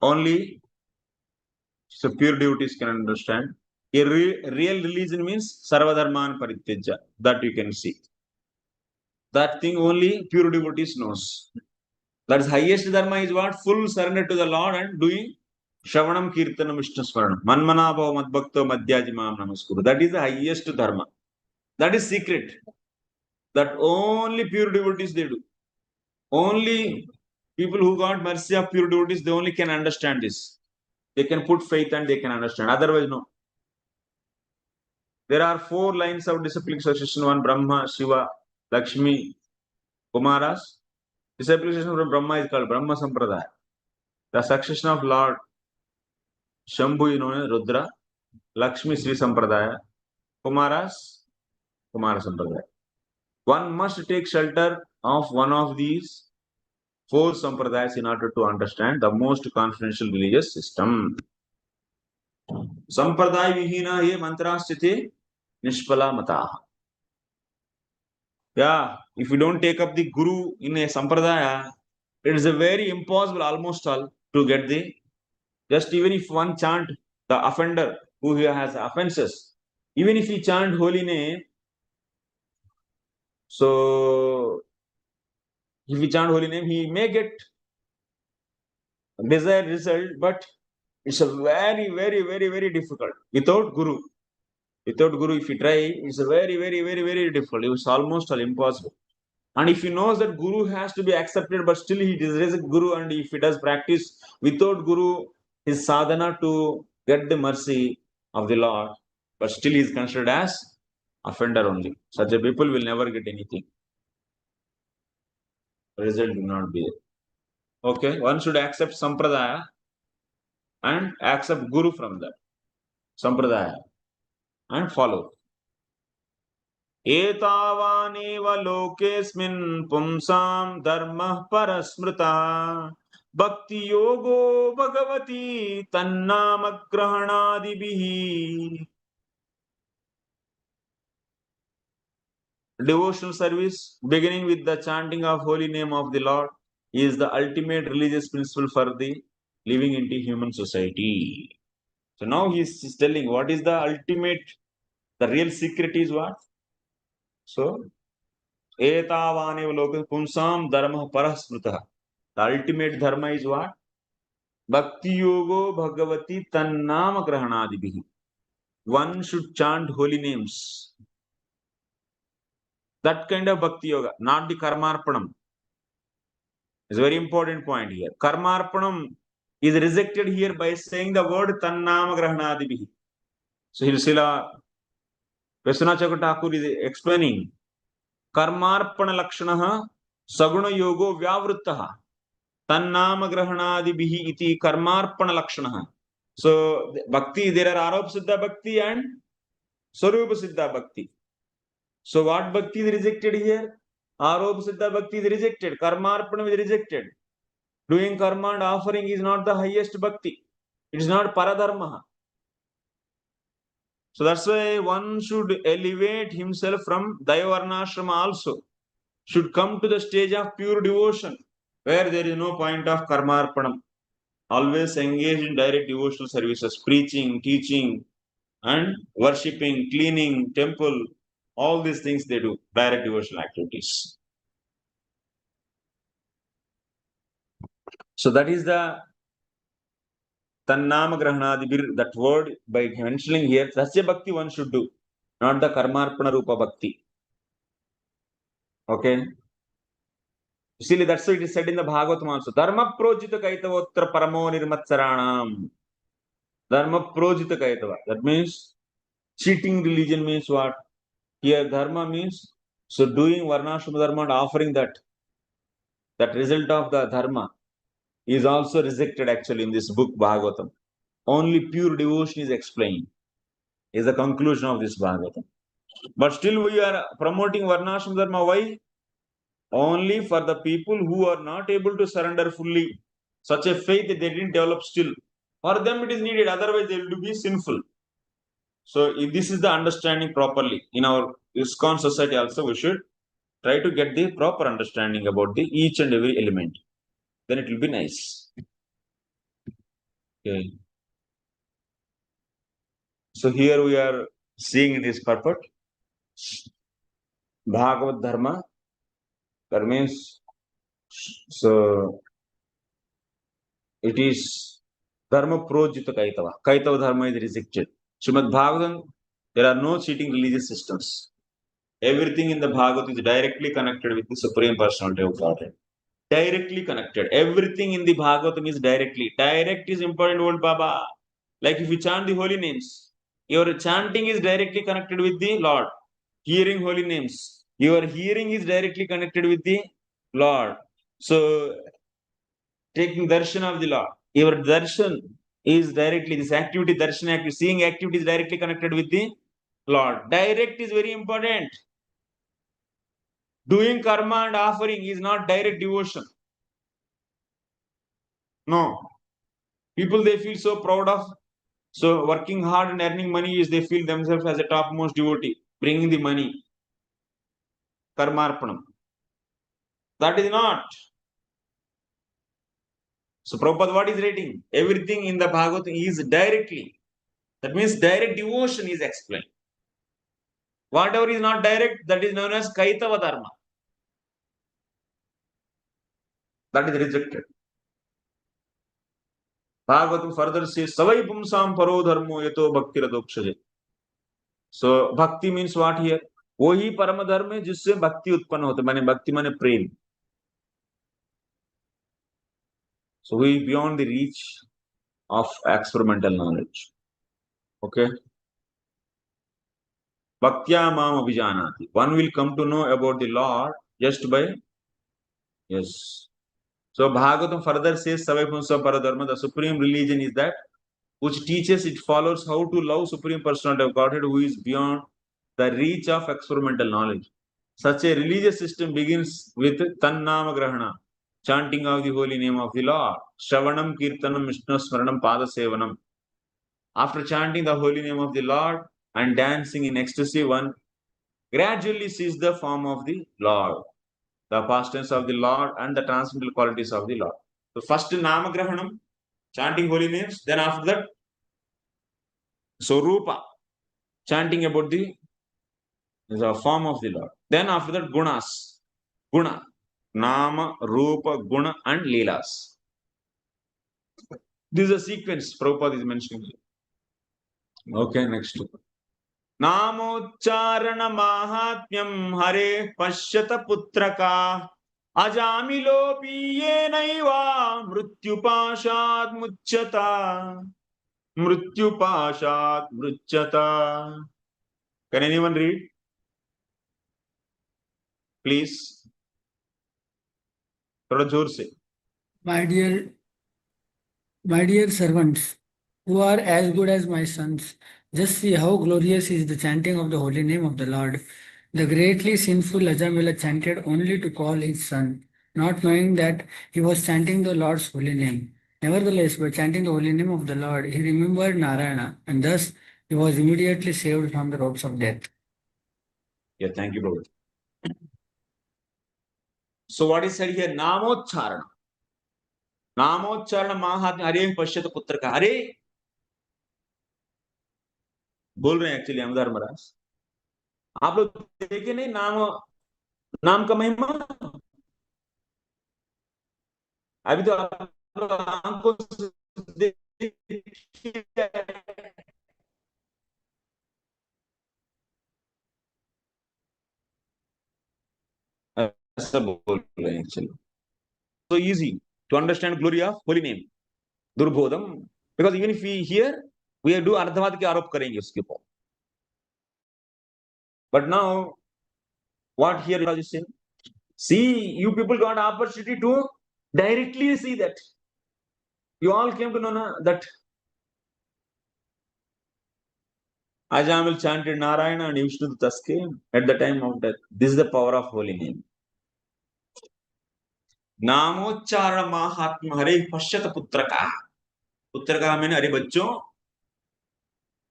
Only so pure devotees can understand. A real religion means sarvadharman parityaja. That you can see. That thing only pure devotees knows. That is highest dharma is what? Full surrender to the Lord and doing Shravanam Kirtanam Vishnu Smaranam. Manmana bhava madbhakto madhyajimam namaskuru. That is the highest dharma. That is secret. That only pure devotees they do. Only people who got mercy of pure devotees, they only can understand this. They can put faith and they can understand. Otherwise, no. There are 4 lines of disciplic succession: one Brahma, Shiva, Lakshmi, Kumaras. Disciplic succession from Brahma is called Brahma Sampradaya. The succession of Lord Shambhu is known as Rudra, Lakshmi Sri Sampradaya, Kumaras, Kumara Sampradaya. One must take shelter of one of these 4 sampradayas in order to understand the most confidential religious system. Sampradaya vihina ye mantrasthite nishpala mataha. Yeah, if you don't take up the guru in a sampradaya, it is a very impossible almost all to get the, just even if one chant the offender who has offenses, even if he chant holy name, so if he chant holy name, he may get desired result, but it's a very, very, very, very difficult without guru. Without guru, if you try, it's a very, very, very, very difficult. It's almost all impossible. And if he knows that guru has to be accepted, but still he rejects guru, and if he does practice without guru, his sadhana to get the mercy of the Lord, but still he is considered as offender only. Such a people will never get anything. Result will not be there. Okay, one should accept sampradaya and accept guru from that sampradaya and follow. एतावानेव लोकेऽस्मिन् पुंसां धर्मः परस्मृतः भक्ति योगो भगवती तन्नाम ग्रहणादिभिः. Devotional service beginning with the chanting of holy name of the Lord is the ultimate religious principle for the living into human society. So now he is telling what is the ultimate, the real secret is what? So Etavaneva loka punsam dharma parasmrita. The ultimate dharma is what? Bhakti yogo bhagavati tannama grahanadibihi. One should chant holy names. That kind of bhakti yoga, not the karmarpanam. It's a very important point here. Karmarpanam is rejected here by saying the word tannama grahanadibihi. So Srila Vesana Thakur is explaining कर्मार्पण लक्षणः सगुण योगो व्यावृत्तः तन्नाम ग्रहणादिभिः इति कर्मार्पण लक्षणः. So bhakti, there are aropa siddha bhakti and swarupa siddha bhakti. So what bhakti is rejected here? Aropa siddha bhakti is rejected. Karmarpana is rejected. Doing karma and offering is not the highest bhakti. It is not paradharma. So that's why one should elevate himself from Daivarnashrama also. Should come to the stage of pure devotion, where there is no point of karmarpanam. Always engage in direct devotional services, preaching, teaching, and worshipping, cleaning, temple, all these things they do, direct devotional activities. So that is the Tannama Grahanadibir, that word by mentioning here, Satya Bhakti one should do, not the Karmarpana Rupa Bhakti. Okay? Silly, that's why it is said in the Bhagavatam also. Dharma projita kaitavotra paramo nirmatsaranam. Dharma projita kaitava. That means cheating religion means what? Here dharma means so doing varnashrama dharma and offering that result of the dharma is also rejected actually in this book Bhagavatam. Only pure devotion is explained. Is the conclusion of this Bhagavatam. But still we are promoting varnashrama dharma. Why? Only for the people who are not able to surrender fully. Such a faith that they didn't develop still. For them it is needed, otherwise they will be sinful. So if this is the understanding properly in our Iskcon society also, we should try to get the proper understanding about the each and every element. Then it will be nice. Okay. So here we are seeing this purport. Bhagavad Dharma. That means so it is Dharma projita kaitava. Kaitava Dharma is rejected. Srimad Bhagavatam, there are no cheating religious systems. Everything in the Bhagavad is directly connected with the Supreme Personality of Godhead. Directly connected. Everything in the Bhagavatam is directly. Direct is important, old Baba. Like if you chant the holy names, your chanting is directly connected with the Lord. Hearing holy names, your hearing is directly connected with the Lord. So taking darshan of the Lord, your darshan is directly, this activity, darshan activity, seeing activity is directly connected with the Lord. Direct is very important. Doing karma and offering is not direct devotion. No. People, they feel so proud of So working hard and earning money is they feel themselves as a topmost devotee, bringing the money. Karmarpanam. That is not. So Prabhupada, what is writing? Everything in the Bhagavatam is directly. That means direct devotion is explained. Whatever is not direct, that is known as Kaitava Dharma. That is rejected. Bhagavatam further says, Savai pumsam paro dharmo yato bhakti radokshaje. So bhakti means what here? वही परम धर्म है जिससे भक्ति उत्पन्न होता है, माने भक्ति माने प्रेम. So we beyond the reach of experimental knowledge. Okay. Bhaktya mam abhijanati. One will come to know about the Lord just by, yes. So Bhagavatam further says, Savai pumsam paro dharma. The supreme religion is that which teaches, it follows how to love Supreme Personality of Godhead who is beyond the reach of experimental knowledge. Such a religious system begins with Tannama Grahana, chanting of the holy name of the Lord, Shravanam, Kirtanam, Vishnu Smaranam, Pada Sevanam. After chanting the holy name of the Lord and dancing in ecstasy, one gradually sees the form of the Lord, the past tense of the Lord and the transcendental qualities of the Lord. So first Nama Grahanam, chanting holy names, then after that, so Rupa, chanting about the form of the Lord. Then after that, Gunas, Guna, Nama, Rupa, Guna, and Leelas. This is a sequence Prabhupada is mentioning here. Okay, next. Namocharana Mahatmyam Hare Pashyata Putraka Ajamilopi Yenaiva Mrityupashad Muchyata Mrityupashad Mruchyata. Can anyone read? Please. थोड़ा जोर से. My dear servants, who are as good as my sons, just see how glorious is the chanting of the holy name of the Lord. The greatly sinful Ajamila chanted only to call his son, not knowing that he was chanting the Lord's holy name. Nevertheless, by chanting the holy name of the Lord, he remembered Narayana, and thus he was immediately saved from the ropes of death. Yeah, thank you, brother. So what is said here? Namocharana. नामोच्चारण महात्म्य हरे पश्यत पुत्र का. हरे बोल रहे हैं actually अमदार महाराज. आप लोग देखे नहीं नाम का महिमा. अभी तो आप लोग आंखों से ऐसा बोल रहे हैं actually. So easy to understand glory of holy name. Durbodham. Because even if we hear, we do ardhavad के आरोप करेंगे उसके ऊपर. But now, what here is saying? See, you people got opportunity to directly see that. You all came to know that Ajamil chanted Narayana and Vishnu came at the time of death. This is the power of holy name. नामोच्चारण महात्मा हरे पश्यत पुत्र का. पुत्र का मैंने अरे बच्चों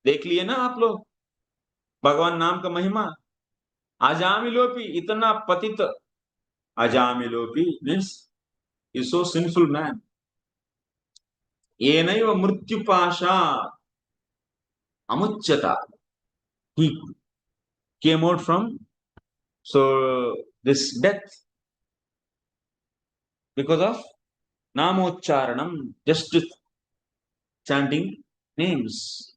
देख लिए ना आप लोग भगवान नाम का महिमा. अजामिलोपी इतना पतित. अजामिलोपी means is so sinful man. येनैव मृत्युपाशा amuchyata. He came out from this death because of namocharanam, just chanting names.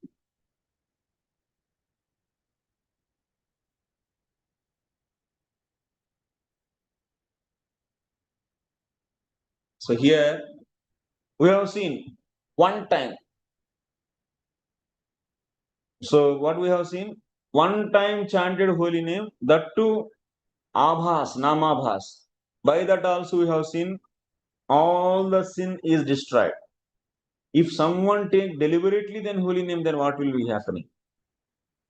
So here we have seen one time. So what we have seen? One time chanted holy name, that too abhas, namabhas. By that also we have seen all the sin is destroyed. If someone take deliberately then holy name, then what will be happening?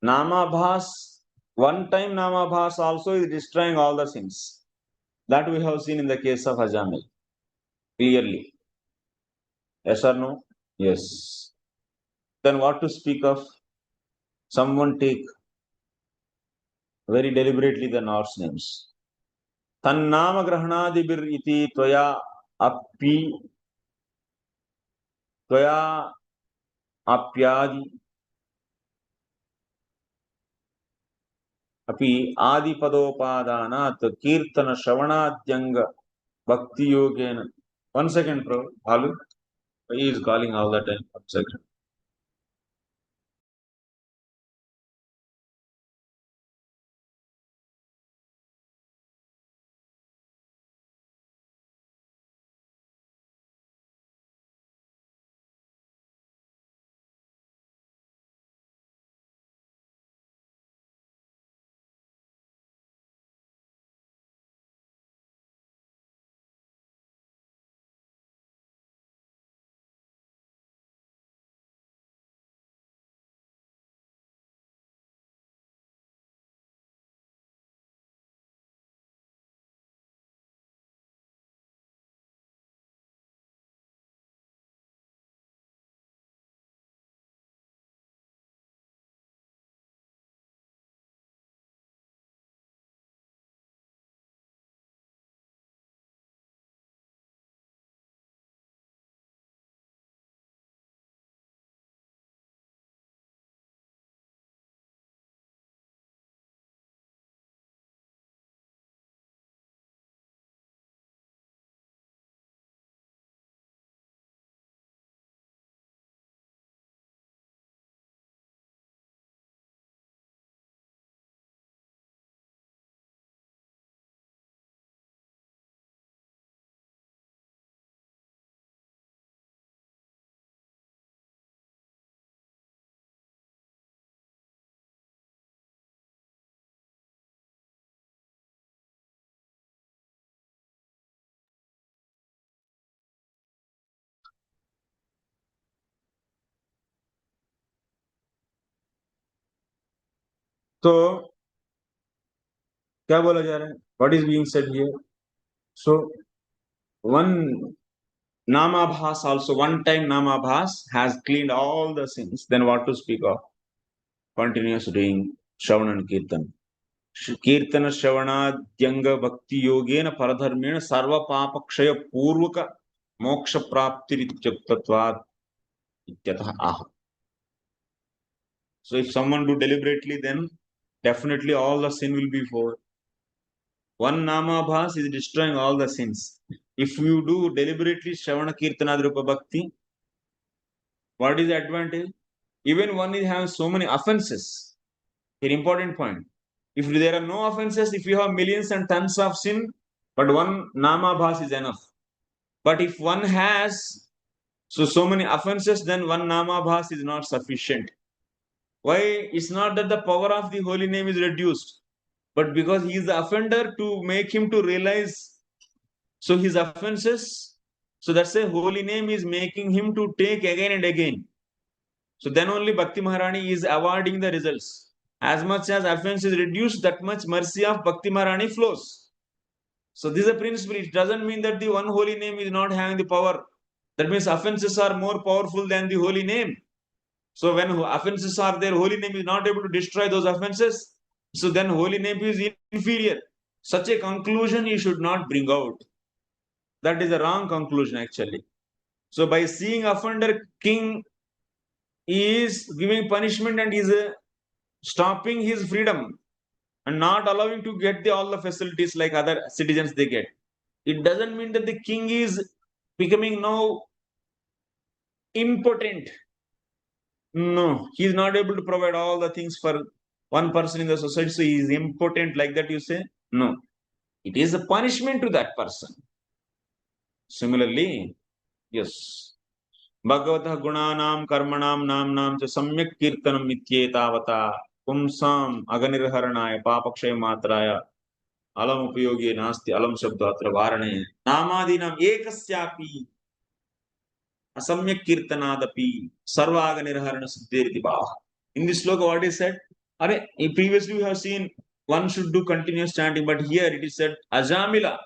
Namabhas, one time namabhas also is destroying all the sins. That we have seen in the case of Ajamil. Clearly. Yes or no? Yes. Then what to speak of? Someone take very deliberately the Norse names. Tannama grahanadibir iti toya apyadi api adi padopadanat kirtana shravanadyanga bhakti yogena. 1 second, bro. Alu, he is calling all the time. 1 second. So, क्या बोला जा रहा है? What is being said here? So, one Namabhas also, one time Namabhas has cleaned all the sins. Then what to speak of? Continuous doing Shravan and Kirtan. Kirtana Shravanadyanga Bhakti Yogena Paradharmena Sarva Papa Kshaya Purvaka Moksha Prapti Rityaktatvat Ityatah Aha. So if someone do deliberately, then definitely all the sin will be for. One Namabhas is destroying all the sins. If you do deliberately Shravana Kirtanadrupa Bhakti, what is the advantage? Even one is having so many offenses. An important point. If there are no offenses, if you have millions and tons of sin, but one Namabhas is enough. But if one has so many offenses, then one Namabhas is not sufficient. Why? It's not that the power of the holy name is reduced, but because he is the offender, to make him to realize so his offenses. So that's a holy name is making him to take again and again. So then only Bhakti Maharani is awarding the results. As much as offense is reduced, that much mercy of Bhakti Maharani flows. So this is a principle. It doesn't mean that the one holy name is not having the power. That means offenses are more powerful than the holy name. So when offenses are there, holy name is not able to destroy those offenses. So then holy name is inferior. Such a conclusion you should not bring out. That is a wrong conclusion actually. So by seeing offender, king is giving punishment and is stopping his freedom and not allowing to get all the facilities like other citizens they get. It doesn't mean that the king is becoming now impotent. No, he is not able to provide all the things for one person in the society, so he is impotent like that, you say? No. It is a punishment to that person. Similarly, yes. Bhagavata gunanam karmanam namnam cha samyak kirtanam ityetavata pumsam aganirharanaya papakshaya matraya alam upayogi nasti alam shabdatra varane namadinam ekasyapi asamyak kirtanadapi sarvaga nirharana siddheriti bhava. In this sloka, what is said? Previously we have seen one should do continuous chanting, but here it is said Ajamila.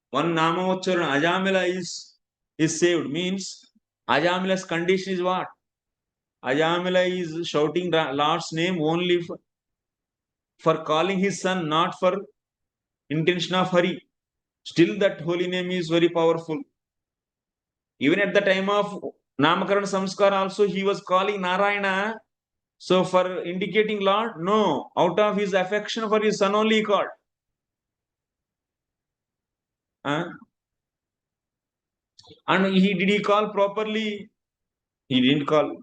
One Namavacharana, Ajamila is saved. Means Ajamila's condition is what? Ajamila is shouting the Lord's name only for calling his son, not for intention of hurry. Still, that holy name is very powerful. Even at the time of Namakaran Samskar, also he was calling Narayana. So, for indicating Lord, no, out of his affection for his son only he called. And did he call properly? He didn't call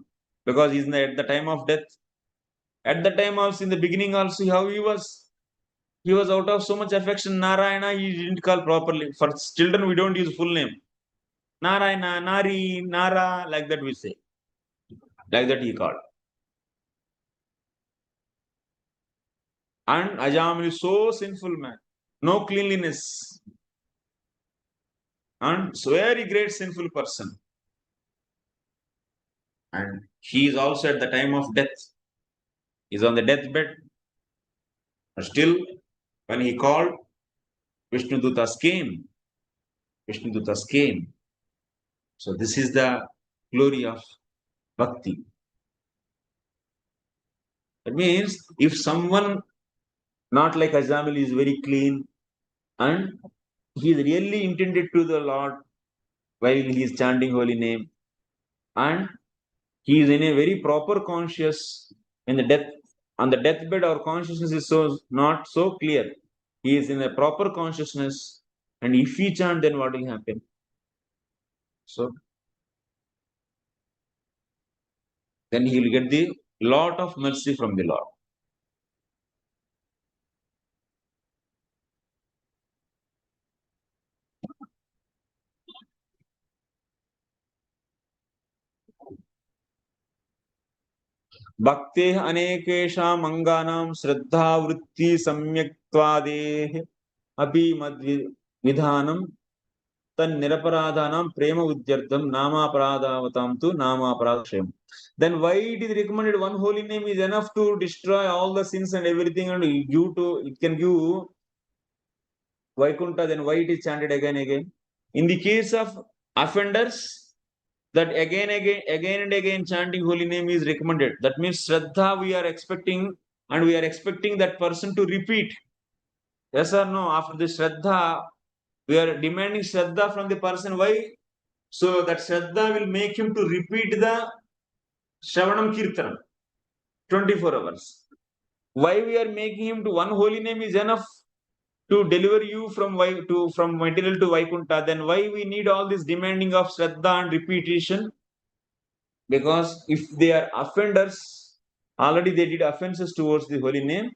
because he's at the time of death. At the time also, in the beginning also, how he was out of so much affection. Narayana, he didn't call properly. For children, we don't use full name. Narayana, Nari, Nara, like that we say. Like that he called. And Ajamil is so sinful man. No cleanliness. And so very great sinful person. And he is also at the time of death. He's on the deathbed. But still, when he called, Vishnudutas came. Vishnudutas came. So this is the glory of Bhakti. That means if someone not like Ajamil is very clean and he is really intended to the Lord while he is chanting holy name and he is in a very proper conscious in the death on the deathbed our consciousness is so not so clear. He is in a proper consciousness and if he chant then what will happen? So then he will get the lot of mercy from the Lord. भक्ते अनेकेषाम् अंगानां श्रद्धावृत्ति सम्यक्त्वादेः अपि मद्विधानं तन्निरपराधानां प्रेम उद्यर्थं नामापराधावतां तु नामापराधक्षयम्. Then why it is recommended one holy name is enough to destroy all the sins and everything and give to it can give Vaikuntha, then why it is chanted again and again? In the case of offenders, that again and again chanting holy name is recommended. That means Shraddha we are expecting and we are expecting that person to repeat. Yes or no? After the Shraddha, we are demanding Shraddha from the person. Why? So that Shraddha will make him to repeat the Shravanam Kirtanam 24 hours. Why we are making him to one holy name is enough to deliver you from material to Vaikuntha, then why we need all this demanding of Shraddha and repetition? Because if they are offenders, already they did offenses towards the holy name.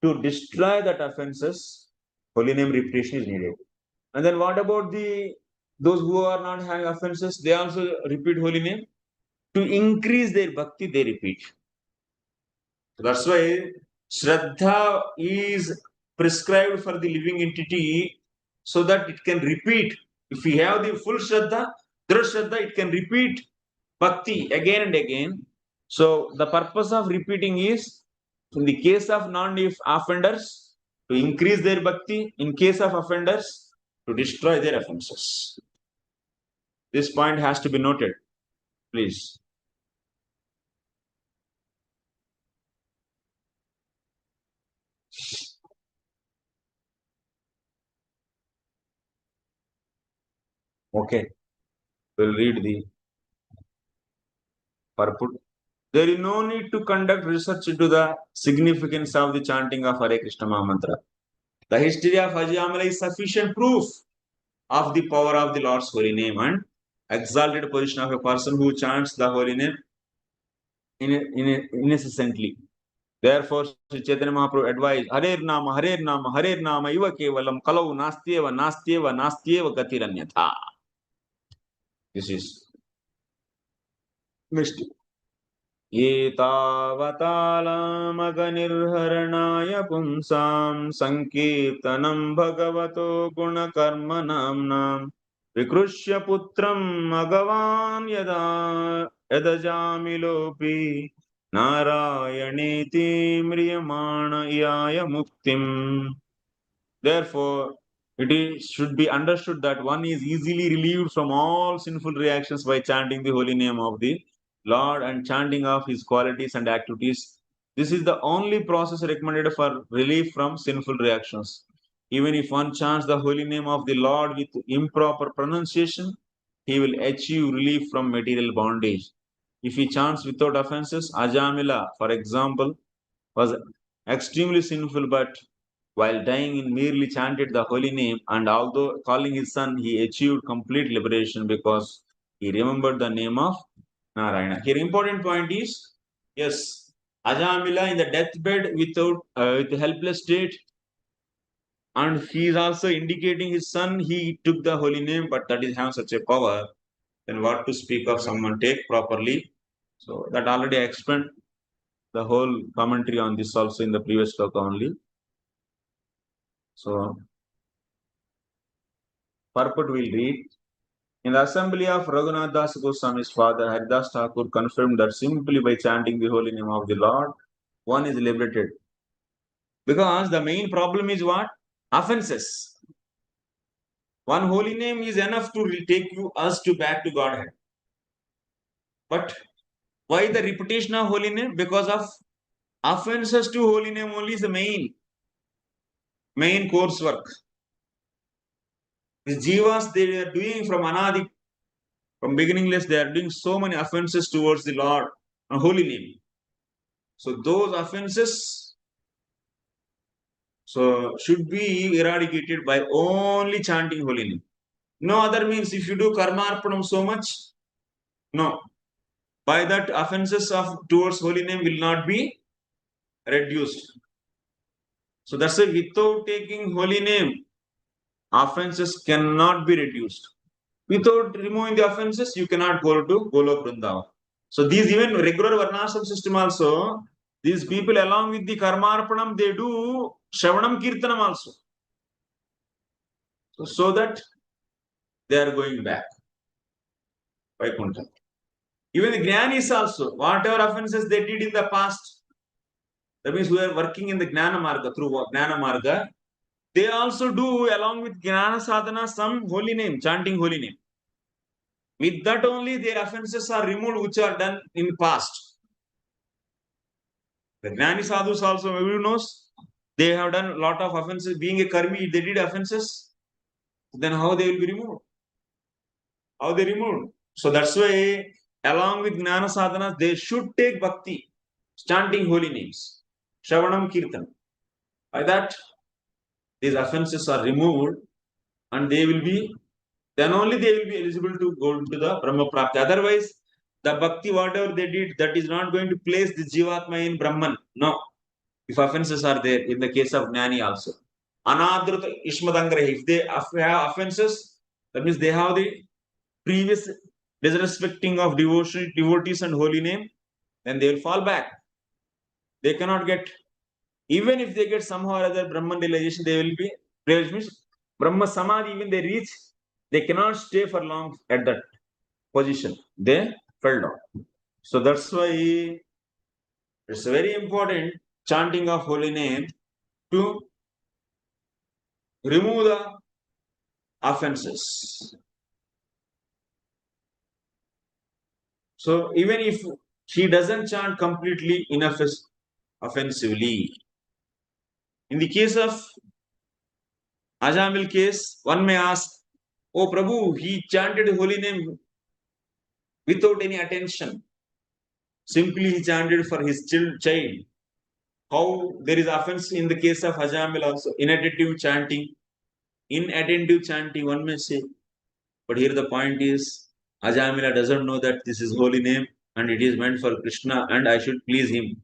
To destroy that offenses, holy name repetition is needed. And then what about those who are not having offenses? They also repeat holy name. To increase their bhakti, they repeat. That's why Shraddha is prescribed for the living entity so that it can repeat. If we have the full Shraddha, Dhrut Shraddha, it can repeat Bhakti again and again. So the purpose of repeating is, in the case of non-offenders, to increase their Bhakti. In case of offenders, to destroy their offenses. This point has to be noted, please. Okay, we'll read the purport. There is no need to conduct research into the significance of the chanting of Hare Krishna Mahamantra. The history of Ajamala is sufficient proof of the power of the Lord's holy name and exalted position of a person who chants the holy name incessantly. Therefore, Sri Chaitanya Mahaprabhu advised, Harer Nama, Iva Kevalam, Kalau Nastyeva Gatiranyatha. This is mystery. एतावतालामगनिर्हरणाय पुंसां सङ्कीर्तनं भगवतो गुणकर्मणाम्नां विकृष्य पुत्रम् अगवान् यदजामिलोऽपि नारायणेति म्रियमाण इयाय मुक्तिम्. Therefore, should be understood that one is easily relieved from all sinful reactions by chanting the holy name of the Lord and chanting of his qualities and activities. This is the only process recommended for relief from sinful reactions. Even if one chants the holy name of the Lord with improper pronunciation, he will achieve relief from material bondage. If he chants without offenses, Ajamila, for example, was extremely sinful, but while dying, he merely chanted the holy name, and although calling his son, he achieved complete liberation because he remembered the name of Narayana. Here, important point is yes, Ajamila in the deathbed without with helpless state, and he is also indicating his son. He took the holy name, but that is having such a power. Then what to speak of someone take properly? So that already I explained the whole commentary on this also in the previous talk only. So purport will read. In the assembly of Raghunath Das Goswami's father, Haridas Thakur confirmed that simply by chanting the holy name of the Lord, one is liberated. Because the main problem is what? Offenses. One holy name is enough to take us back to Godhead. But why the repetition of holy name? Because of offenses to holy name only is the main coursework. The jivas they are doing from Anadi, from beginningless, they are doing so many offenses towards the Lord and holy name. So those offenses should be eradicated by only chanting holy name. No other means. If you do karmarpanam so much, no. By that offenses towards holy name will not be reduced. So that's why without taking holy name, offenses cannot be reduced. Without removing the offenses, you cannot go to Golok Vrindavan. So these even regular Varnashram system also, these people along with the Karmarpanam, they do Shravanam Kirtanam also. So that they are going back. Vaikuntha. Even the Jnanis also, whatever offenses they did in the past, that means we are working in the Jnana Marga, through Jnana Marga, they also do along with Jnana Sadhana some holy name, chanting holy name. With that only their offenses are removed which are done in past. The Jnani Sadhus also, everyone knows, they have done a lot of offenses. Being a Karmi, they did offenses, then how they will be removed? How they removed? So that's why along with Jnana Sadhana, they should take Bhakti, chanting holy names, Shravanam Kirtan. By that, these offenses are removed and they will be, then only they will be eligible to go to the Brahma Prapti. Otherwise, the Bhakti, whatever they did, that is not going to place the Jivatma in Brahman. No. If offenses are there, in the case of Jnani also. Anadruta Ishmadangrahi, if they have offenses, that means they have the previous disrespecting of devotees and holy name, then they will fall back. They cannot get, even if they get somehow or other Brahman realization, they will be realized means Brahma Samadhi, even they reach, they cannot stay for long at that position. They fell down. So that's why it's very important chanting of holy name to remove the offenses. So even if he doesn't chant completely offensively, in the case of Ajamil case, one may ask, "Oh Prabhu, he chanted holy name without any attention. Simply he chanted for his child. How there is offense in the case of Ajamil also? Inattentive chanting, one may say. But here the point is, Ajamila doesn't know that this is holy name and it is meant for Krishna and I should please him.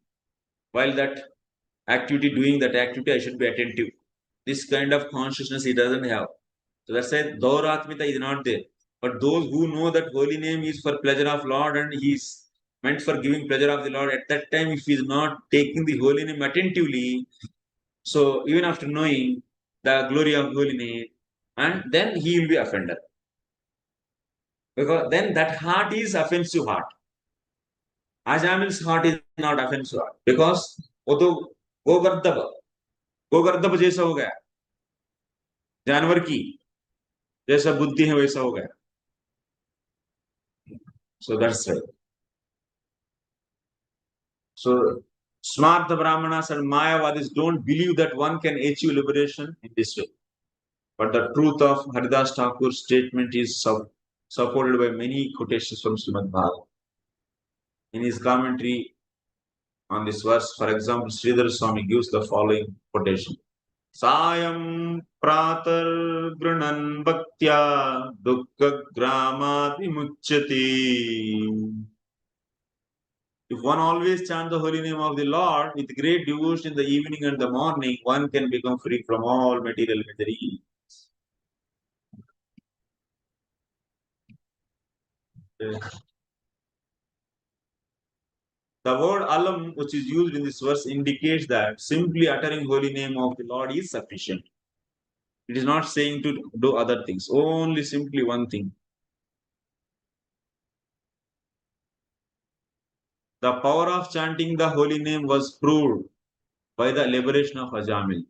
While doing that activity, I should be attentive. This kind of consciousness he doesn't have. So that's why Dauratmita is not there. But those who know that holy name is for pleasure of Lord and he is meant for giving pleasure of the Lord, at that time, if he is not taking the holy name attentively, so even after knowing the glory of holy name, and then he will be offended. Because then that heart is offensive heart. Ajamil's heart is not offensive heart. Because वो तो गोगर्दभ जैसा हो गया, जानवर की जैसा बुद्धि है वैसा हो गया. So that's right. So, Smartha Brahmanas and Mayavadis don't believe that one can achieve liberation in this way. But the truth of Haridas Thakur's statement is supported by many quotations from Srimad Bhagavatam. In his commentary on this verse, for example, Sridhar Swami gives the following quotation. Sayam pratar grunan bhaktya dukkha gramati muchyati. If one always chants the holy name of the Lord with great devotion in the evening and the morning, one can become free from all material misery. The word alam, which is used in this verse, indicates that simply uttering holy name of the Lord is sufficient. It is not saying to do other things, only simply one thing. The power of chanting the holy name was proved by the liberation of Ajamil.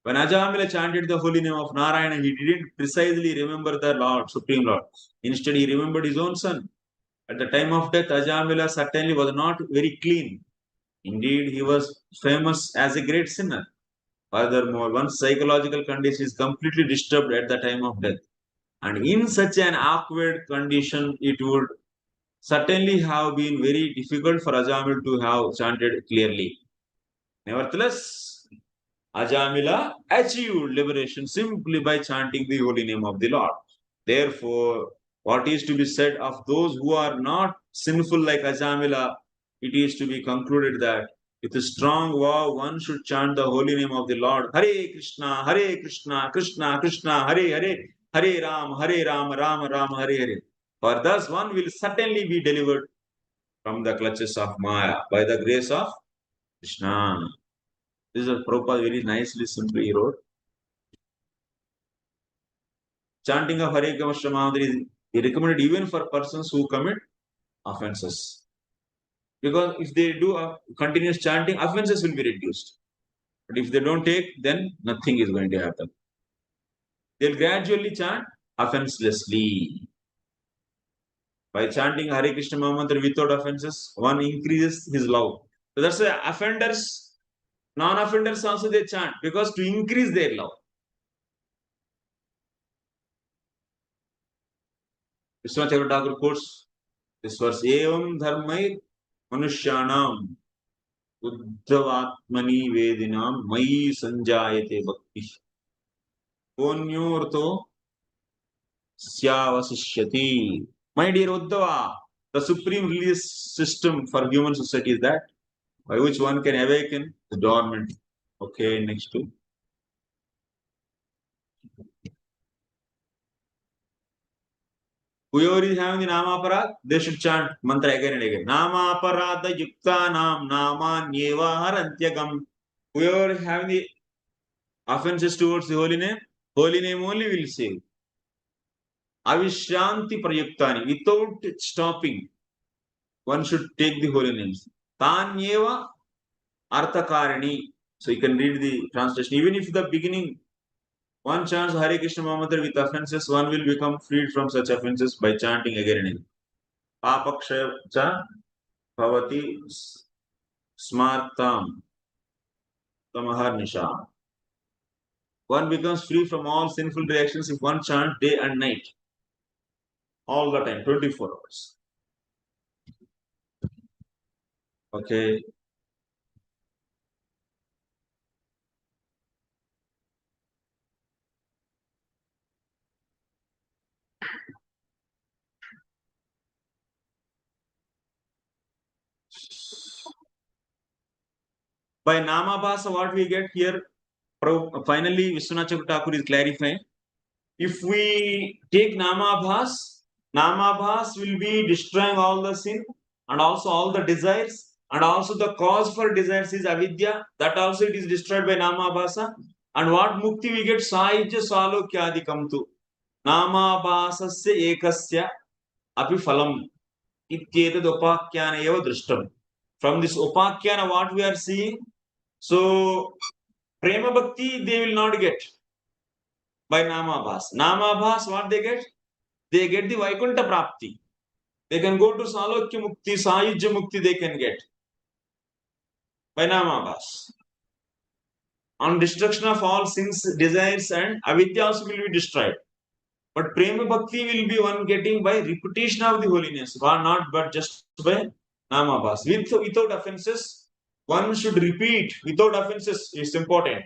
When Ajamila chanted the holy name of Narayana, he didn't precisely remember the Lord, Supreme Lord. Instead, he remembered his own son. At the time of death, Ajamila certainly was not very clean. Indeed, he was famous as a great sinner. Furthermore, one's psychological condition is completely disturbed at the time of death. And in such an awkward condition, it would certainly have been very difficult for Ajamil to have chanted clearly. Nevertheless, Ajamila achieved liberation simply by chanting the holy name of the Lord. Therefore, what is to be said of those who are not sinful like Ajamila, it is to be concluded that with a strong vow, one should chant the holy name of the Lord. Hare Krishna, Krishna Krishna, Hare Hare, Hare Ram, Ram Ram, Hare Hare. For thus one will certainly be delivered from the clutches of Maya by the grace of Krishna. This is a Prabhupada very nicely, simply wrote. Chanting of Hare Krishna Mantra is recommended even for persons who commit offenses. Because if they do a continuous chanting, offenses will be reduced. But if they don't take, then nothing is going to happen. They'll gradually chant offenselessly. By chanting Hare Krishna Mantra without offenses, one increases his love. So that's why offenders, non-offenders also they chant because to increase their love. Vishwanath Thakur quotes this verse, Evam dharmai manushyanam uddhavatmani vedinam mai sanjayate bhakti. Ponyorto syavasishyati. My dear Uddhava, the supreme religious system for human society is that by which one can awaken the dormant. Okay, next two. Whoever is having the Namaparad, they should chant mantra again and again. Namaparada yuktanam namanyeva harantyagam. Whoever is having the offenses towards the holy name only will save. Avishranti prayuktani, without stopping, one should take the holy names. Tanyeva arthakarini. So you can read the translation. Even if the beginning one chants Hare Krishna Mahamantra with offenses, one will become freed from such offenses by chanting again and again. Papakshaya cha bhavati smartam tamaharnisha. One becomes free from all sinful reactions if one chants day and night. All the time, 24 hours. Okay. By Namabhasa, what we get here, finally, Vishwanath Thakur is clarifying. If we take Namabhas, Namabhas will be destroying all the sin and also all the desires, and also the cause for desires is avidya. That also it is destroyed by Namabhasa. And what mukti we get? Sahijya salokyadikam tu. Namabhasasya ekasya api phalam. Ityetad upakyana eva drishtam. From this upakyana, what we are seeing? So, prema bhakti they will not get by Namabhas. Namabhas, what they get? They get the Vaikuntha Prapti. They can go to Salokya Mukti, Sahijya Mukti they can get. by Namabhas. On destruction of all sins, desires, and avidya also will be destroyed. But Prema Bhakti will be one getting by repetition of the holiness, not but just by Namabhas. Without offenses, one should repeat without offenses. It's important.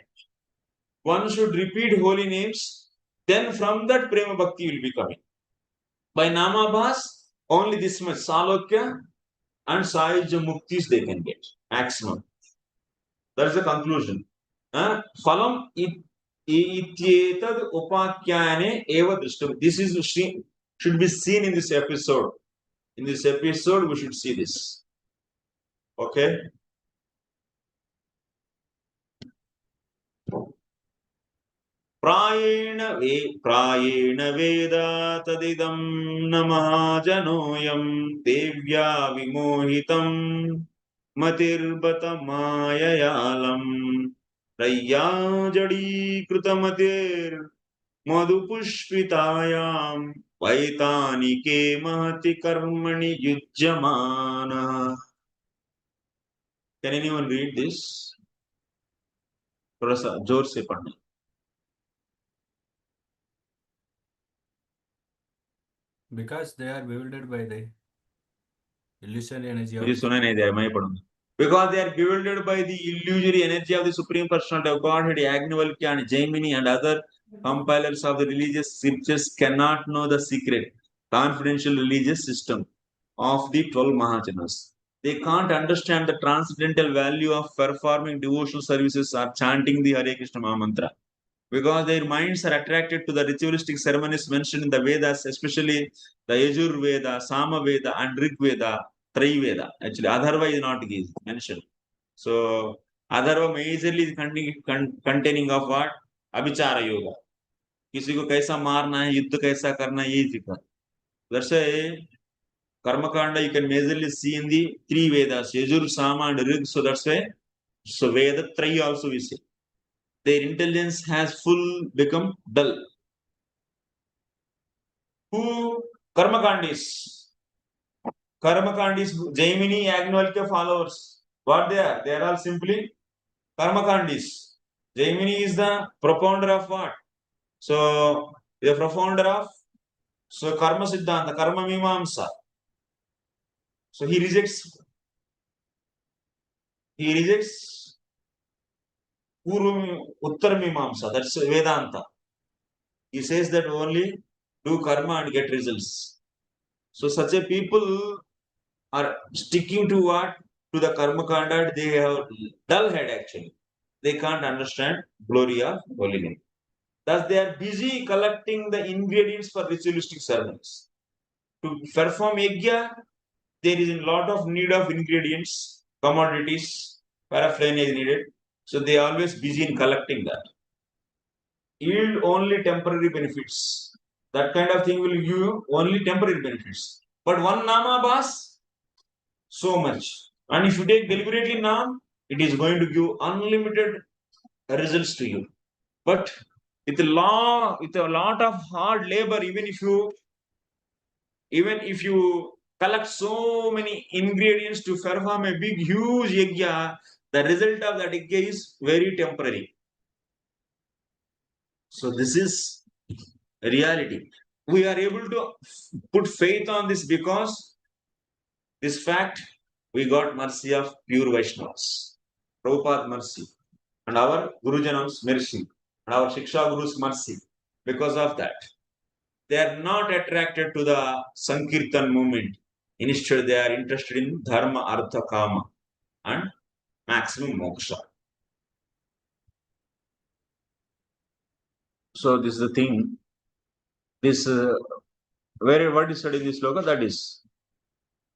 One should repeat holy names, then from that Prema Bhakti will be coming. By Namabhas, only this much Salokya and Sahija Muktis they can get, maximum. That is the conclusion. Phalam ityetad upakyane eva drishtam. This is should be seen in this episode. In this episode, we should see this. Okay. प्रायेण वेदा तदिदं न महाजनोऽयं देव्या विमोहितं मतिर्बत माययालम् रय्याजडीकृतमतिर्मधुपुष्पितायां वैतानिके महति कर्मणि युज्यमानः. Can anyone read this? थोड़ा सा जोर से पढ़ना. Because they are bewildered by the illusory energy of मुझे सुना नहीं दे रहा, मैं ही पढ़ूंगा. Because they are bewildered by the illusory energy of the Supreme Personality of Godhead, Yajnavalkya and Jaimini and other compilers of the religious scriptures cannot know the secret, confidential religious system of the 12 Mahajanas. They can't understand the transcendental value of performing devotional services or chanting the Hare Krishna Maha Mantra. Because their minds are attracted to the ritualistic ceremonies mentioned in the Vedas, especially the Yajur Veda, Sama Veda, and Rig Veda, Tri Veda. Actually, Adharva is not mentioned. So, Adharva majorly is containing of what? Abhichara Yoga. किसी को कैसा मारना है, युद्ध कैसा करना है, यही सिखा. That's why Karma Kanda you can majorly see in the three Vedas, Yajur, Sama, and Rig. So that's why, so Veda Tri also we say. Their intelligence has become dull. Who? Karmakandis. Karmakandis, Jaimini, Yajnavalkya followers. What they are? They are all simply Karmakandis. Jaimini is the propounder of what? So, the propounder of Karma Siddhanta, Karma Mimamsa. So, he rejects Uttar Mimamsa, that's Vedanta. He says that only do karma and get results. So such a people are sticking to what? To the karma kanda. They have dull head actually. They can't understand glory of holy name. Thus they are busy collecting the ingredients for ritualistic ceremonies. To perform yajna, there is a lot of need of ingredients, commodities, paraphernalia is needed. So they are always busy in collecting that. Yield only temporary benefits. That kind of thing will give you only temporary benefits. But one Namabhas, so much. And if you take deliberately Nam, it is going to give unlimited results to you. But with a lot of hard labor, even if you collect so many ingredients to perform a big, huge yajna, the result of that yajna is very temporary. So this is reality. We are able to put faith on this because this fact, we got mercy of pure Vaishnavas, Prabhupada mercy, and our Gurujanam's mercy, and our Shiksha Guru's mercy. Because of that, they are not attracted to the Sankirtan movement. Instead, they are interested in Dharma, Artha, Kama, and maximum moksha. So this is the thing. This what is studied in this sloka, that is.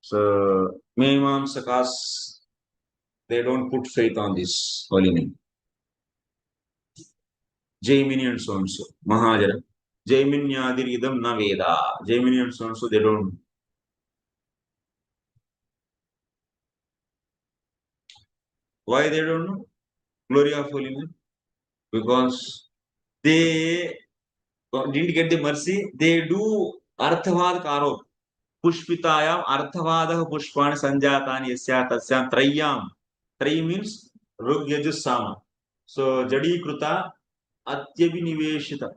So Mimam Sakas, they don't put faith on this holy name. Jaimini and so and so, Mahajana. Jaiminyādir idam na veda. Jaimini and so and so, they don't. Why they don't know? Glory of holy name. Because they didn't get the mercy. They do Arthavad Karo. Pushpitayam Arthavadaha Pushpan Sanjatani Yasya Tasyam Trayam Three means Rug, Yajus, Sama. So Jadi Kruta, Atyabhiniveshita.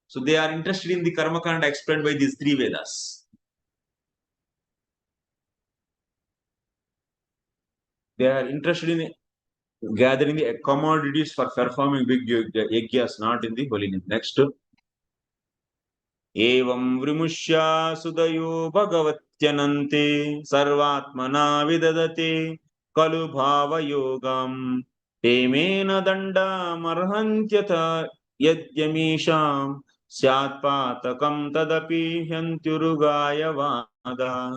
So they are interested in the karma kanda explained by these three Vedas. They are interested in gathering the commodities for performing big yajnas, not in the holy name. Next. Evam vrimushya sudayo bhagavatyanante sarvatmana vidadate kalu bhava yogam temena danda marhantyata yadyamisham syatpatakam tadapi hyantyurugaya vada.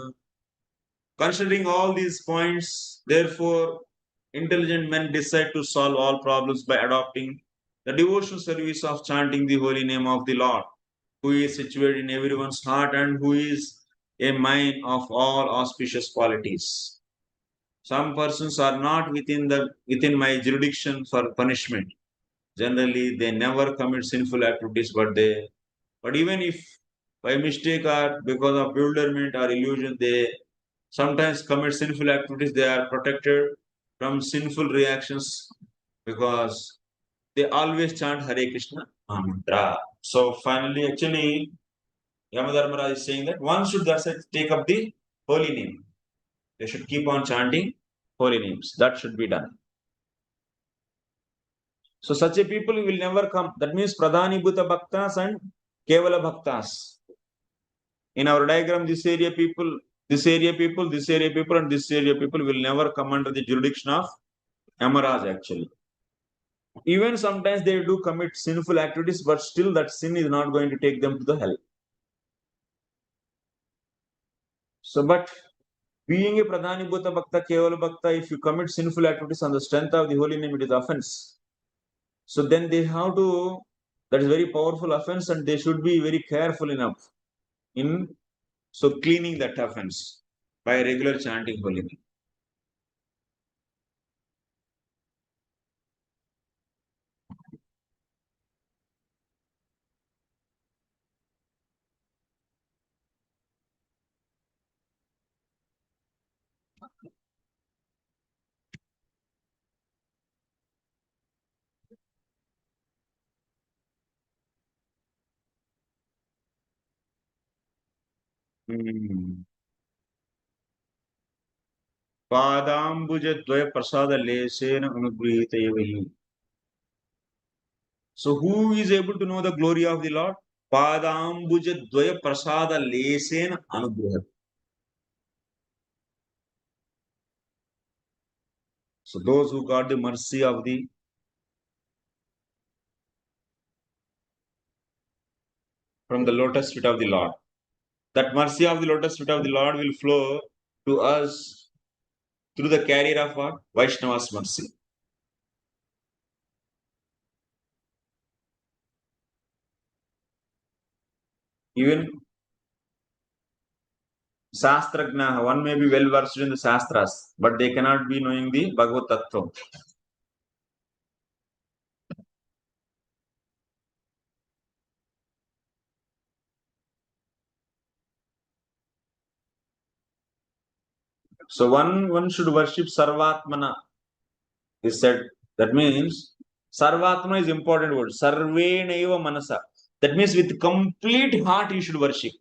Considering all these points, therefore, intelligent men decide to solve all problems by adopting the devotional service of chanting the holy name of the Lord, who is situated in everyone's heart and who is a mine of all auspicious qualities. Some persons are not within my jurisdiction for punishment. Generally, they never commit sinful activities, but even if by mistake or because of bewilderment or illusion they sometimes commit sinful activities, they are protected from sinful reactions because they always chant Hare Krishna mantra. So finally, actually, Yamadharmara is saying that one should thus take up the holy name. They should keep on chanting holy names. That should be done. So such a people will never come. That means Pradhani Bhuta Bhaktas and Kevala Bhaktas. In our diagram, this area people, this area people, this area people, and this area people will never come under the jurisdiction of Yamaraj actually. Even sometimes they do commit sinful activities, but still that sin is not going to take them to the hell. So, but being a Pradhani Bhuta Bhakta, Kevala Bhakta, if you commit sinful activities on the strength of the holy name, it is offense. So then they have to, that is very powerful offense, and they should be very careful enough in cleaning that offense by regular chanting holy name. Padambujadvaya prasada lesena anugrihita evahi. So who is able to know the glory of the Lord? Padambujadvaya prasada lesena anugrihita. So those who got the mercy of the from the lotus feet of the Lord. That mercy of the lotus feet of the Lord will flow to us through the carrier of what? Vaishnava's mercy. Even Shastragna, one may be well versed in the Shastras, but they cannot be knowing the Bhagavad Tattva. So one should worship Sarvatmana. He said that means Sarvatmana is important word. Sarvenaiva manasa. That means with complete heart you should worship.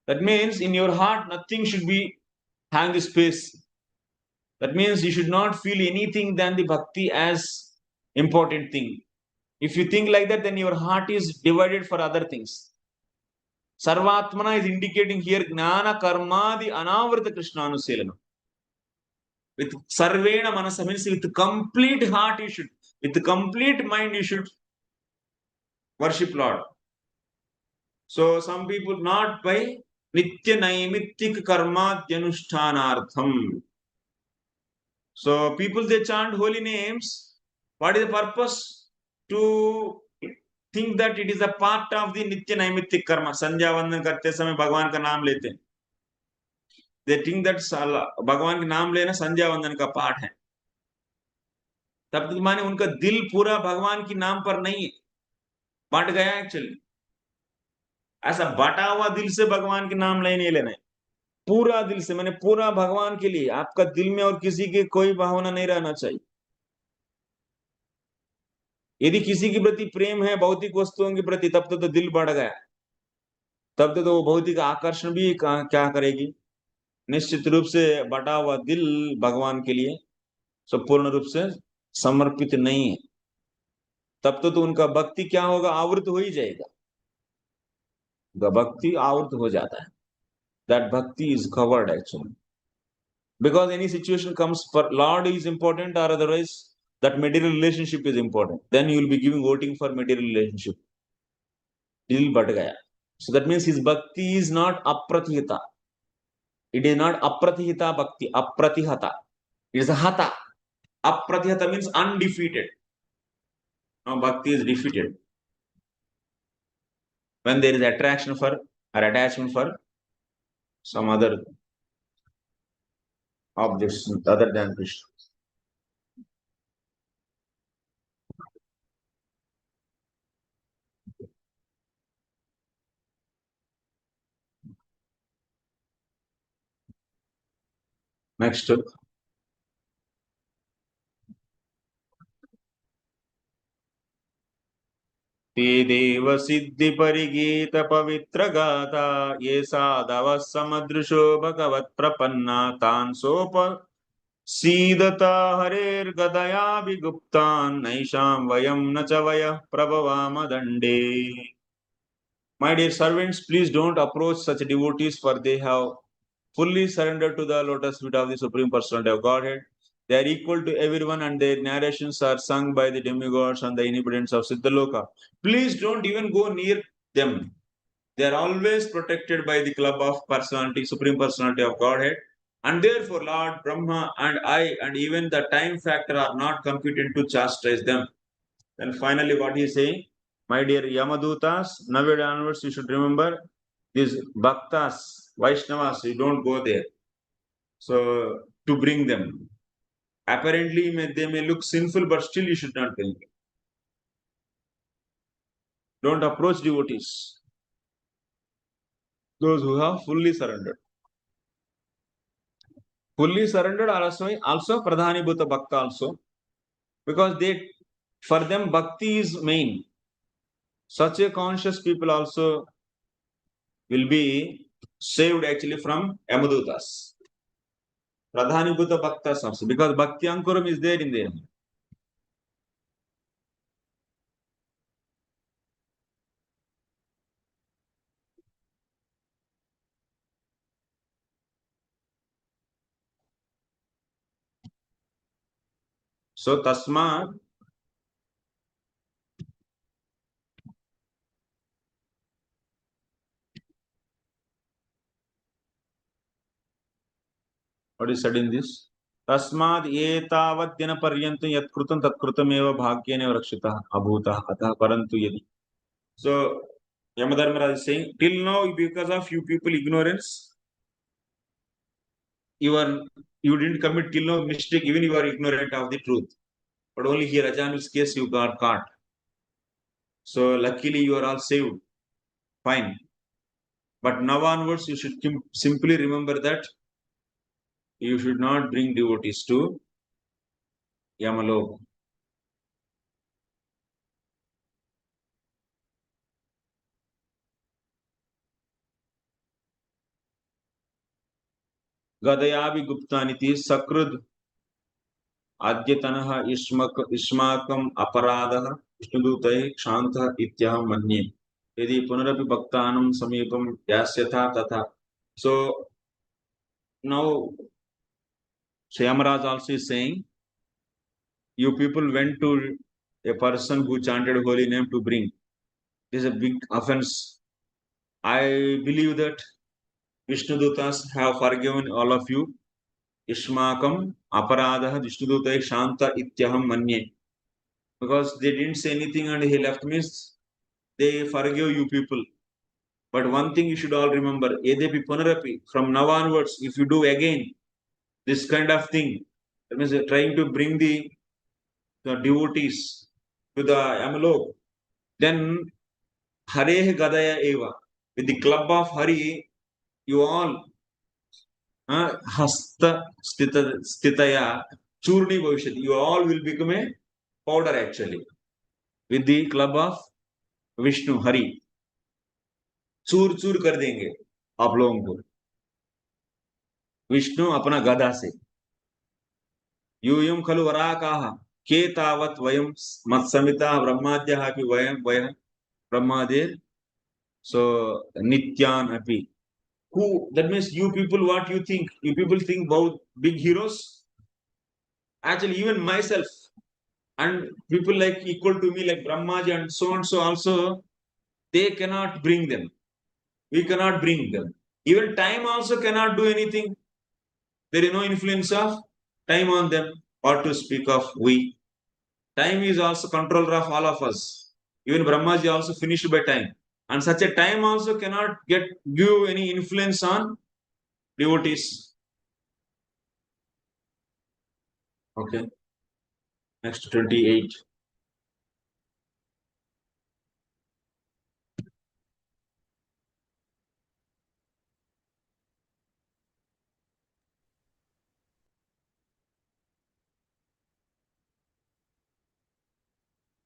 That means in your heart nothing should be having the space. That means you should not feel anything than the bhakti as important thing. If you think like that, then your heart is divided for other things. Sarvatmana is indicating here Gnana Karma the Anavrita Krishna Anuselana. With Sarvena Manasa means with complete heart you should, with complete mind you should worship Lord. So some people not by Nitya Naimittik Karma Dhyanushthanartham. So people they chant holy names. What is the purpose? To think that it is a part of the Nitya Naimittik Karma. Sandhya Vandan करते समय भगवान का नाम लेते हैं. They think that भगवान का नाम लेना संध्या वंदन का पाठ है. तब तक माने उनका दिल पूरा भगवान की नाम पर नहीं है, बट गया एक्चुअली. ऐसा बटा हुआ दिल से भगवान के नाम नहीं लेना है. पूरा दिल से, मैंने पूरा भगवान के लिए, आपका दिल में और किसी की कोई भावना नहीं रहना चाहिए। यदि किसी के प्रति प्रेम है भौतिक वस्तुओं के प्रति, तब तो दिल बढ़ गया, तब तो वो भौतिक आकर्षण भी क्या करेगी। निश्चित रूप से बटा हुआ दिल भगवान के लिए संपूर्ण रूप से समर्पित नहीं है, तब तो उनका भक्ति क्या होगा, आवृत हो ही जाएगा। भक्ति आवृत हो जाता है, दैट भक्ति is covered actually, because any situation comes for Lord is important, or otherwise that material relationship is important, then you will be giving voting for material relationship. Dil bat gaya. So that means his bhakti is not apratihita. It is not apratihita bhakti, apratihata. It is a hata. Apratihata means undefeated. Now bhakti is defeated when there is attraction for or attachment for some other objects other than Krishna. Next, ते देव सिद्धि परिगीत पवित्र गाथा, ये साधव समदृशो भगवत प्रपन्ना, तान् soap सीदता हरेर्गदया विगुप्तान्, नैषां वयं न च वयः प्रभवाम दण्डे। My dear servants, please don't approach such devotees, for they have fully surrendered to the lotus feet of the Supreme Personality of Godhead. They are equal to everyone, and their narrations are sung by the demigods and the inhabitants of Siddhaloka. Please don't even go near them. They are always protected by the club of personality, Supreme Personality of Godhead. And therefore, Lord Brahma and I, and even the time factor, are not competent to chastise them. Then finally, what he is saying, my dear Yamadutas, now onwards you should remember these Bhaktas, Vaishnavas, you don't go there. So, to bring them. Apparently, they may look sinful, but still you should not bring them. Don't approach devotees, those who have fully surrendered. Fully surrendered are also Pradhanibhuta Bhakta also, because for them Bhakti is main. Such a conscious people also will be saved actually from Yamadutas. Pradhanibhuta Bhaktas also, because Bhakti Ankuram is there in them. So Tasma, what is said in this? Tasmad etavad dina paryantam yat krutam tat krutameva bhagyena rakshitah abhutah atah parantu yadi. So Yamadharmaraj is saying, till now, because of you people ignorance, you didn't commit till now mistake, even you are ignorant of the truth. But only here, Ajanu's case, you got caught. So luckily you are all saved. Fine. But now onwards, you should simply remember that you should not bring devotees to Yamalok. Gadayabi Guptaniti Sakrud Adyatanah Ishmakam Aparadaha Vishnudutai Kshantha Ityaham Manye. Yadi Punarapi Bhaktanam Samipam Yasyatha Tatha. So now Shayamaraj also is saying, you people went to a person who chanted holy name to bring. This is a big offense. I believe that Vishnudutas have forgiven all of you. Ishmakam aparadaha Vishnudutai shanta ityaham manye. Because they didn't say anything and he left, means they forgive you people. But one thing you should all remember, Edepi Punarapi, from now onwards, if you do again this kind of thing, that means trying to bring the devotees to the Yamalok, then Hare Gadaya Eva. With the club of Hari, you all hasta stitaya churni bhavishyati. You all will become a powder actually with the club of Vishnu Hari. चूर चूर कर देंगे आप लोगों को विष्णु अपना गदा से यूयम खलु वराकाः के तावत् वयम मत्समिता ब्रह्माद्यः अपि वयम वयः ब्रह्मादे so nityan api. Who, that means you people, what you think? You people think about big heroes? Actually, even myself and people like equal to me, like Brahmaji and so also, they cannot bring them. We cannot bring them. Even time also cannot do anything. There is no influence of time on them. What to speak of we? Time is also controller of all of us. Even Brahmaji also finished by time. And such a time also cannot give any influence on devotees. Okay. Next 28.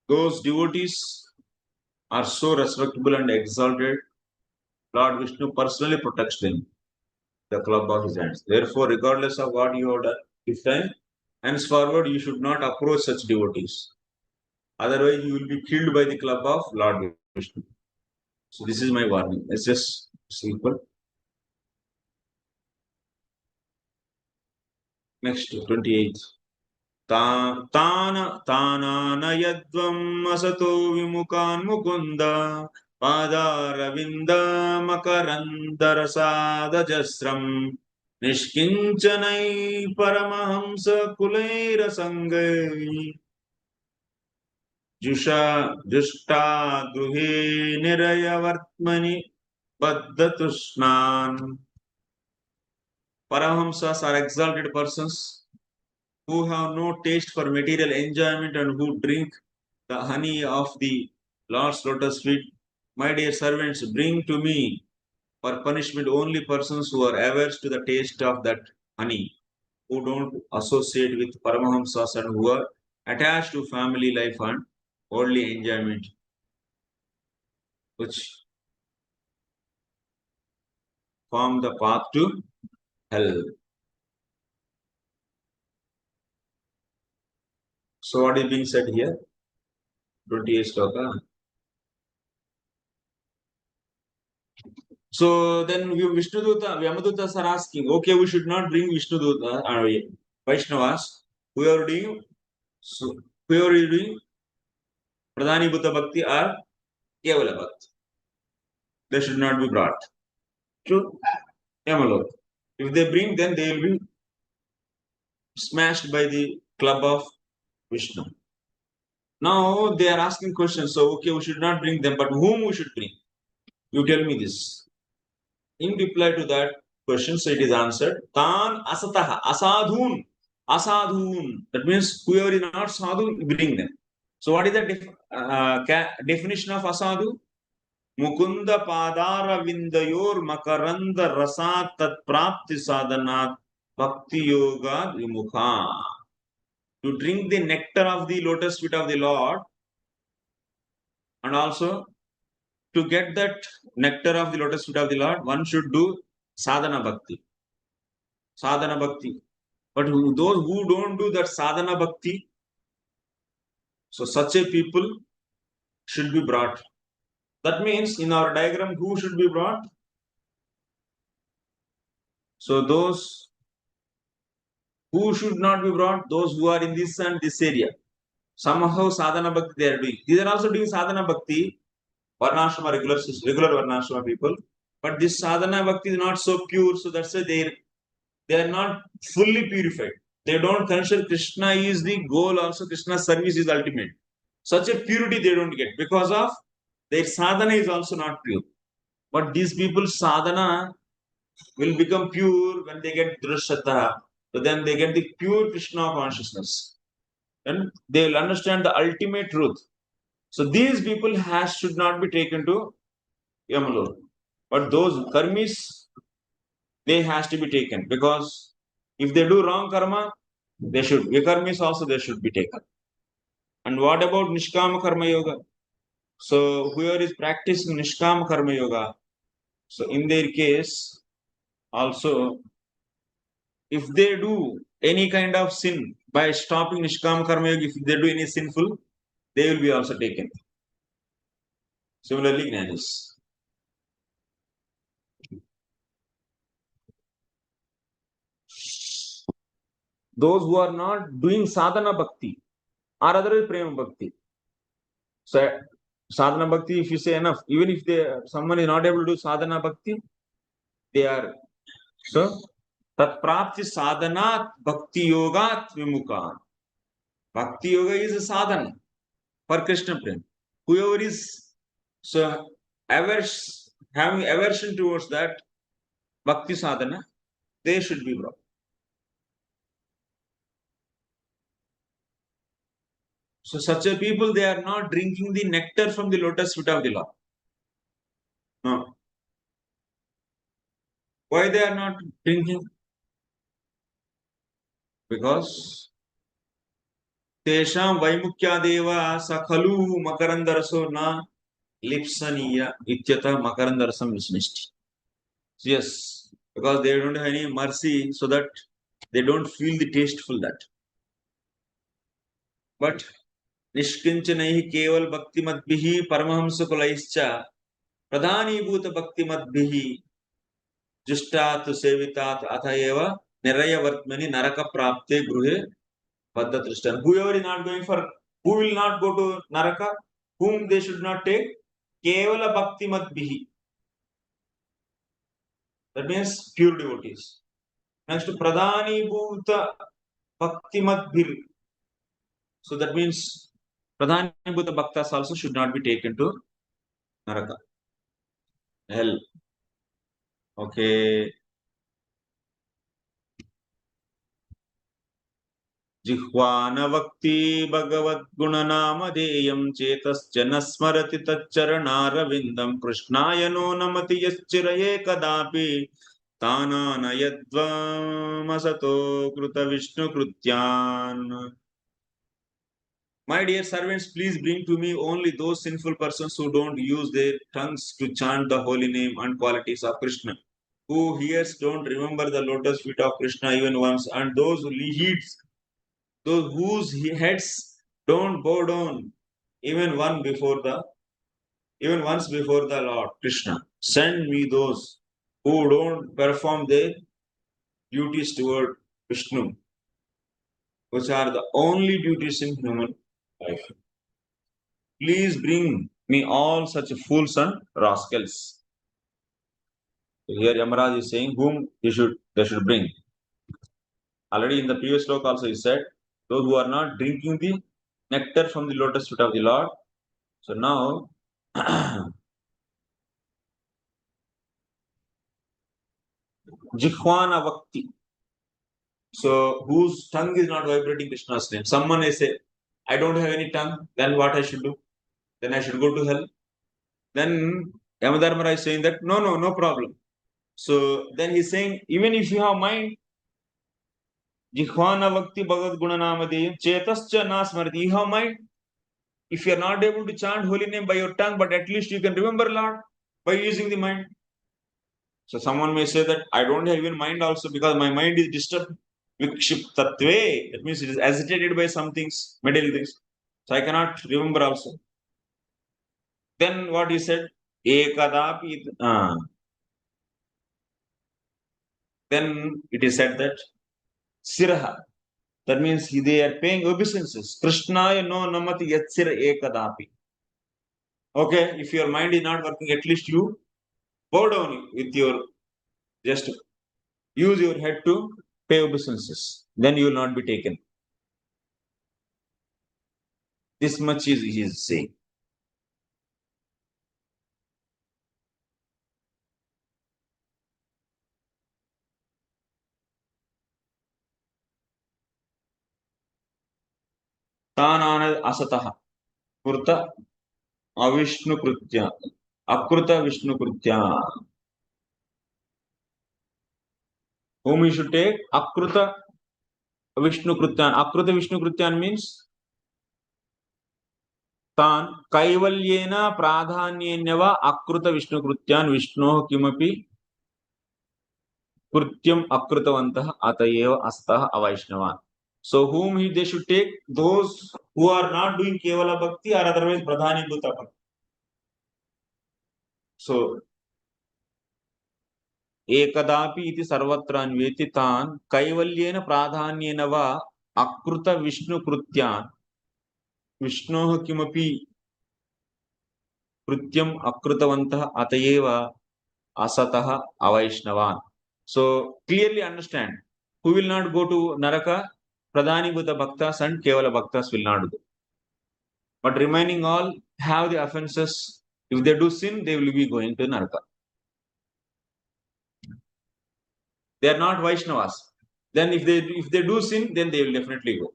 Those devotees are so respectable and exalted. Lord Vishnu personally protects them, the club of his hands. Therefore, regardless of what you have done this time, henceforward you should not approach such devotees. Otherwise, you will be killed by the club of Lord Vishnu. So this is my warning. It's just simple. Next, 28. तानानयद्वम् असतो विमुखान् मुकुन्द पादारविन्द मकरन्दरसादजस्रम् निष्किञ्चनै परमहंस कुलैरसङ्गै जुष्टा गृहे निरयवर्त्मनि बद्धतुष्णान्. Paramahamsas are exalted persons who have no taste for material enjoyment and who drink the honey of the Lord's lotus feet. My dear servants, bring to me for punishment only persons who are averse to the taste of that honey, who don't associate with Paramahamsas and who are attached to family life and worldly enjoyment, which form the path to hell. So what is being said here? 28 sloka. So then Vishnuduta, Vyamadutas are asking, okay, we should not bring Vishnuduta, Vaishnavas. Who are doing? So, who are doing? Pradhani Bhuta Bhakti or Kevala Bhakti. They should not be brought to Yamalok. If they bring, then they will be smashed by the club of Vishnu. Now they are asking questions. So, okay, we should not bring them, but whom we should bring? You tell me this. In reply to that question, so it is answered. Tan asataha, asadhun, asadhun. That means whoever is not sadhu, bring them. So what is the definition of asadhu? Mukunda padara vindayor makaranda rasat tat prapti sadhanat bhakti yoga vimukha. To drink the nectar of the lotus feet of the Lord, and also to get that nectar of the lotus feet of the Lord, one should do sadhana bhakti. Sadhana bhakti. But those who don't do that sadhana bhakti, so such a people should be brought. That means in our diagram, who should be brought? So those who should not be brought, those who are in this and this area. Somehow sadhana bhakti they are doing. These are also doing sadhana bhakti, varnashrama regular varnashrama people. But this sadhana bhakti is not so pure, so that's why they are not fully purified. They don't consider Krishna is the goal, also Krishna's service is ultimate. Such a purity they don't get because of their sadhana is also not pure. But these people's sadhana will become pure when they get drashata. So then they get the pure Krishna consciousness. And they will understand the ultimate truth. So these people should not be taken to Yamalok. But those karmis, they has to be taken, because if they do wrong karma, they should, vikarmis also they should be taken. And what about nishkama karma yoga? So whoever is practicing nishkama karma yoga, so in their case also, if they do any kind of sin by stopping nishkama karma yoga, if they do any sinful, they will be also taken. Similarly, jnanis. Those who are not doing sadhana bhakti or otherwise prema bhakti. So sadhana bhakti, if you say enough, even if someone is not able to do sadhana bhakti, they are so tat prapti sadhanat bhakti yogat vimukan. Bhakti yoga is a sadhana for Krishna prema. Whoever is so having aversion towards that bhakti sadhana, they should be brought. So such a people, they are not drinking the nectar from the lotus feet of the Lord. No. Why they are not drinking? Because Tesham Vaimukhyadeva Sakhalu Makarandarso na Lipsaniya Ityata Makarandarsam Visnishti. Yes, because they don't have any mercy, so that they don't feel the tasteful that. But Nishkinchanaihi Keval Bhakti Madbihi Paramahamsa Kulaischa Pradhanibhuta Bhakti Madbihi Justat Sevitat Athaeva Niraya Vartmani Naraka Prapte Gruhe Paddhatrishtan. Whoever is not going for, who will not go to Naraka, whom they should not take? Kevala Bhakti Madbihi. That means pure devotees. Next, Pradhani Bhuta Bhakti Madbhir. So that means Pradhani Bhuta Bhaktas also should not be taken to Naraka. Hell. Okay. जिह्वानवक्ति भगवद्गुणनामधेयं चेतश्च न स्मरति तच्चरणारविन्दं कृष्णाय no नमति यश्चिरये कदापि तानानयद्वामसतो कृतविष्णुकृत्यान्. My dear servants, please bring to me only those sinful persons who don't use their tongues to chant the holy name and qualities of Krishna, who hears don't remember the lotus feet of Krishna even once, and those who heeds, those whose heads don't bow down even once before the Lord Krishna. Send me those who don't perform their duties toward Vishnu, which are the only duties in human life. Please bring me all such fools and rascals. Here Yamaraj is saying whom they should bring. Already in the previous sloka also he said, those who are not drinking the nectar from the lotus feet of the Lord. So now Jihvana Vakti. So whose tongue is not vibrating Krishna's name. Someone may say, I don't have any tongue, then what I should do? Then I should go to hell. Then Yamadharmara is saying that no problem. So then he's saying, even if you have mind, Jihvana Vakti Bhagavad Gunanamadeyam Chetascha Nasmarati, you have mind. If you are not able to chant holy name by your tongue, but at least you can remember Lord by using the mind. So someone may say that I don't have even mind also because my mind is disturbed. Vikshiptatve, that means it is agitated by some things, material things. So I cannot remember also. Then what he said? Ekadapi. Then it is said that Siraha. That means they are paying obeisances. Krishnaya no namati yatsira ekadapi. Okay, if your mind is not working, at least you bow down with your, just use your head to pay obeisances. Then you will not be taken. This much is he is saying. Tanana asataha. Kurta avishnu krutya. Akruta vishnu krutya. Whom he should take? Akruta Vishnu Krutyan. Akruta Vishnu Krutyan means तान् कैवल्येन प्राधान्येन वा अकृत विष्णुकृत्यान् विष्णोः किमपि कृत्यम् अकृतवन्तः अत एव अस्तः अवैष्णवान्. So whom they should take? Those who are not doing kevala bhakti or otherwise pradhanibhuta bhakti. So एकदापि इति सर्वत्र अन्वेति तान् कैवल्येन प्राधान्येन वा अकृत विष्णुकृत्यान् विष्णोः किमपि कृत्यम् अकृतवन्तः अत एव असतः अवैष्णवान्. So clearly understand, who will not go to Naraka? Pradhanibhuta Bhaktas and Kevala Bhaktas will not go. But remaining all have the offenses. If they do sin, they will be going to Naraka. They are not Vaishnavas. Then if they do sin, then they will definitely go.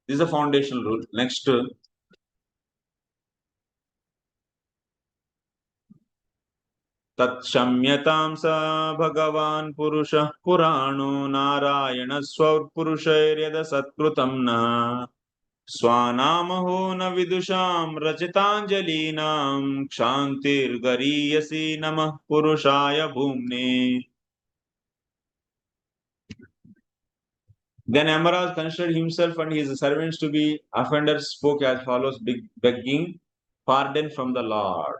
This is a foundational rule. Next, तत्क्षम्यतां स भगवान् पुरुषः पुराणो नारायण स्वपुरुषैर्यद सत्कृतं न स्वानामहो न विदुषां रचिताञ्जलीनां क्षान्तिर्गरीयसी नमः पुरुषाय भूम्ने. Then Amaraj considered himself and his servants to be offenders, spoke as follows, begging pardon from the Lord.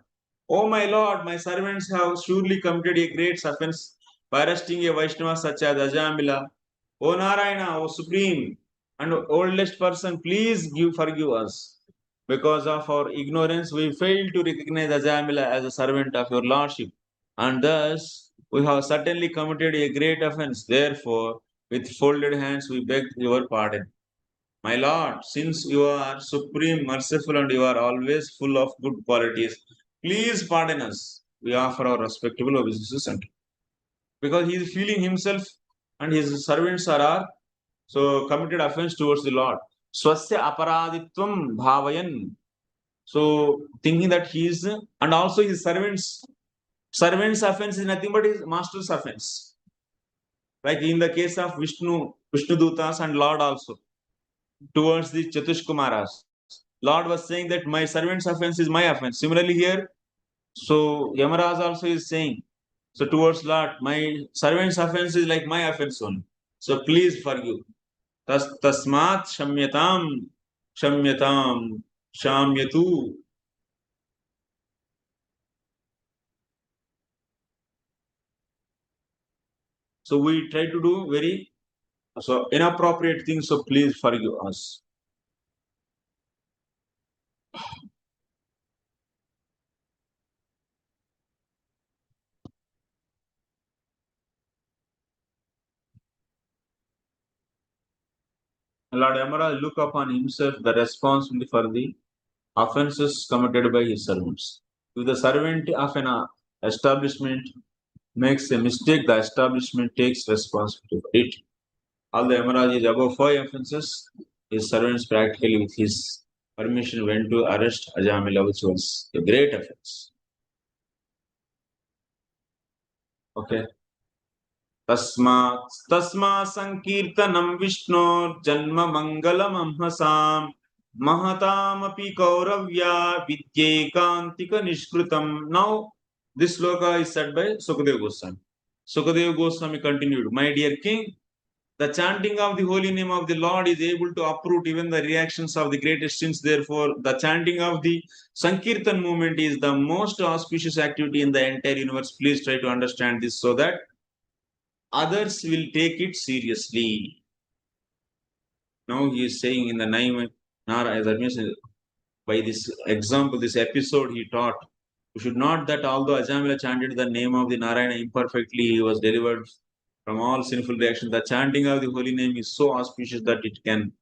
O my Lord, my servants have surely committed a great offense by arresting a Vaishnava such as Ajamila. O Narayana, O Supreme and oldest person, please forgive us. Because of our ignorance, we failed to recognize Ajamila as a servant of your Lordship, and thus we have certainly committed a great offense. Therefore, with folded hands, we beg your pardon. My Lord, since you are supreme, merciful, and you are always full of good qualities, please pardon us. We offer our respectable obeisances unto you. Because he is feeling himself and his servants are so committed offense towards the Lord. Swasya aparaditvam bhavayan. So thinking that he is, and also his servant's offense is nothing but his master's offense. Like in the case of Vishnu Dutas and Lord also, towards the Chatushkumaras. Lord was saying that my servant's offense is my offense. Similarly here, so Yamaraj also is saying, so towards Lord, my servant's offense is like my offense only. So please forgive. Tasmat shamyatam, shamyatu. So we try to do very inappropriate things, so please forgive us. Lord Yamaraj look upon himself the responsibility for the offenses committed by his servants. If the servant of an establishment makes a mistake, the establishment takes responsibility for it. Although Yamaraj is above 5 offenses, his servants practically with his permission went to arrest Ajamila, which was a great offense. Okay. तस्मा संकीर्तनं विष्णोर्जन्म मंगलमंहसाम् महतामपि कौरव्या विद्येकांतिक निष्कृतम्. Now this sloka is said by Sukadeva Goswami. Sukadeva Goswami continued, my dear king, the chanting of the holy name of the Lord is able to uproot even the reactions of the greatest sins. Therefore, the chanting of the Sankirtan movement is the most auspicious activity in the entire universe. Please try to understand this so that others will take it seriously. Now he is saying in the name Nara, by this example, this episode he taught, we should not that although Ajamila chanted the name of the Narayana imperfectly, he was delivered from all sinful reactions. The chanting of the holy name is so auspicious that it can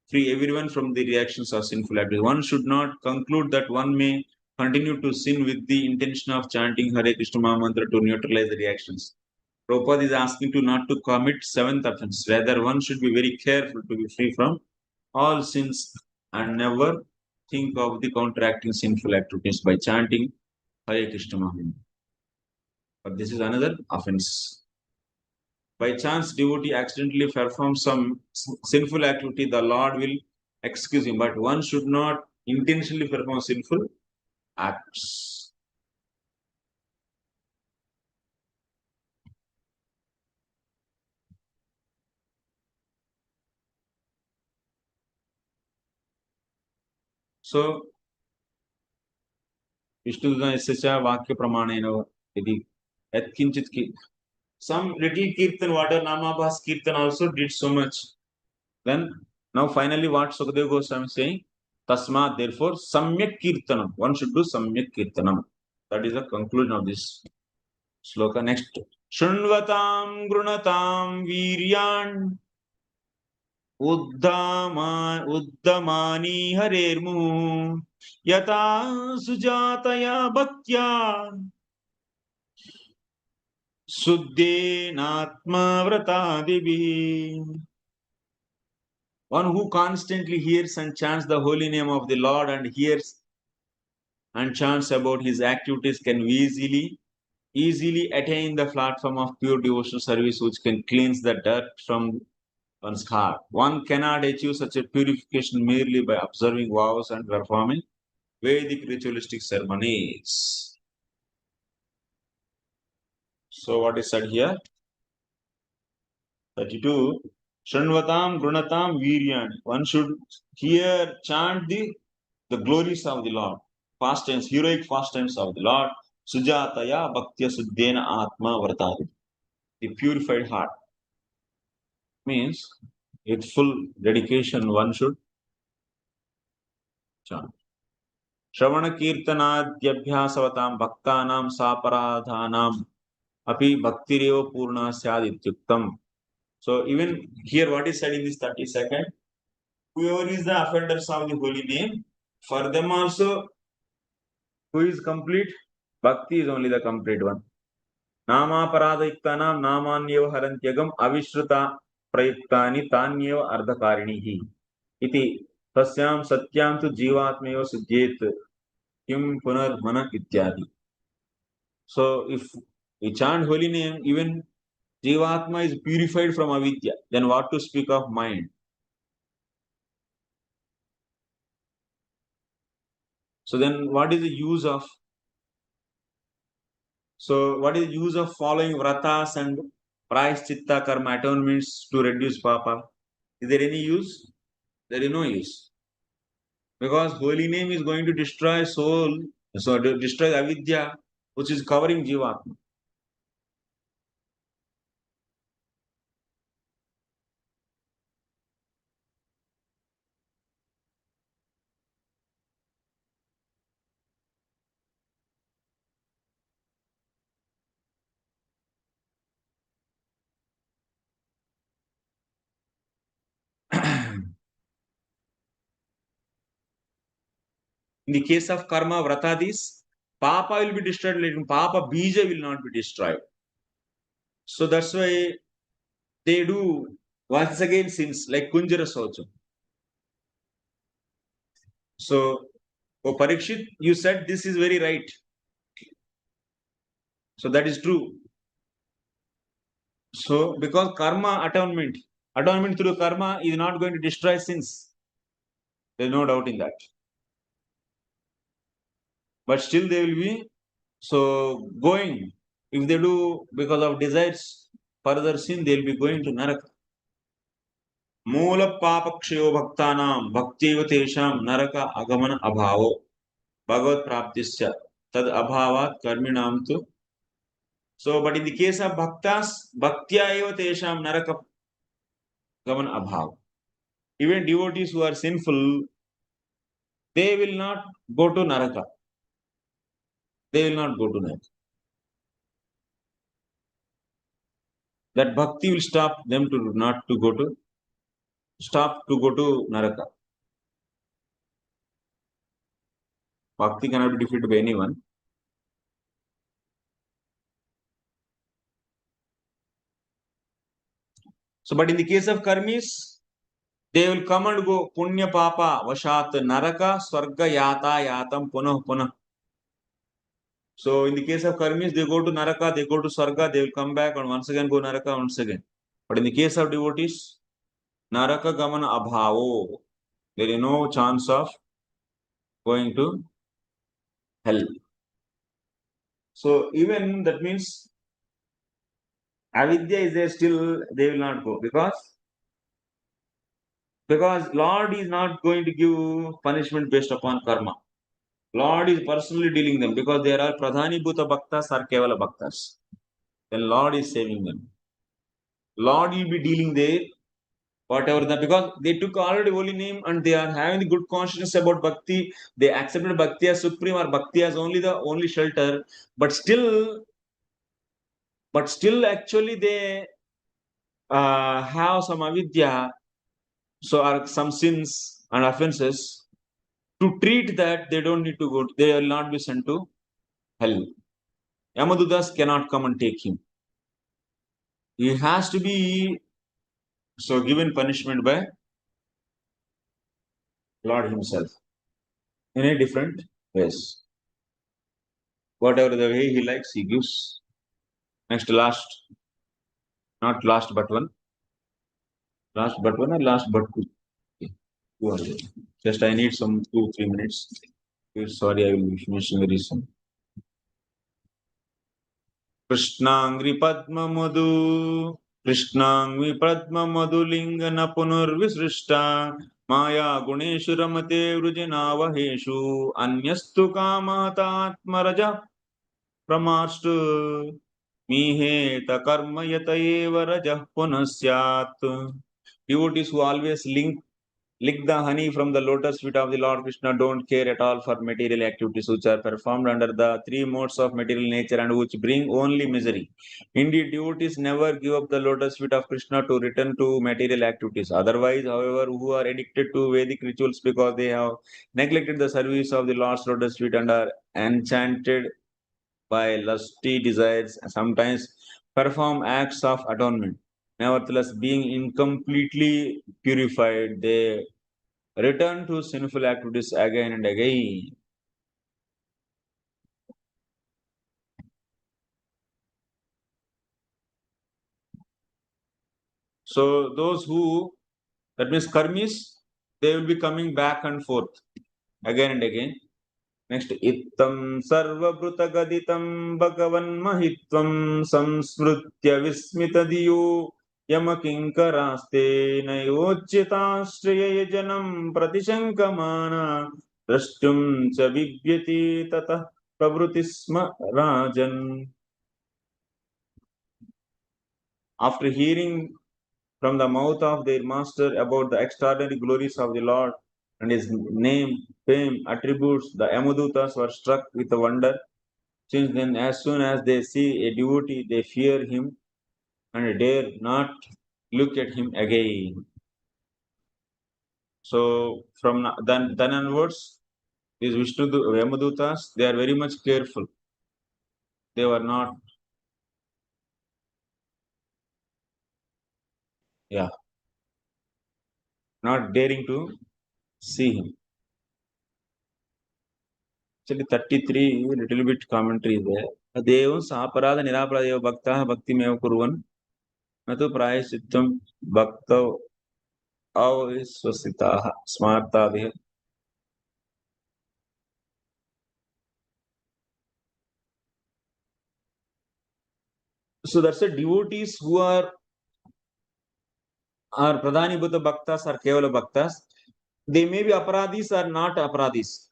free everyone from the reactions of sinful actions. One should not conclude that one may continue to sin with the intention of chanting Hare Krishna Mahamantra to neutralize the reactions. Prabhupada is asking to not to commit 7th offense. Rather, one should be very careful to be free from all sins and never think of the counteracting sinful activities by chanting Hare Krishna Mahamantra. But this is another offense. by chance devotee accidentally performs some sinful activity, the Lord will excuse him. But one should not intentionally perform sinful acts. So, Vishnudanasya Vakya Pramanena Yadi Yatkinchit some little Kirtan, whatever Namabhas Kirtan also did so much. Then, now finally, what Sukadeva Goswami is saying, Tasma, therefore, Samyak Kirtanam. One should do Samyak Kirtanam. That is the conclusion of this sloka. Next. Shunvatam Grunatam Viryan Uddamani Harermu Yata Sujataya Bhaktya Suddhenatma Vratadibi. One who constantly hears and chants the holy name of the Lord and hears and chants about his activities can easily attain the platform of pure devotional service, which can cleanse the dirt from one's heart. One cannot achieve such a purification merely by observing vows and performing Vedic ritualistic ceremonies. So what is said here? 32. Shanvatam Grunatam Viryan. One should hear, chant the glories of the Lord. Pastimes, heroic pastimes of the Lord. Sujataya Bhaktya Suddhena Atma Vratadi. The purified heart. Means with full dedication one should chant. Shravana Kirtanadhyabhyasavatam Bhaktanam Saparadhanam Api Bhaktireva Purna Syadityuktam. So even here what is said in this 32nd, whoever is the offenders of the holy name, for them also who is complete? Bhakti is only the complete one. Nama Paradayuktanam Namanyeva Harantyagam Avishruta Prayuktani Tanyeva Ardhakarinihi. Iti Tasyam Satyam tu Jivatmeva Sujjet Kim Punar Mana Ityadi. So if we chant holy name, even Jivatma is purified from avidya, then what to speak of mind? So then what is the use of following vratas and prayaschitta karma atonements to reduce papa? Is there any use? There is no use. Because holy name is going to destroy soul, so to destroy avidya, which is covering jivatma. In the case of karma vratadis, papa will be destroyed later. Papa bija will not be destroyed. So that's why they do once again sins like Kunjaras also. So, Parikshit, you said this is very right. So that is true. So because karma atonement through karma is not going to destroy sins. There is no doubt in that. But still they will be going. If they do because of desires further sin, they will be going to naraka. Moola papakshayo bhaktanam bhakteva tesham naraka agamana abhavo bhagavat praptisya tad abhavat karminam tu. So, but in the case of bhaktas, bhaktya eva tesham naraka gaman abhav. Even devotees who are sinful, they will not go to naraka. They will not go to naraka. That bhakti will stop them to go to naraka. Bhakti cannot be defeated by anyone. So, but in the case of karmis, they will come and go. Punya papa vashat naraka swarga yata yatam punah punah. So in the case of karmis, they go to Naraka, they go to Swarga, they will come back and once again go Naraka once again. But in the case of devotees, Naraka Gamana Abhavo, there is no chance of going to hell. So even that means avidya is there still, they will not go because Lord is not going to give punishment based upon karma. Lord is personally dealing them because there are pradhani bhuta bhaktas or kevala bhaktas. Then Lord is saving them. Lord will be dealing there whatever that, because they took already holy name and they are having the good consciousness about bhakti. They accepted bhakti as supreme or bhakti as only the only shelter, but still actually they have some avidya, so are some sins and offenses. To treat that, they don't need to go. They will not be sent to hell. Yamadudas cannot come and take him. He has to be so given punishment by Lord Himself in a different ways. Whatever the way He likes, He gives. Next, not last but one, or last but two. Okay. Go ahead. Just I need some 2-3 minutes. Sorry, I will be finishing very soon. कृष्णांग्रि पद्म मधु कृष्णांग्रि पद्म मधुलिंग न पुनर्विसृष्टा माया गुणेषु रमते वृजनावहेषु अन्यस्तु कामहतात्मरज प्रमाष्टु मीहेत कर्म यत एव रजः पुनः स्यात्. Devotees who always lick the honey from the lotus feet of the Lord Krishna don't care at all for material activities which are performed under the three modes of material nature and which bring only misery. Indeed, devotees never give up the lotus feet of Krishna to return to material activities. Otherwise, however, who are addicted to Vedic rituals because they have neglected the service of the Lord's lotus feet and are enchanted by lusty desires, sometimes perform acts of atonement. Nevertheless, being incompletely purified, they return to sinful activities again and again. So those who, that means karmis, they will be coming back and forth again and again. Next, ittam sarvabhuta gaditam bhagavan mahitvam samsmrutya vismitadiyo yamakinkaraste nayochitastraya janam pratishankamana drashtum cha vivyati tatah pravrutisma rajan. After hearing from the mouth of their master about the extraordinary glories of the Lord and his name, fame, attributes, the Yamadutas were struck with wonder. Since then, as soon as they see a devotee, they fear him and dare not look at him again. So, from then onwards, these Vishnu Yamadutas, they are very much careful. They were not, not daring to see him. Actually, 33, little bit commentary is there. Devam saparada niraparada bhakta bhakti meva kurvan natu prayashittam bhakta avisvasitaha smartadih. So that's the devotees who are pradhani bhuta bhaktas or kevala bhaktas. They may be aparadhis or not aparadhis,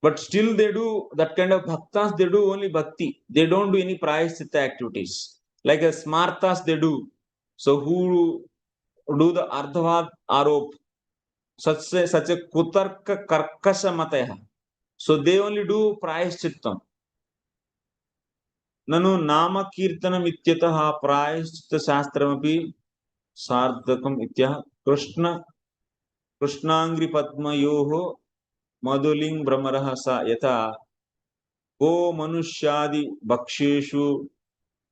but still they do that kind of bhaktas. They do only bhakti. They don't do any prayaschitta activities like a smartas they do. So who do the ardhavad arop, such a kutarka karkasha mataya. So they only do prayashchittam. Nanu nama kirtanam ityatah prayashchitta shastramapi सार्थकम इत्याह कृष्णांग्रि पद्मयोः मधुलिंग भ्रमरः सा यथा को मनुष्यादि भक्ष्येषु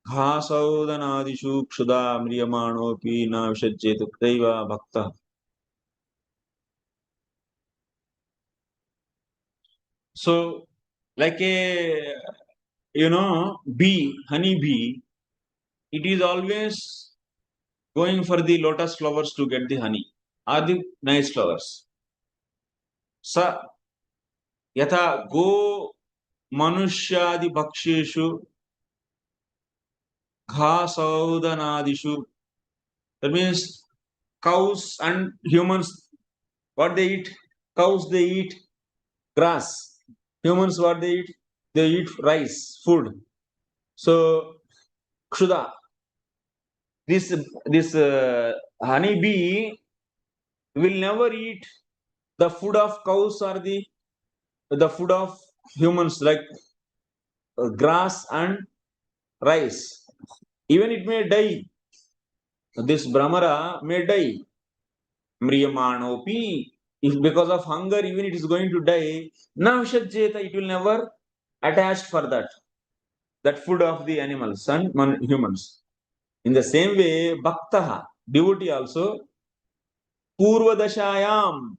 घासौदनादिषु क्षुधा म्रियमाणोऽपि न विषज्येत तथैव भक्तः. So like a bee, honey bee, it is always going for the lotus flowers to get the honey or the nice flowers. Sa yatha go manushyaadi bhaksheshu ghasaudanadishu. That means cows and humans, what they eat? Cows, they eat grass. Humans, what they eat? They eat rice, food. So, kshuda, this honey bee will never eat the food of cows or the food of humans, like grass and rice. Even it may die. This Brahmara may die. Mriyamanopi. If because of hunger, even it is going to die. Navshajjeta, it will never attach for that food of the animals and humans. In the same way, Bhaktaha, devotee also, Purvadashayam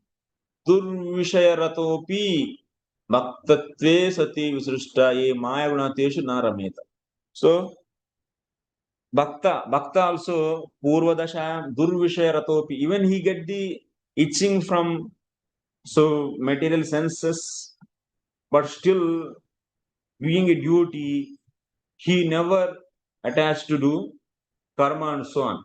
Durvishayaratopi Bhaktatve Sati Visrushta Ye Maya Gunateshu Narameta. So, Bhakta also Purvadashayam Durvishayaratopi. Even he get the itching from material senses, but still being a devotee, he never attached to do karma and so on.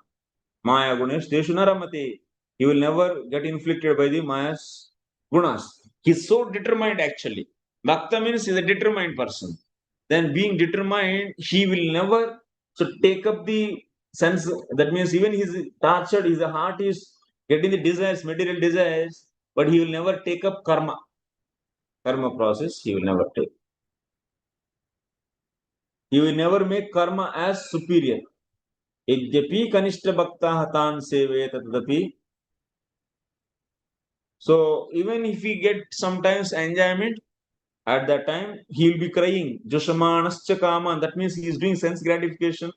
Maya gunas deshunaramate. He will never get inflicted by the Maya's gunas. He's so determined actually. Bhakta means he's a determined person. Then being determined, he will never take up the sense. That means even he's tortured, his heart is getting the desires, material desires, but he will never take up karma. Karma process, he will never take. He will never make karma as superior. Yajyapi kanishta bhakta hatan seve tadapi. So even if he get sometimes enjoyment, at that time he will be crying. Joshamanascha kama. That means he is doing sense gratification.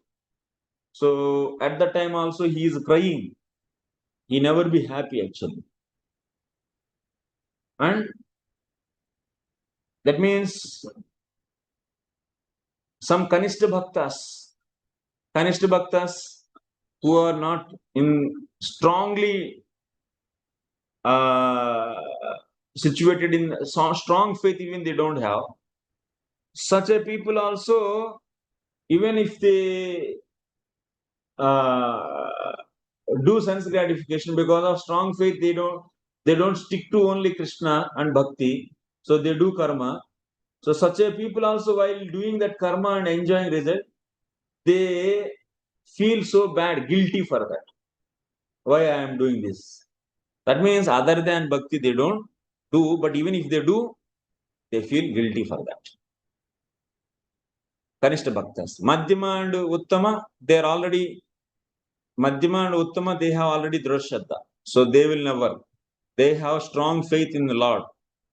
So at that time also he is crying. He never be happy actually. And that means some kanishta bhaktas who are not in strongly situated in strong faith, even they don't have. Such a people also, even if they do sense gratification, because of strong faith, they don't stick to only Krishna and Bhakti. So they do karma. So such a people also, while doing that karma and enjoying result, they feel so bad, guilty for that. Why I am doing this? That means other than Bhakti, they don't do, but even if they do, they feel guilty for that. Kanishta Bhaktas. Madhyama and Uttama, they are already, Madhyama and Uttama, they have already Drashadda. So they will never. They have strong faith in the Lord.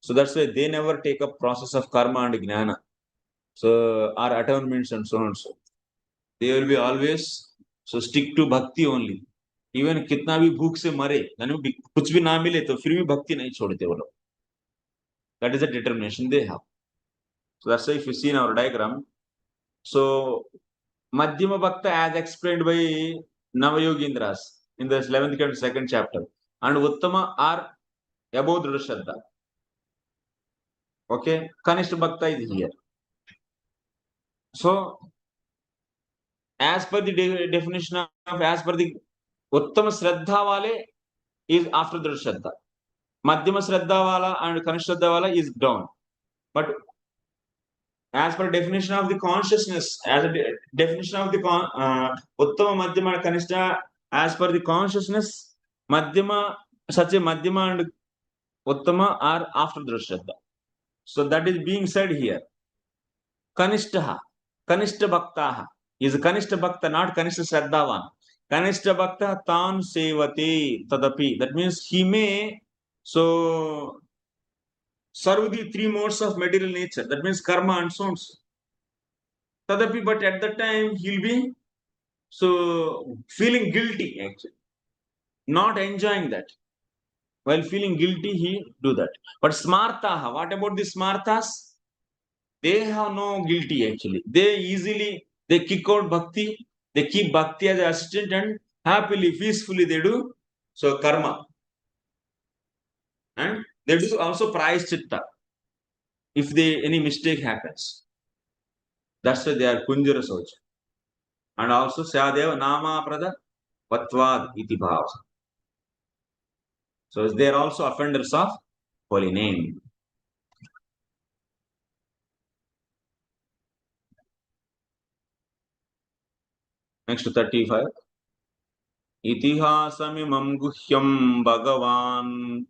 So that's why they never take up process of karma and jnana. So, or atonements and so on and so. They will be always, so stick to bhakti only. Even kitna bhi bhook se mare, kuch bhi na mile, to fir bhi bhakti nahi chhodte wo log. That is a determination they have. So that's why if you see in our diagram, so Madhyama Bhakta as explained by Navayogindras in the 11th and 2nd chapter, and Uttama are above Drashadda. Okay, Kanishta Bhakta is here. So, as per the definition of, as per the Uttama Shraddha Wale is after Drashadda. Madhyama Shraddha Wala and Kanishta Shraddha Wala is down. But as per definition of the consciousness, as a definition of the Uttama, Madhyama, and Kanishta, as per the consciousness, Madhyama, such a Madhyama and Uttama are after Drashadda. So that is being said here. Kanishtaha, Kanishta Bhaktaha is Kanishta Bhakta, not Kanishta Shraddhavan. Kanishta Bhakta Tan Sevate Tadapi. That means he may so serve the three modes of material nature. That means karma and so on. Tadapi, but at that time he'll be so feeling guilty actually, not enjoying that. While feeling guilty, he do that. But smartaha, what about the smartas? they have no guilty actually. They kick out Bhakti, they keep Bhakti as an assistant and happily, peacefully they do so karma. And they do also prayaschitta if any mistake happens. That's why they are Kunjara Socha. And also Sadeva Nama Prada Vatvad Iti Bhava. So they are also offenders of holy name. Next to 35. Itihasamimam guhyam Bhagavan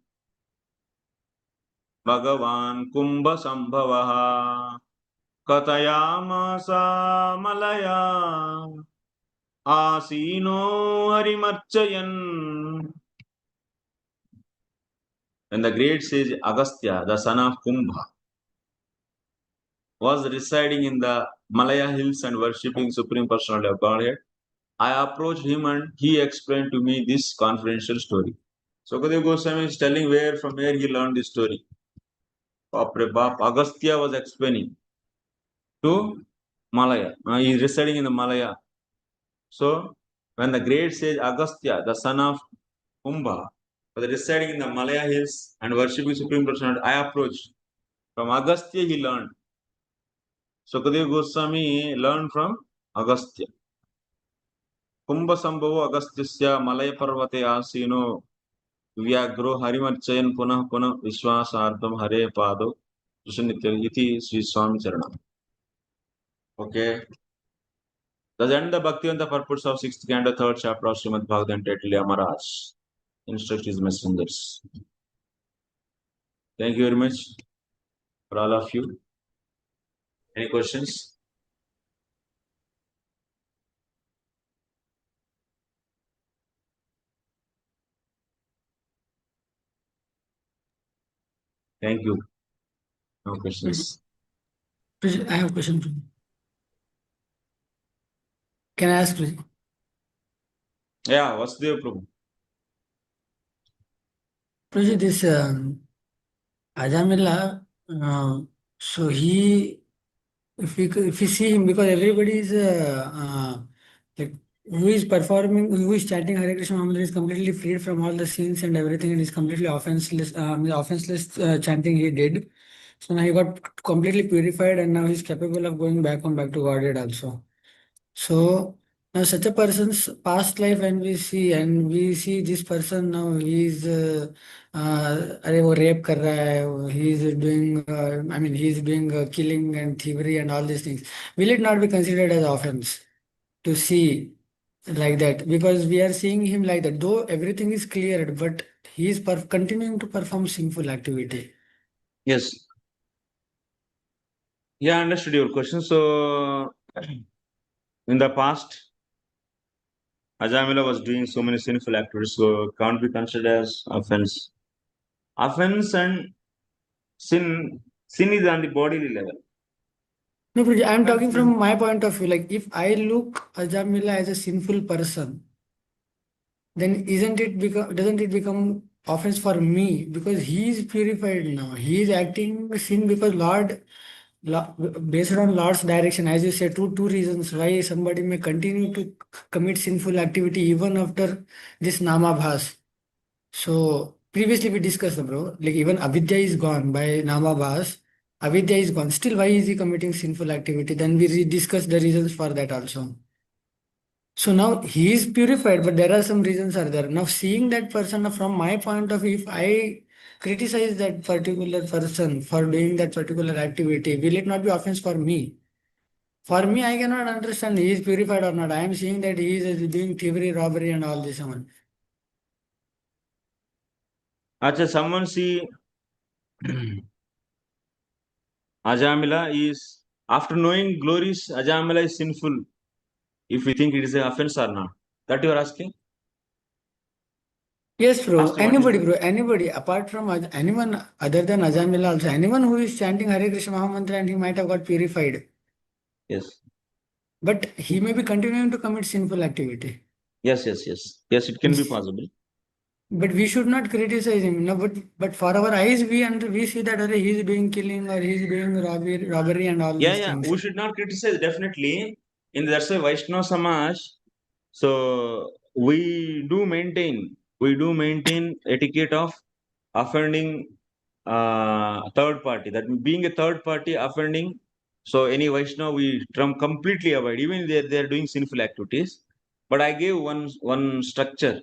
Kumbha Sambhavaha Katayamasa Malaya Asino Harimarchayan. When the great sage Agastya, the son of Kumbha, was residing in the Malaya hills and worshipping Supreme Personality of Godhead, I approached him and he explained to me this confidential story. Sukadeva Goswami is telling from where he learned this story. Agastya was explaining to Malaya. He is residing in the Malaya. So, when the great sage Agastya, the son of Kumbha, was residing in the Malaya hills and worshipping Supreme Personality, I approached. From Agastya, he learned. Sukadeva Goswami learned from Agastya. Kumbha Sambhavo Agastyasya Malaya Parvate Asino Vyagro Harimarchayan Punah Punah Vishwasardham Hare Pado Krishnitya Iti Sri Swami Charana. Okay. Thus end the Bhakti and the purpose of 6th canto, 3rd chapter of Srimad Bhagavatam titled Yamaraj. Instruct his messengers. Thank you very much for all of you. Any questions? Thank you. No questions. I have a question. Can I ask, please? Yeah, what's the problem? Prabhuji, this Ajamila, so he, if we see him, because everybody is like who is performing, who is chanting Hare Krishna Mahamudra is completely freed from all the sins and everything, and is completely offenseless chanting he did. So now he got completely purified, and now he's capable of going back to Godhead also. So now such a person's past life, when we see this person now, he is अरे वो rape कर रहा है, he is doing he is doing killing and thievery and all these things. Will it not be considered as offense to see like that? Because we are seeing him like that, though everything is cleared, but he is continuing to perform sinful activity. Yes. Yeah, I understood your question. So, in the past, Ajamila was doing so many sinful activities, so can't be considered as offense. Offense and sin is on the bodily level. No, Priji, I'm talking from my point of view. Like, if I look Ajamila as a sinful person, then doesn't it become offense for me? Because he is purified now. He is acting sin because based on Lord's direction, as you said, two reasons why somebody may continue to commit sinful activity even after this Namabhas. So previously we discussed, bro, like even Avidya is gone by Namabhas. Avidya is gone. Still, why is he committing sinful activity? Then we discussed the reasons for that also. So now he is purified, but there are some reasons are there. Now seeing that person from my point of view, if I criticize that particular person for doing that particular activity, will it not be offense for me? For me, I cannot understand he is purified or not. I am seeing that he is doing thievery, robbery, and all this one. Acha, someone see Ajamila is, after knowing glories, Ajamila is sinful. If we think it is an offense or not. That you are asking? Yes, bro. Ask what is it? Anybody, apart from anyone other than Ajamila also, anyone who is chanting Hare Krishna Mahamantra and he might have got purified. Yes. But he may be continuing to commit sinful activity. Yes, it can be possible. But we should not criticize him. No, but for our eyes, we see that he is doing killing or he is doing robbery and all Yeah, these yeah. things. We should not criticize definitely. That's why Vaishnava Samaj. So we do maintain etiquette of offending third party. That being a third party offending. So any Vaishnava we completely avoid, even they are doing sinful activities. But I gave one structure.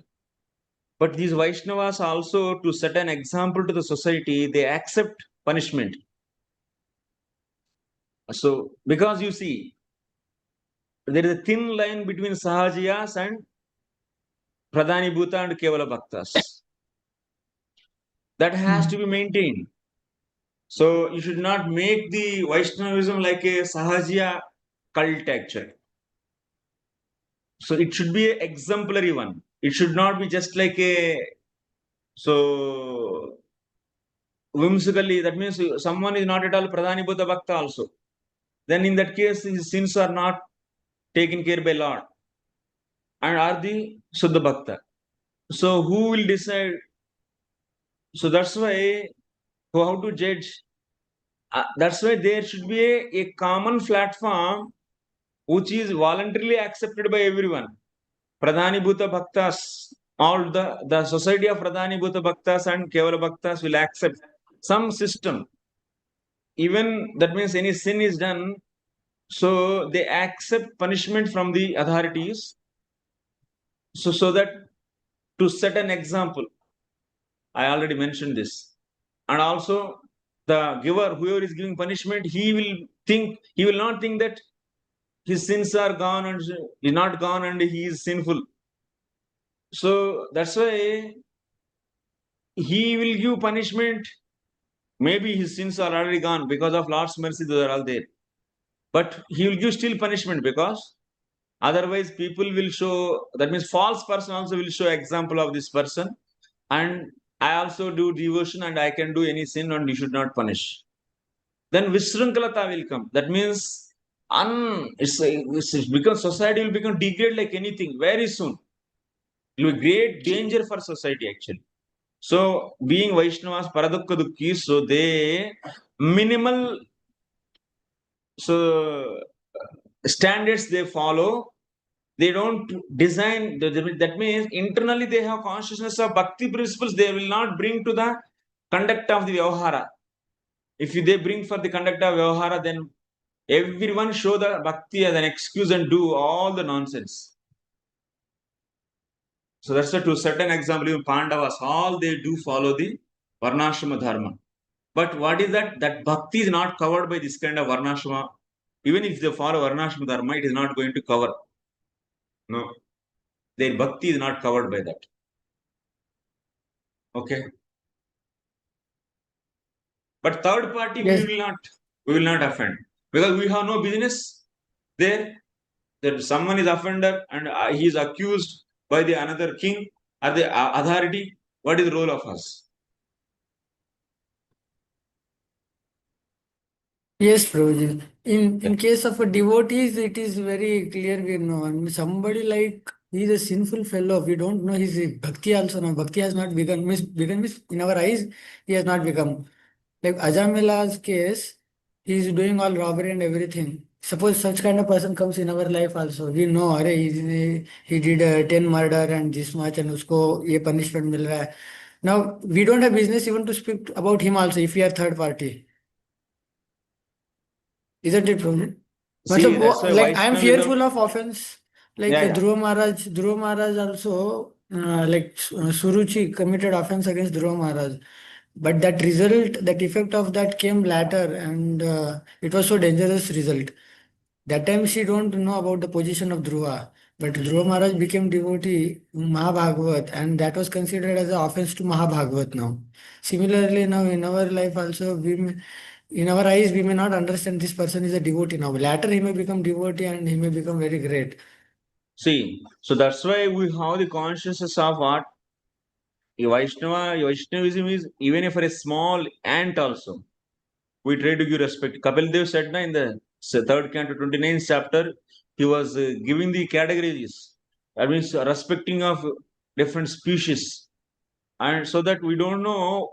But these Vaishnavas also, to set an example to the society, they accept punishment. So because you see, there is a thin line between Sahajiyas and Pradhani Bhuta and Kevala Bhaktas. That has to be maintained. So you should not make the Vaishnavism like a Sahajiya cult actually. So it should be an exemplary one. It should not be just like a so whimsically. That means someone is not at all Pradhani Bhuta Bhakta also. Then in that case, his sins are not taken care by Lord and are the Suddha Bhakta. So who will decide? So that's why how to judge? That's why there should be a common platform which is voluntarily accepted by everyone. Pradhani Bhuta Bhaktas, all the society of Pradhani Bhuta Bhaktas and Kevala Bhaktas will accept some system. Even that means any sin is done, so they accept punishment from the authorities. So that to set an example, I already mentioned this. And also the giver, whoever is giving punishment, he will not think that his sins are gone and is not gone and he is sinful. So that's why he will give punishment. Maybe his sins are already gone because of Lord's mercy, they are all there. But he will give still punishment because otherwise people will show, that means false person also will show example of this person. And I also do devotion and I can do any sin and you should not punish. Then Vishrankalata will come. That means it's because society will become degraded like anything very soon. It will be great danger for society actually. So being Vaishnavas, Paradukka Dukkis, so they minimal so standards they follow. They don't design, that means internally they have consciousness of bhakti principles, they will not bring to the conduct of the Vyavahara. If they bring for the conduct of Vyavahara, then everyone show the bhakti as an excuse and do all the nonsense. So that's to set an example, even Pandavas, all they do follow the Varnashrama Dharma. But what is that? That bhakti is not covered by this kind of Varnashrama. Even if they follow Varnashrama Dharma, it is not going to cover. No. Their bhakti is not covered by that. Okay. But third party, Yes. we will not offend. Because we have no business there. That someone is offender and he is accused by the another king or the authority. What is the role of us? Yes, Prabhuji. In case of a devotees, it is very clear we know. And somebody like he is a sinful fellow, we don't know his bhakti also. No, bhakti has not begun means in our eyes, he has not become. Like Ajamila's case, he is doing all robbery and everything. Suppose such kind of person comes in our life also, we know, अरे he did 10 murder and this much and उसको ये punishment मिल रहा है. Now we don't have business even to speak about him also if we are third party. Isn't it, Prabhu? See, that's why Like I am Vaishnavism. fearful of offense. Like Yeah, yeah. Dhruva Maharaj also, Suruchi committed offense against Dhruva Maharaj. But that effect of that came later, and it was so dangerous result. That time she don't know about the position of Dhruva. But Dhruva Maharaj became devotee Mahabhagavat, and that was considered as an offense to Mahabhagavat now. Similarly, now in our life also, in our eyes, we may not understand this person is a devotee now. Later, he may become devotee and he may become very great. See, so that's why we have the consciousness of what Vaishnavism is, even for a small ant also. We try to give respect. Kapil Dev said in the third canto, 29th chapter, he was giving the categories. That means respecting of different species. and so that we don't know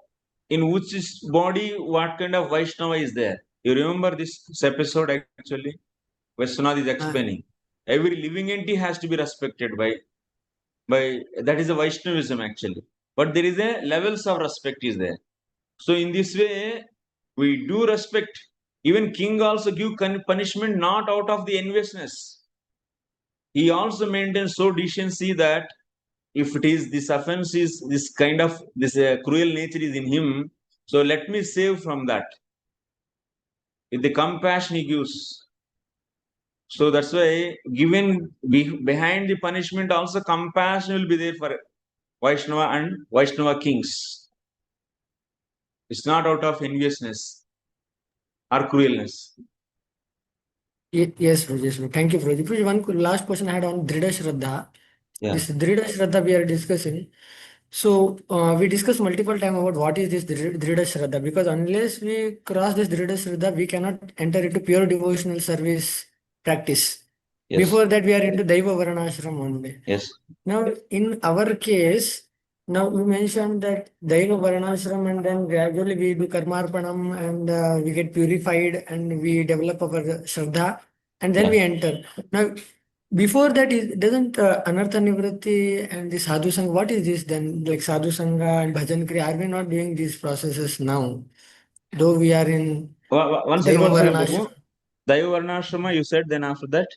in which body what kind of Vaishnava is there. You remember this episode actually? Vishwanath is explaining. Every living entity has to be respected by that is a Vaishnavism actually. But there is a levels of respect is there. So in this way, we do respect. Even king also give punishment not out of the enviousness. He also maintains so decency that if it is this offense is this kind of this cruel nature is in him, so let me save from that. With the compassion he gives. So that's why given behind the punishment also compassion will be there for Vaishnava and Vaishnava kings. It's not out of enviousness or cruelness. Yes, Prabhuji. Yes, Prabhuji. Thank you, Prabhuji. Prabhuji, one last question I had on Drida Shraddha. Yeah. This Drida Shraddha we are discussing. So we discussed multiple time about what is this Drida Shraddha, because unless we cross this Drida Shraddha, we cannot enter into pure devotional service practice. Yes. Before that, we are into Daiva Varnashram only. Yes. Now, in our case, now we mentioned that Daiva Varnashram, and then gradually we do Karmarpanam, and we get purified and we develop our Shraddha, and then Yeah. we enter. Now, before that, doesn't Anartha Nivritti and the Sadhu Sangha, what is this then? Like Sadhu Sangha and Bhajan Kriya, are we not doing these processes now? Though we are in Once Daiva again, Varnashram. Daiva Varnashrama, you said, then after that?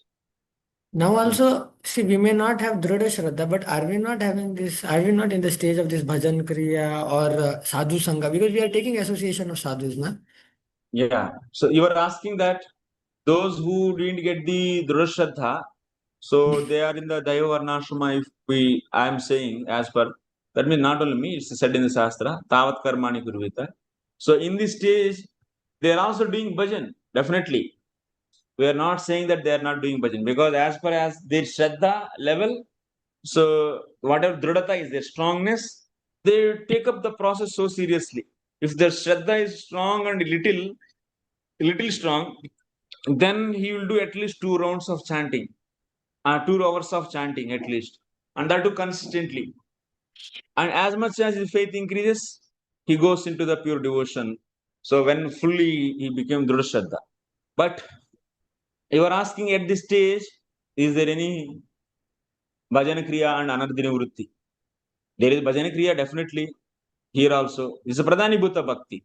Now also, see, we may not have Drida Shraddha, but are we not having this, are we not in the stage of this Bhajan Kriya or Sadhu Sangha? Because we are taking association of sadhus, na? Yeah. So you are asking that those who didn't get the Drudashraddha, so they are in the Daiva Varnashrama, if I am saying as per, that means not only me, it's said in the Shastra, Tavat Karmani Kurvita. So in this stage, they are also doing bhajan, definitely. We are not saying that they are not doing bhajan, because as per as their Shraddha level, so whatever Dridata is, their strongness, they take up the process so seriously. If their Shraddha is strong and little strong, then he will do at least 2 rounds of chanting, 2 hours of chanting at least, and that too consistently. And as much as his faith increases, he goes into the pure devotion. So when fully he became Drudashraddha. But you are asking at this stage, is there any Bhajana Kriya and Anardhini Vritti? There is Bhajana Kriya definitely here also. This is Pradhani Bhuta Bhakti.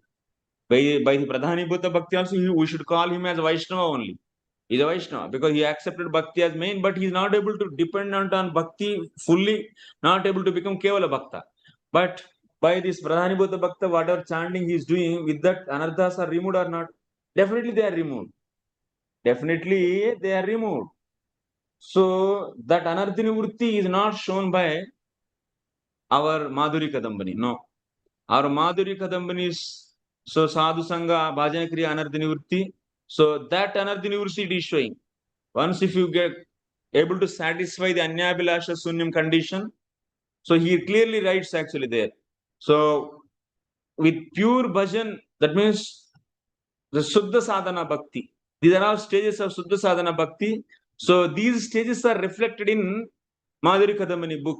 By the Pradhani Bhuta Bhakti also, we should call him as Vaishnava only. He's a Vaishnava because he accepted Bhakti as main, but he's not able to dependent on Bhakti fully, not able to become Kevala Bhakta. But by this Pradhani Bhuta Bhakta, whatever chanting he is doing, with that anarthas are removed or not? Definitely they are removed. Definitely they are removed. So that Anardhini Vritti is not shown by our Madhuri Kadambani. No. Our Madhuri Kadambani is so Sadhu Sangha, Bhajana Kriya, Anardhini Vritti. So that Anardhini Vritti it is showing. Once if you get able to satisfy the Anyabhilasha Sunyam condition, so he clearly writes actually there. So with pure bhajan, that means the Suddha Sadhana Bhakti. These are all stages of Suddha Sadhana Bhakti. So these stages are reflected in Madhuri Kadambani book.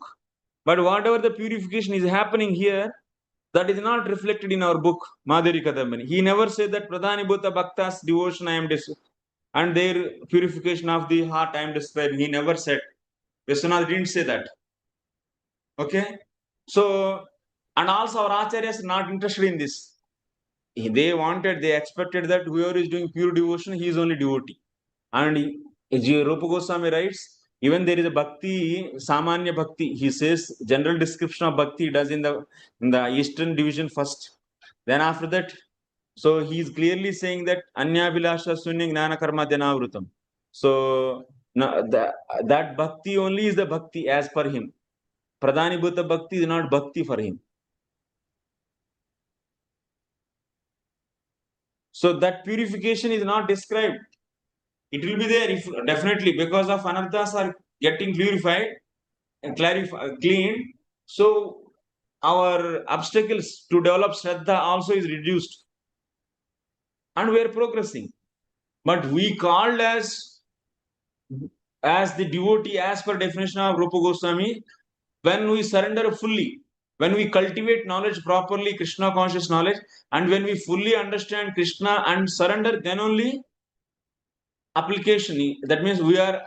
But whatever the purification is happening here, that is not reflected in our book, Madhuri Kadambani. He never said that Pradhani Bhuta Bhakta's devotion I am and their purification of the heart I am describing. He never said. Vishwanath didn't say that. Okay? So, and also our acharyas are not interested in this. They expected that whoever is doing pure devotion, he is only devotee. And Rupa Goswami writes, even there is a bhakti, Samanya Bhakti. He says general description of bhakti he does in the Eastern division first. Then after that, so he is clearly saying that Anya Vilasha Sunya Gnana Karma Dhanavrutam. So that bhakti only is the bhakti as per him. Pradhani Bhuta Bhakti is not bhakti for him. So that purification is not described. It will be there if definitely because of anarthas are getting purified and cleaned. So our obstacles to develop Shraddha also is reduced. And we are progressing. But we called as the devotee as per definition of Rupa Goswami, when we surrender fully, When we cultivate knowledge properly, Krishna conscious knowledge, and when we fully understand Krishna and surrender, then only application. That means we are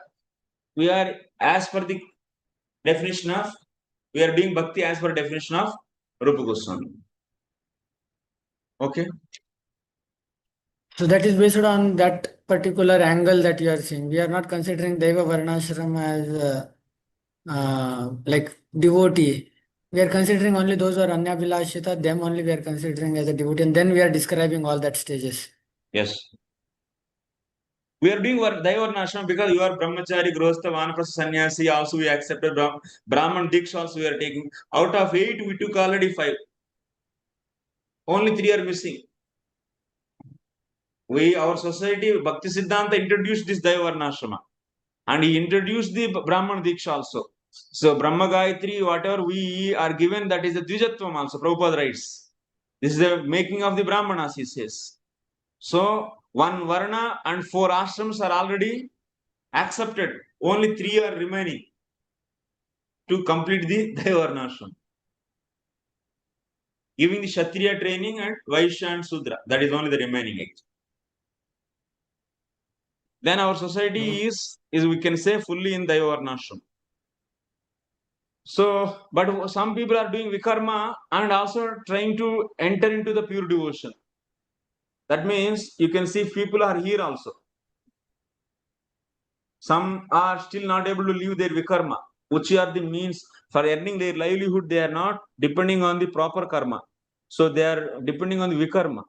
as per the definition of, we are doing bhakti as per definition of Rupa Goswami. Okay. So that is based on that particular angle that you are seeing. We are not considering Deva Varnashram as like devotee. We are considering only those who are Anya Vilashita, them only we are considering as a devotee, and then we are describing all that stages. Yes. We are doing Daivarnashram because you are Brahmachari, Grostha, Vanaprastha, Sannyasi. Also, we accepted Brahman Diksha. Also, we are taking. Out of 8, we took already 5. Only 3 are missing. Our society, Bhakti Siddhanta introduced this Daivarnashrama, and he introduced the Brahman Diksha also. So, Brahma Gayatri, whatever we are given, that is the Dvijatvam also. Prabhupada writes. This is the making of the Brahmanas, he says. So, 1 Varna and 4 ashrams are already accepted. Only 3 are remaining to complete the Daivarnashram. Giving the Kshatriya training and Vaishya and Sudra. That is only the remaining age. Then our society is we can say fully in Daivarnashram. So, but some people are doing Vikarma and also trying to enter into the pure devotion. That means you can see people are here also. Some are still not able to leave their Vikarma, which are the means for earning their livelihood. They are not depending on the proper karma. So they are depending on the Vikarma.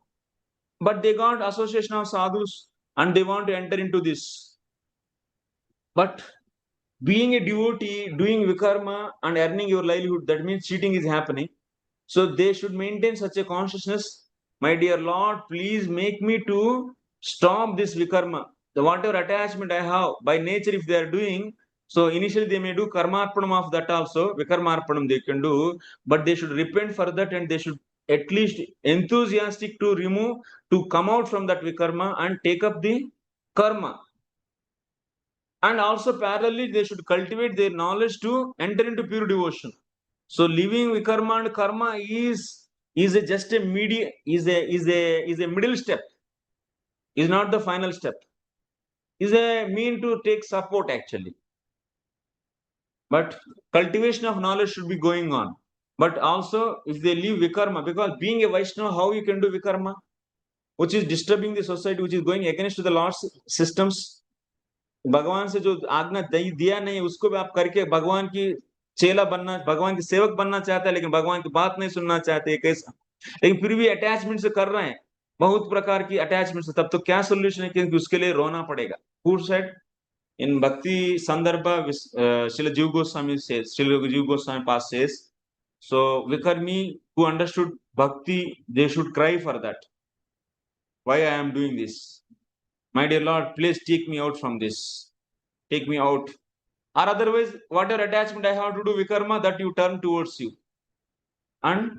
But they got association of sadhus and they want to enter into this. But being a devotee, doing Vikarma and earning your livelihood, that means cheating is happening. So they should maintain such a consciousness. My dear Lord, please make me to stop this Vikarma. The whatever attachment I have, by nature, if they are doing, so initially they may do karmarpanam of that also, Vikarmarpanam they can do, but they should repent for that and they should at least enthusiastic to remove, to come out from that Vikarma and take up the karma. And also parallelly, they should cultivate their knowledge to enter into pure devotion. So living Vikarma and karma is just a middle step, is not the final step, is a mean to take support actually. But cultivation of knowledge should be going on. But also if they leave Vikarma, because being a Vaishnava, how you can do Vikarma, which is disturbing the society, which is going against the Lord's systems. भगवान से जो आज्ञा दिया नहीं उसको भी आप करके भगवान की चेला बनना, भगवान की सेवक बनना चाहता है, लेकिन भगवान की बात नहीं सुनना चाहते कैसा, लेकिन फिर भी अटैचमेंट से कर रहे हैं, बहुत प्रकार की अटैचमेंट से, तब तो क्या सोल्यूशन है, क्योंकि उसके लिए रोना पड़ेगा. Who said in Bhakti Sandarbha, Srila Jiva Goswami says, Srila Jiva Goswami Past says, so Vikarmi who understood Bhakti, they should cry for that. Why I am doing this? My dear Lord, please take me out from this. Take me out. Or otherwise, whatever attachment I have to do Vikarma, that you turn towards you. And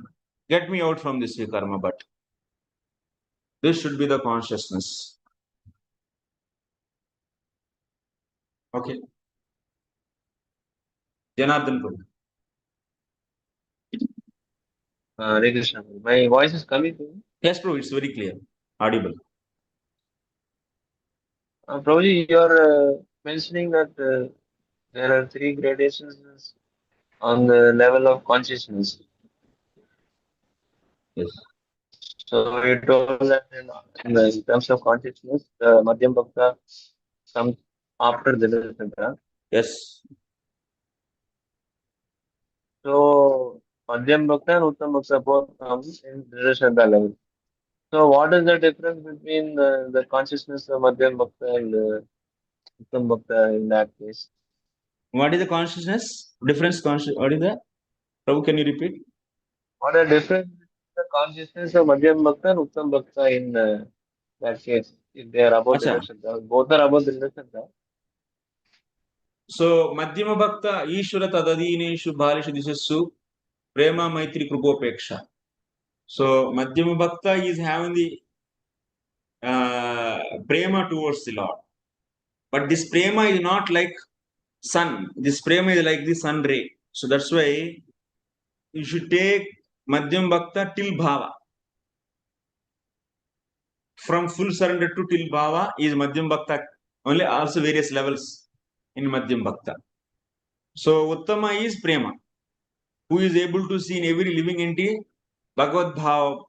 get me out from this Vikarma. But this should be the consciousness. Okay. Janardhan Prabhu. Hare Krishna. My voice is coming to you? Yes, Prabhu, it's very clear. Audible. Prabhuji, you're mentioning that there are 3 gradations on the level of consciousness. Yes. So you told that in terms of consciousness, the Madhyam Bhakta comes after the Shraddha. Yes. So Madhyam Bhakta and Uttam Bhakta both come in the Shraddha level. So what is the difference between the consciousness of Madhyam Bhakta and Uttam Bhakta in that case? What is the consciousness? Difference conscious. What is that? Prabhu, can you repeat? What is the difference between the consciousness of Madhyam Bhakta and Uttam Bhakta in that case? If they are above the Acha. Shraddha, both are above the Shraddha. So Madhyama Bhakta Ishvara Tadadineshu Bhalishu Disassu Prema Maitri Krupopeksha. So Madhyama Bhakta is having the prema towards the Lord. But this prema is not like sun. This prema is like the sun ray. So that's why you should take Madhyam Bhakta till Bhava. From full surrender to till Bhava is Madhyam Bhakta. Only also various levels in Madhyam Bhakta. So Uttama is Prema, who is able to see in every living entity Bhagavad Bhav,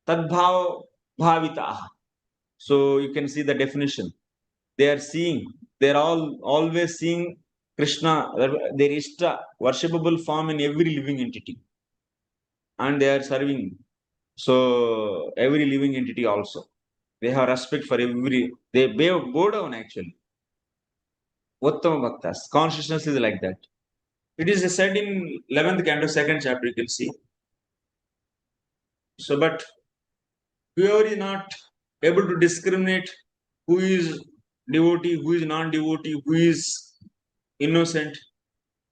Tadbhav Bhavita. So you can see the definition. They are seeing, they are all always seeing Krishna, their Ishta, worshipable form in every living entity. And they are serving. So every living entity also. They have respect for every, they bow down actually. Uttama Bhaktas. Consciousness is like that. It is said in 11th canto, 2nd chapter, you can see. So, but whoever is not able to discriminate who is devotee, who is non-devotee, who is innocent,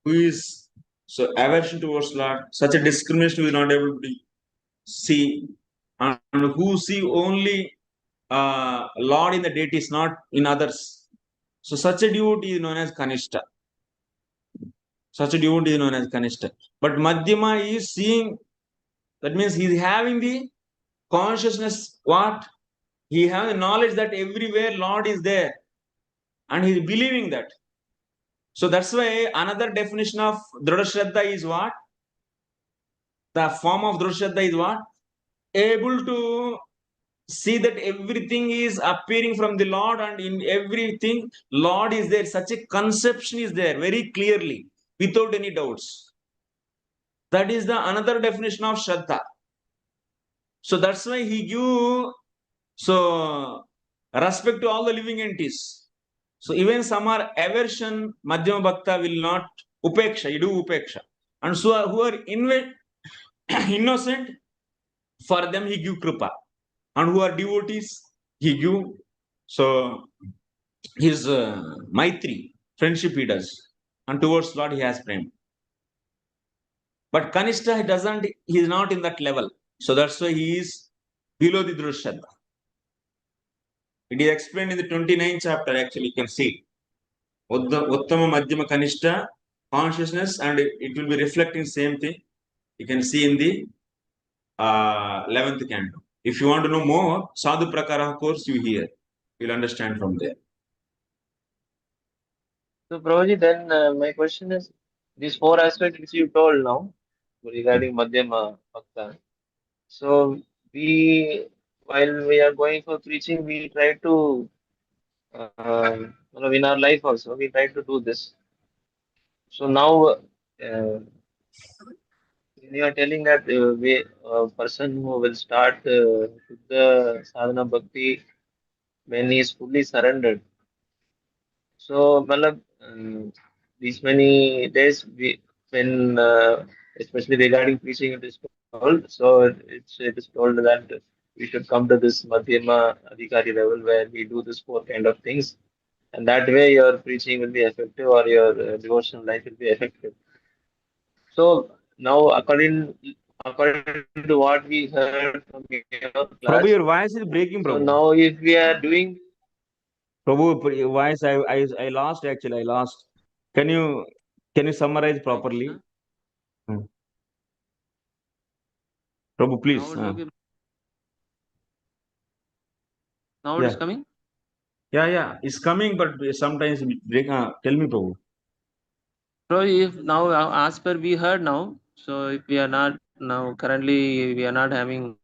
who is so aversion towards Lord, such a discrimination is not able to see, and who see only Lord in the deities, not in others. So such a devotee is known as Kanishta. Such a devotee is known as Kanishta. But Madhyama is seeing, that means he is having the consciousness, what? He has the knowledge that everywhere Lord is there. And he is believing that. So that's why another definition of Dhrudha Shraddha is what? The form of Dhrudha Shraddha is what? Able to see that everything is appearing from the Lord, and in everything Lord is there. Such a conception is there very clearly, without any doubts. That is the another definition of Shraddha. So that's why he give respect to all the living entities. So even some are aversion, Madhyama Bhakta will not upeksha, you do upeksha. And so who are innocent, for them he give kripa. And who are devotees, he give his maitri, friendship he does. And towards Lord he has prema. But Kanishta doesn't, he is not in that level. So that's why he is below the Dhrudha Shraddha. It is explained in the 29th chapter, actually, you can see. Uttama Madhyama Kanishta, consciousness, and it will be reflecting same thing. You can see in the 11th canto. If you want to know more, Sadhu Prakara course you hear. You'll understand from there. So, Prabhuji, then my question is, these four aspects which you told now regarding Madhyama Bhakta. So, while we are going for preaching, we try to, in our life also, we try to do this. So now, you are telling that a person who will start the sadhana bhakti when he is fully surrendered. So, malab, these many days, when especially regarding preaching, it is told. So it is told that we should come to this Madhyama Adhikari level where we do this four kind of things, and that way your preaching will be effective or your devotional life will be effective. So now, according to what we heard from your class, Prabhu, your voice is breaking, so Prabhu. now if we are doing, Prabhu, your voice I lost actually. I lost. Can you summarize properly? Prabhu, please. Now it's okay. Now it Yeah. is coming. Yeah. It's coming, but sometimes it break. Tell me, Prabhu. So if now as per we heard now, so if we are not now currently we are not having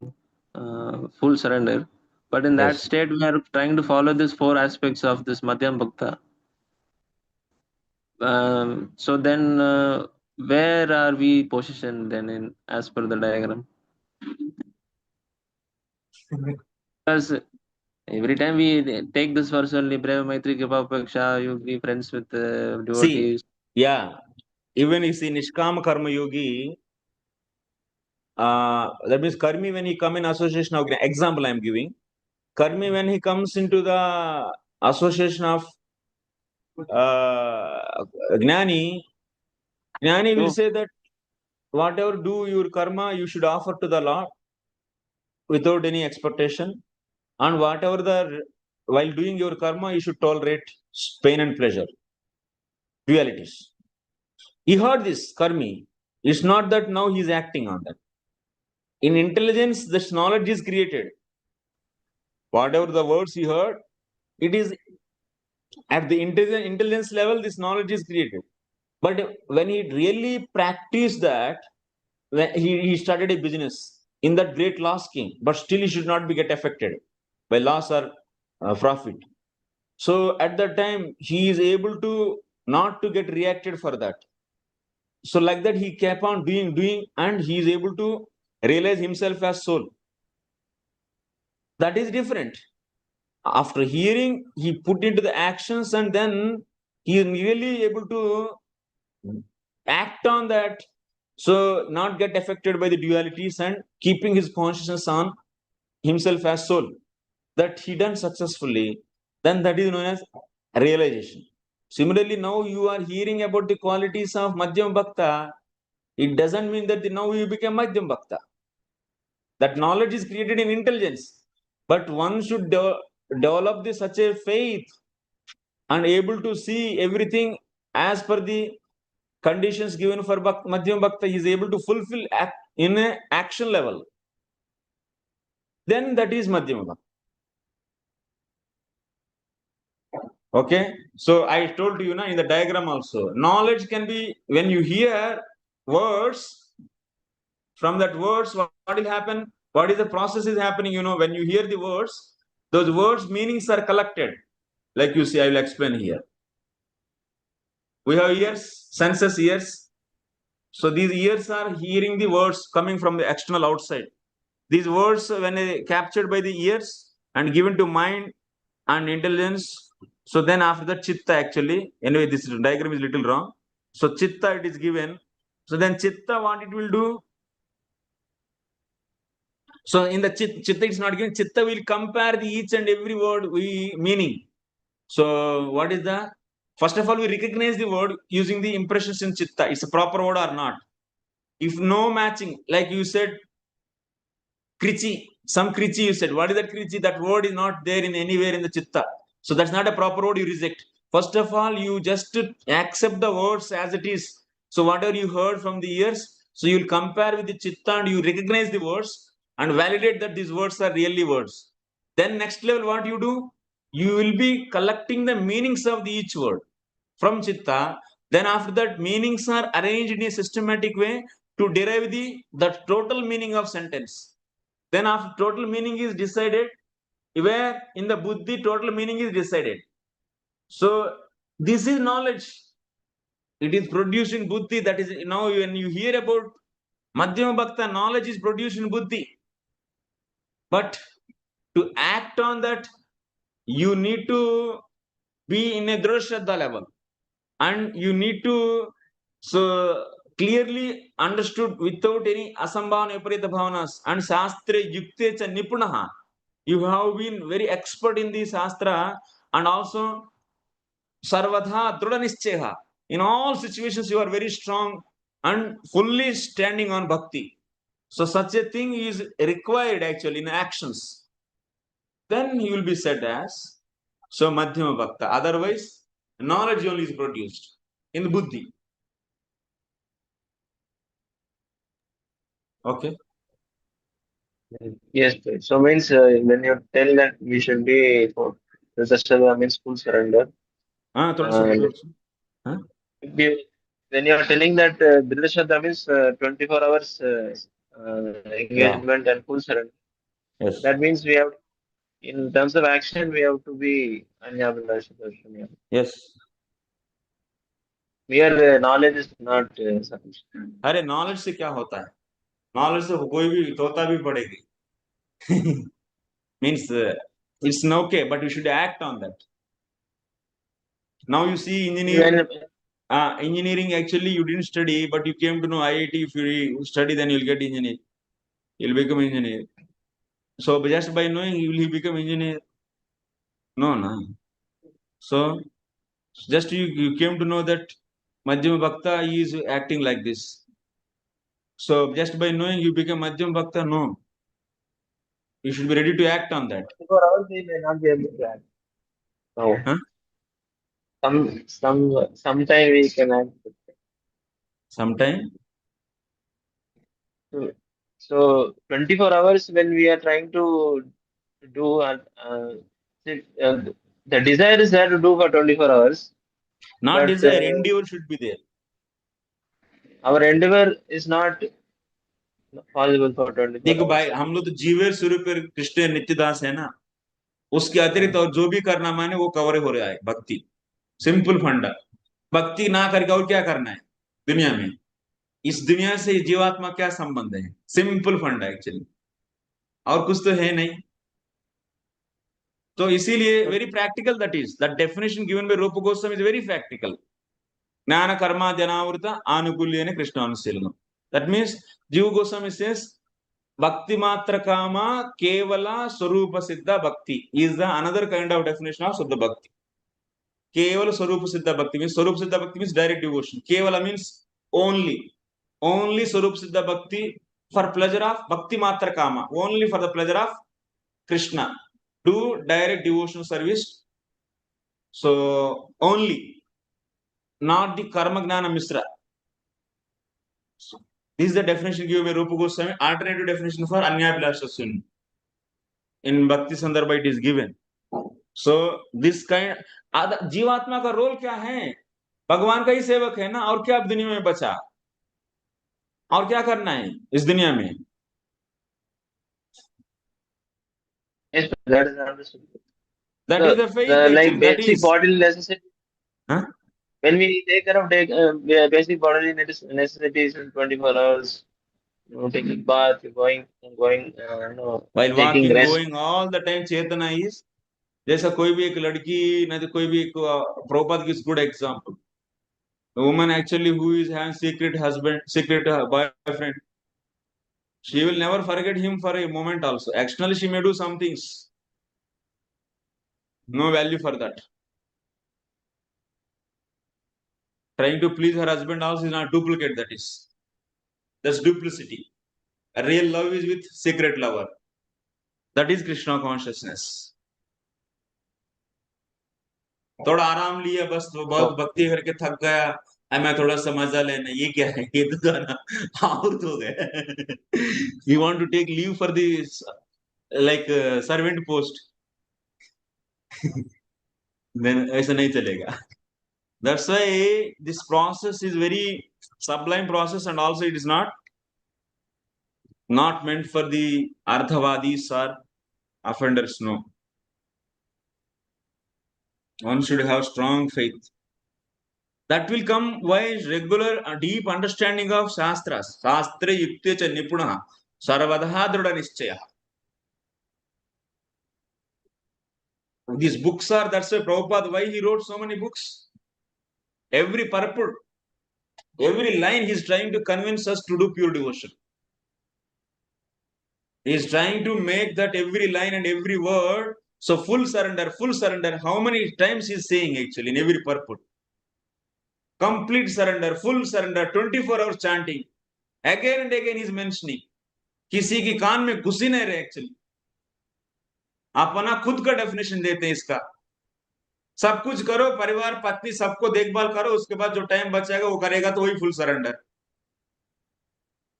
full surrender, but in that Yes. state we are trying to follow these four aspects of this Madhyam Bhakta. So then where are we positioned then in as per the diagram? Because every time we take this verse only, Brahma Maitri Kripa Paksha, you be friends with devotees. See, yeah. Even if in Niskama Karma Yogi, that means Karmi when he come in association of example I am giving. Karmi when he comes into the association of Gnani will say that whatever do your karma, you should offer to the Lord without any expectation. And whatever while doing your karma, you should tolerate pain and pleasure, dualities. He heard this, Karmi. It's not that now he's acting on that. In intelligence, this knowledge is created. Whatever the words he heard, it is at the intelligence level, this knowledge is created. But when he really practiced that, when he started a business in that great loss king, but still he should not be get affected by loss or profit. So at that time, he is able to not to get reacted for that. So like that, he kept on doing, and he is able to realize himself as soul. That is different. After hearing, he put into the actions, and then he is really able to act on that. So not get affected by the dualities and keeping his consciousness on himself as soul. That he done successfully, then that is known as realization. Similarly, now you are hearing about the qualities of Madhyam Bhakta. It doesn't mean that now you become Madhyam Bhakta. That knowledge is created in intelligence. But one should develop this such a faith and able to see everything as per the conditions given for Madhyam Bhakta. He is able to fulfill in an action level. Then that is Madhyam Bhakta. Okay, so I told you now in the diagram also, knowledge can be when you hear words, from that words, what will happen? What is the process is happening? When you hear the words, those words meanings are collected. Like you see, I will explain here. We have ears, senses, ears. So these ears are hearing the words coming from the external outside. These words, when captured by the ears and given to mind and intelligence, so then after that chitta actually, anyway, this diagram is little wrong. So chitta it is given. So then chitta, what it will do? So in the chitta it's not given. Chitta will compare the each and every word meaning. So what is the? First of all, we recognize the word using the impressions in chitta. It's a proper word or not. If no matching, like you said, krichi, some krichi you said. What is that krichi? That word is not there in anywhere in the chitta. So that's not a proper word, you reject. First of all, you just accept the words as it is. So whatever you heard from the ears, so you'll compare with the chitta and you recognize the words and validate that these words are really words. Then next level, what you do? You will be collecting the meanings of the each word from chitta. Then after that, meanings are arranged in a systematic way to derive the total meaning of sentence. Then after total meaning is decided, where in the buddhi total meaning is decided. So this is knowledge. It is produced in buddhi. That is now when you hear about Madhyama Bhakta, knowledge is produced in buddhi. But to act on that, you need to be in a Drashraddha level. And you need to so clearly understood without any asambhavana viparita bhavanas and shastra yukte cha nipunaha. You have been very expert in the shastra and also sarvadha drudha. In all situations, you are very strong and fully standing on bhakti. So such a thing is required actually in actions. Then he will be said as so madhyama bhakta. Otherwise, knowledge only is produced in the buddhi. Okay. Yes, please. So means when you tell that we should be for the Sastava means full surrender. And when you are telling that Dridashraddha means 24 hours engagement and full surrender. Yes. That means we have, in terms of action, we have to be Anyabhilashya. Yes. Mere knowledge is not sufficient. अरे knowledge से क्या होता है? Knowledge से कोई भी तोता भी पड़ेगी. Means it's okay, but you should act on that. Now you see engineering actually you didn't study, but you came to know IIT. If you study, then you'll get engineer. You'll become engineer. So just by knowing, will he become engineer? No, no. So just you came to know that Madhyama Bhakta is acting like this. So just by knowing you become Madhyama Bhakta, no. You should be ready to act on that. 24 hours we may not be able to act. No. Huh? Sometime we can act. Sometime So 24 hours when we are trying to do the desire is there to do for 24 hours, Not but desire, endeavor should be there. our endeavor is not possible for 24 देखो hours. भाई, हम लोग तो जीवेर स्वरूप कृष्ण नित्यदास है ना, उसके अतिरिक्त और जो भी करना माने वो कवर हो रहा है भक्ति। सिंपल फंडा, भक्ति ना करके और क्या करना है दुनिया में? इस दुनिया से जीवात्मा क्या संबंध है? सिंपल फंडा एक्चुअली, और कुछ तो है नहीं। तो इसीलिए very practical, that is that definition given by रूप गोस्वामी इज वेरी प्रैक्टिकल। ज्ञान कर्म जनावृत आनुकूल्यने कृष्णानुशीलनम, दैट मीन्स जीव गोस्वामी सेज भक्ति मात्र काम केवल स्वरूप सिद्ध भक्ति is the another kind of definition of Suddha Bhakti. केवल स्वरूप सिद्ध भक्ति means स्वरूप सिद्ध भक्ति means direct devotion. केवल means only स्वरूप सिद्ध भक्ति for pleasure of भक्ति मात्र कामा, only for the pleasure of Krishna, do direct devotional service. So only, not the karma gnana misra. This is the definition given by Rupa Goswami. Alternative definition for Anyabhilasha in Bhakti Sandarbha it is given. So this kind, जीवात्मा का role क्या है? भगवान का ही सेवक है ना, और क्या अब दुनिया में बचा? और क्या करना है इस दुनिया में? Yes, that is understood. That is the faith Like actually. That basic is. bodily necessity. Huh? When we take care of basic bodily necessities in 24 hours, taking bath, going, While taking walking, rest. going, all the time Chetna is. जैसा कोई भी एक लड़की, ना तो कोई भी एक प्रभुपाद की good example. A woman actually who is having secret husband, secret boyfriend, she will never forget him for a moment also. Externally she may do some things. No value for that. Trying to please her husband also is not duplicate, that is. That's duplicity. A real love is with secret lover. That is Krishna consciousness. थोड़ा आराम लिया बस, तो बहुत भक्ति करके थक गया, मैं थोड़ा सा मजा लेना, ये क्या है? ये तो गाना आउट हो गया। You want to take leave for this like servant post, then ऐसा नहीं चलेगा। That's why this process is very sublime process, and also it is not meant for the arthavadis or offenders. No, one should have strong faith. That will come by regular deep understanding of shastras. Shastra yukte cha nipuna sarvadha druda nischaya. These books are, that's why Prabhupada, why he wrote so many books. Every purport, every line he is trying to convince us to do pure devotion. He is trying to make that every line and every word, so full surrender, full surrender. How many times he is saying actually in every purport? Complete surrender, full surrender, 24 hours chanting. Again and again he is mentioning. किसी की कान में घुसी नहीं रहे actually, अपना खुद का definition देते हैं इसका। सब कुछ करो, परिवार पत्नी सबको देखभाल करो, उसके बाद जो टाइम बचेगा वो करेगा, तो वही full surrender.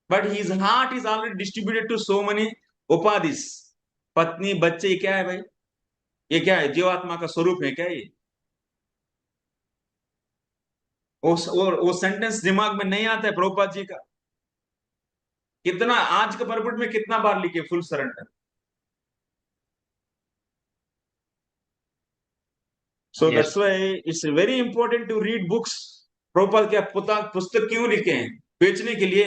But his heart is already distributed to so many उपाधिस। पत्नी, बच्चे, ये क्या है भाई? ये क्या है? जीवात्मा का स्वरूप है क्या ये? वो सेंटेंस दिमाग में नहीं आता है प्रभुपाद जी का। कितना आज के परपट में कितना बार लिखे full surrender? So Yes. that's why it's very important to read books. Prabhupada क्या पुस्तक क्यों लिखे हैं? बेचने के लिए,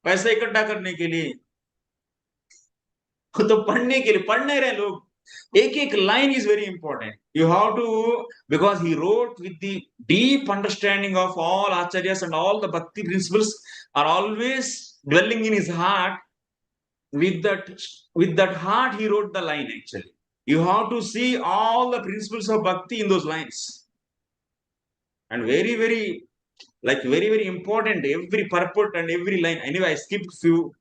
पैसा इकट्ठा करने के लिए, तो पढ़ने के लिए पढ़ नहीं रहे लोग। एक एक line is very important. You have to, because he wrote with the deep understanding of all acharyas, and all the bhakti principles are always dwelling in his heart. With that heart he wrote the line actually. You have to see all the principles of bhakti in those lines, and very very important, every purport and every line. Anyway, I skipped few.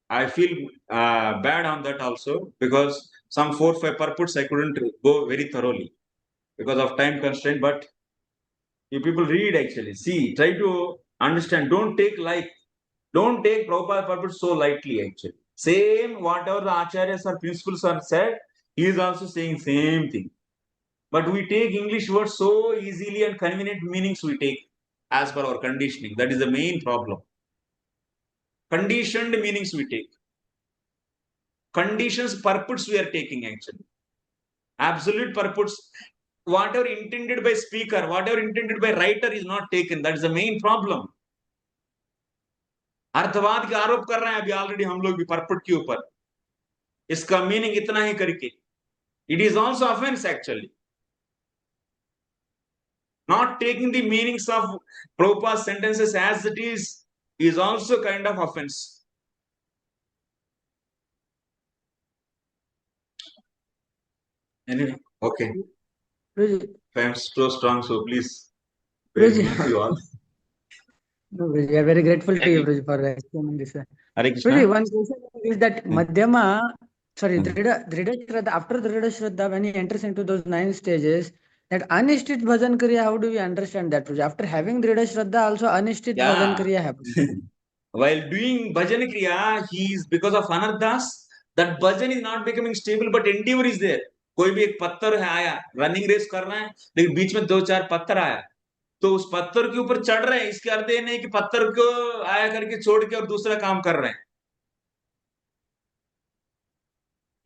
I feel bad on that also, because some 4-5 purports I couldn't go very thoroughly because of time constraint. But you people read actually, see, try to understand. Don't take like Don't take Prabhupada purpose so lightly, actually. Same, whatever the acharyas or principles are said, he is also saying same thing. But we take English words so easily and convenient meanings we take as per our conditioning. That is the main problem. Conditioned meanings we take. Conditions purports we are taking actually. Absolute purports, whatever intended by speaker, whatever intended by writer is not taken. That is the main problem. अर्थवाद के आरोप कर रहे हैं अभी already हम लोग भी परपट के ऊपर, इसका मीनिंग इतना ही करके. It is also offense actually. Not taking the meanings of Prabhupada's sentences as it is also kind of offense. Anyway, okay. Guruji, If I am so strong, so please bear Guruji. with you all. No, Guruji, we are very grateful to Thank you, you. Guruji, for explaining this. Hare Krishna. Guruji, one question is that Hmm. Madhyama, sorry, Hmm. Dhrida Shraddha, after Dhrida Shraddha, when he enters into those 9 stages, that Anishtit Bhajan Kriya, how do we understand that, Guruji? After having Dhrida Shraddha, also Anishtit Bhajan Yeah. Kriya happens. While doing bhajan kriya, he is because of anardas, that bhajan is not becoming stable, but endeavor is there. कोई भी एक पत्थर है आया, running race कर रहे हैं, लेकिन बीच में 2-4 पत्थर आया, तो उस पत्थर के ऊपर चढ़ रहे हैं. इसके अर्थ ये नहीं कि पत्थर को आया करके छोड़ के और दूसरा काम कर रहे हैं.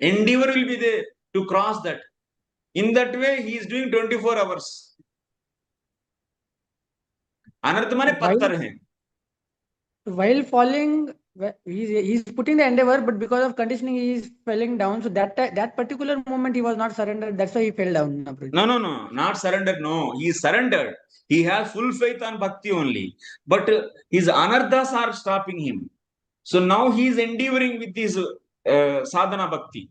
Endeavor will be there to cross that. In that way, he is doing 24 hours. अनर्थ माने पत्थर हैं. While falling, he's putting the endeavor, but because of conditioning, he is falling down. So that particular moment, he was not surrendered. That's why he fell down. No, not surrender. No, he is surrendered. He has full faith on bhakti only. But his anarthas are stopping him. So now he is endeavoring with his sadhana bhakti.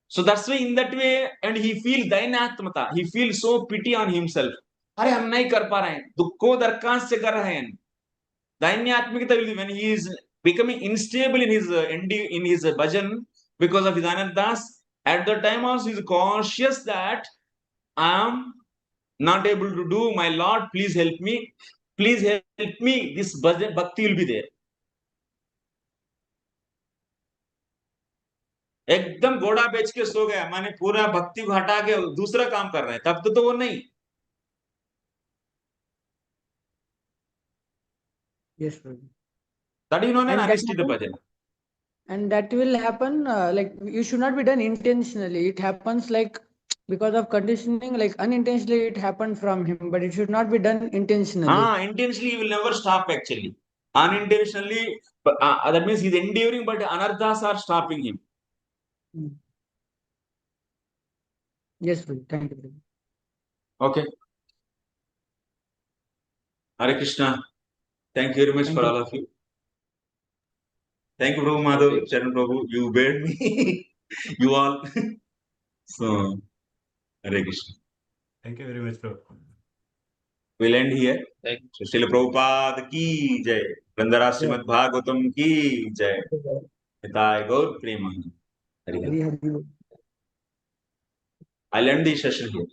So that's why in that way, and he feels dainatmata. He feels so pity on himself. अरे हम नहीं कर पा रहे हैं, दुख को दरखास्त से कर रहे हैं. Dainyatmikata will be when he is becoming unstable in his bhajan because of his anarthas. At the time also, he is conscious that I am not able to do. My Lord, please help me. Please help me. This bhajan, bhakti will be there. एकदम घोड़ा बेच के सो गया, माने पूरा भक्ति को हटा के दूसरा काम कर रहे हैं, तब तो वो नहीं. Yes, sir. तभी उन्होंने And that अनिष्टित happens- bhajan. And that will happen, like, you should not be done intentionally. It happens like because of conditioning, like unintentionally it happened from him, but it should not be done intentionally. Intentionally he will never stop actually. Unintentionally, that means he's enduring, but anarthas are stopping him. Yes, sir. Thank you. Okay. Hare Krishna. Thank you very much Thank for you. all of you. Thank you, Prabhu Madhav, Charan Prabhu. You bared me. You all. So, Hare Krishna. Thank you very much, bro. We'll end here. Thank So, Srila Prabhupada ki jai. Grandhara Srimad Bhagavatam ki jai. Nitai Gaur Premanand. Hare Hare. Hari Hari. I'll end the session here.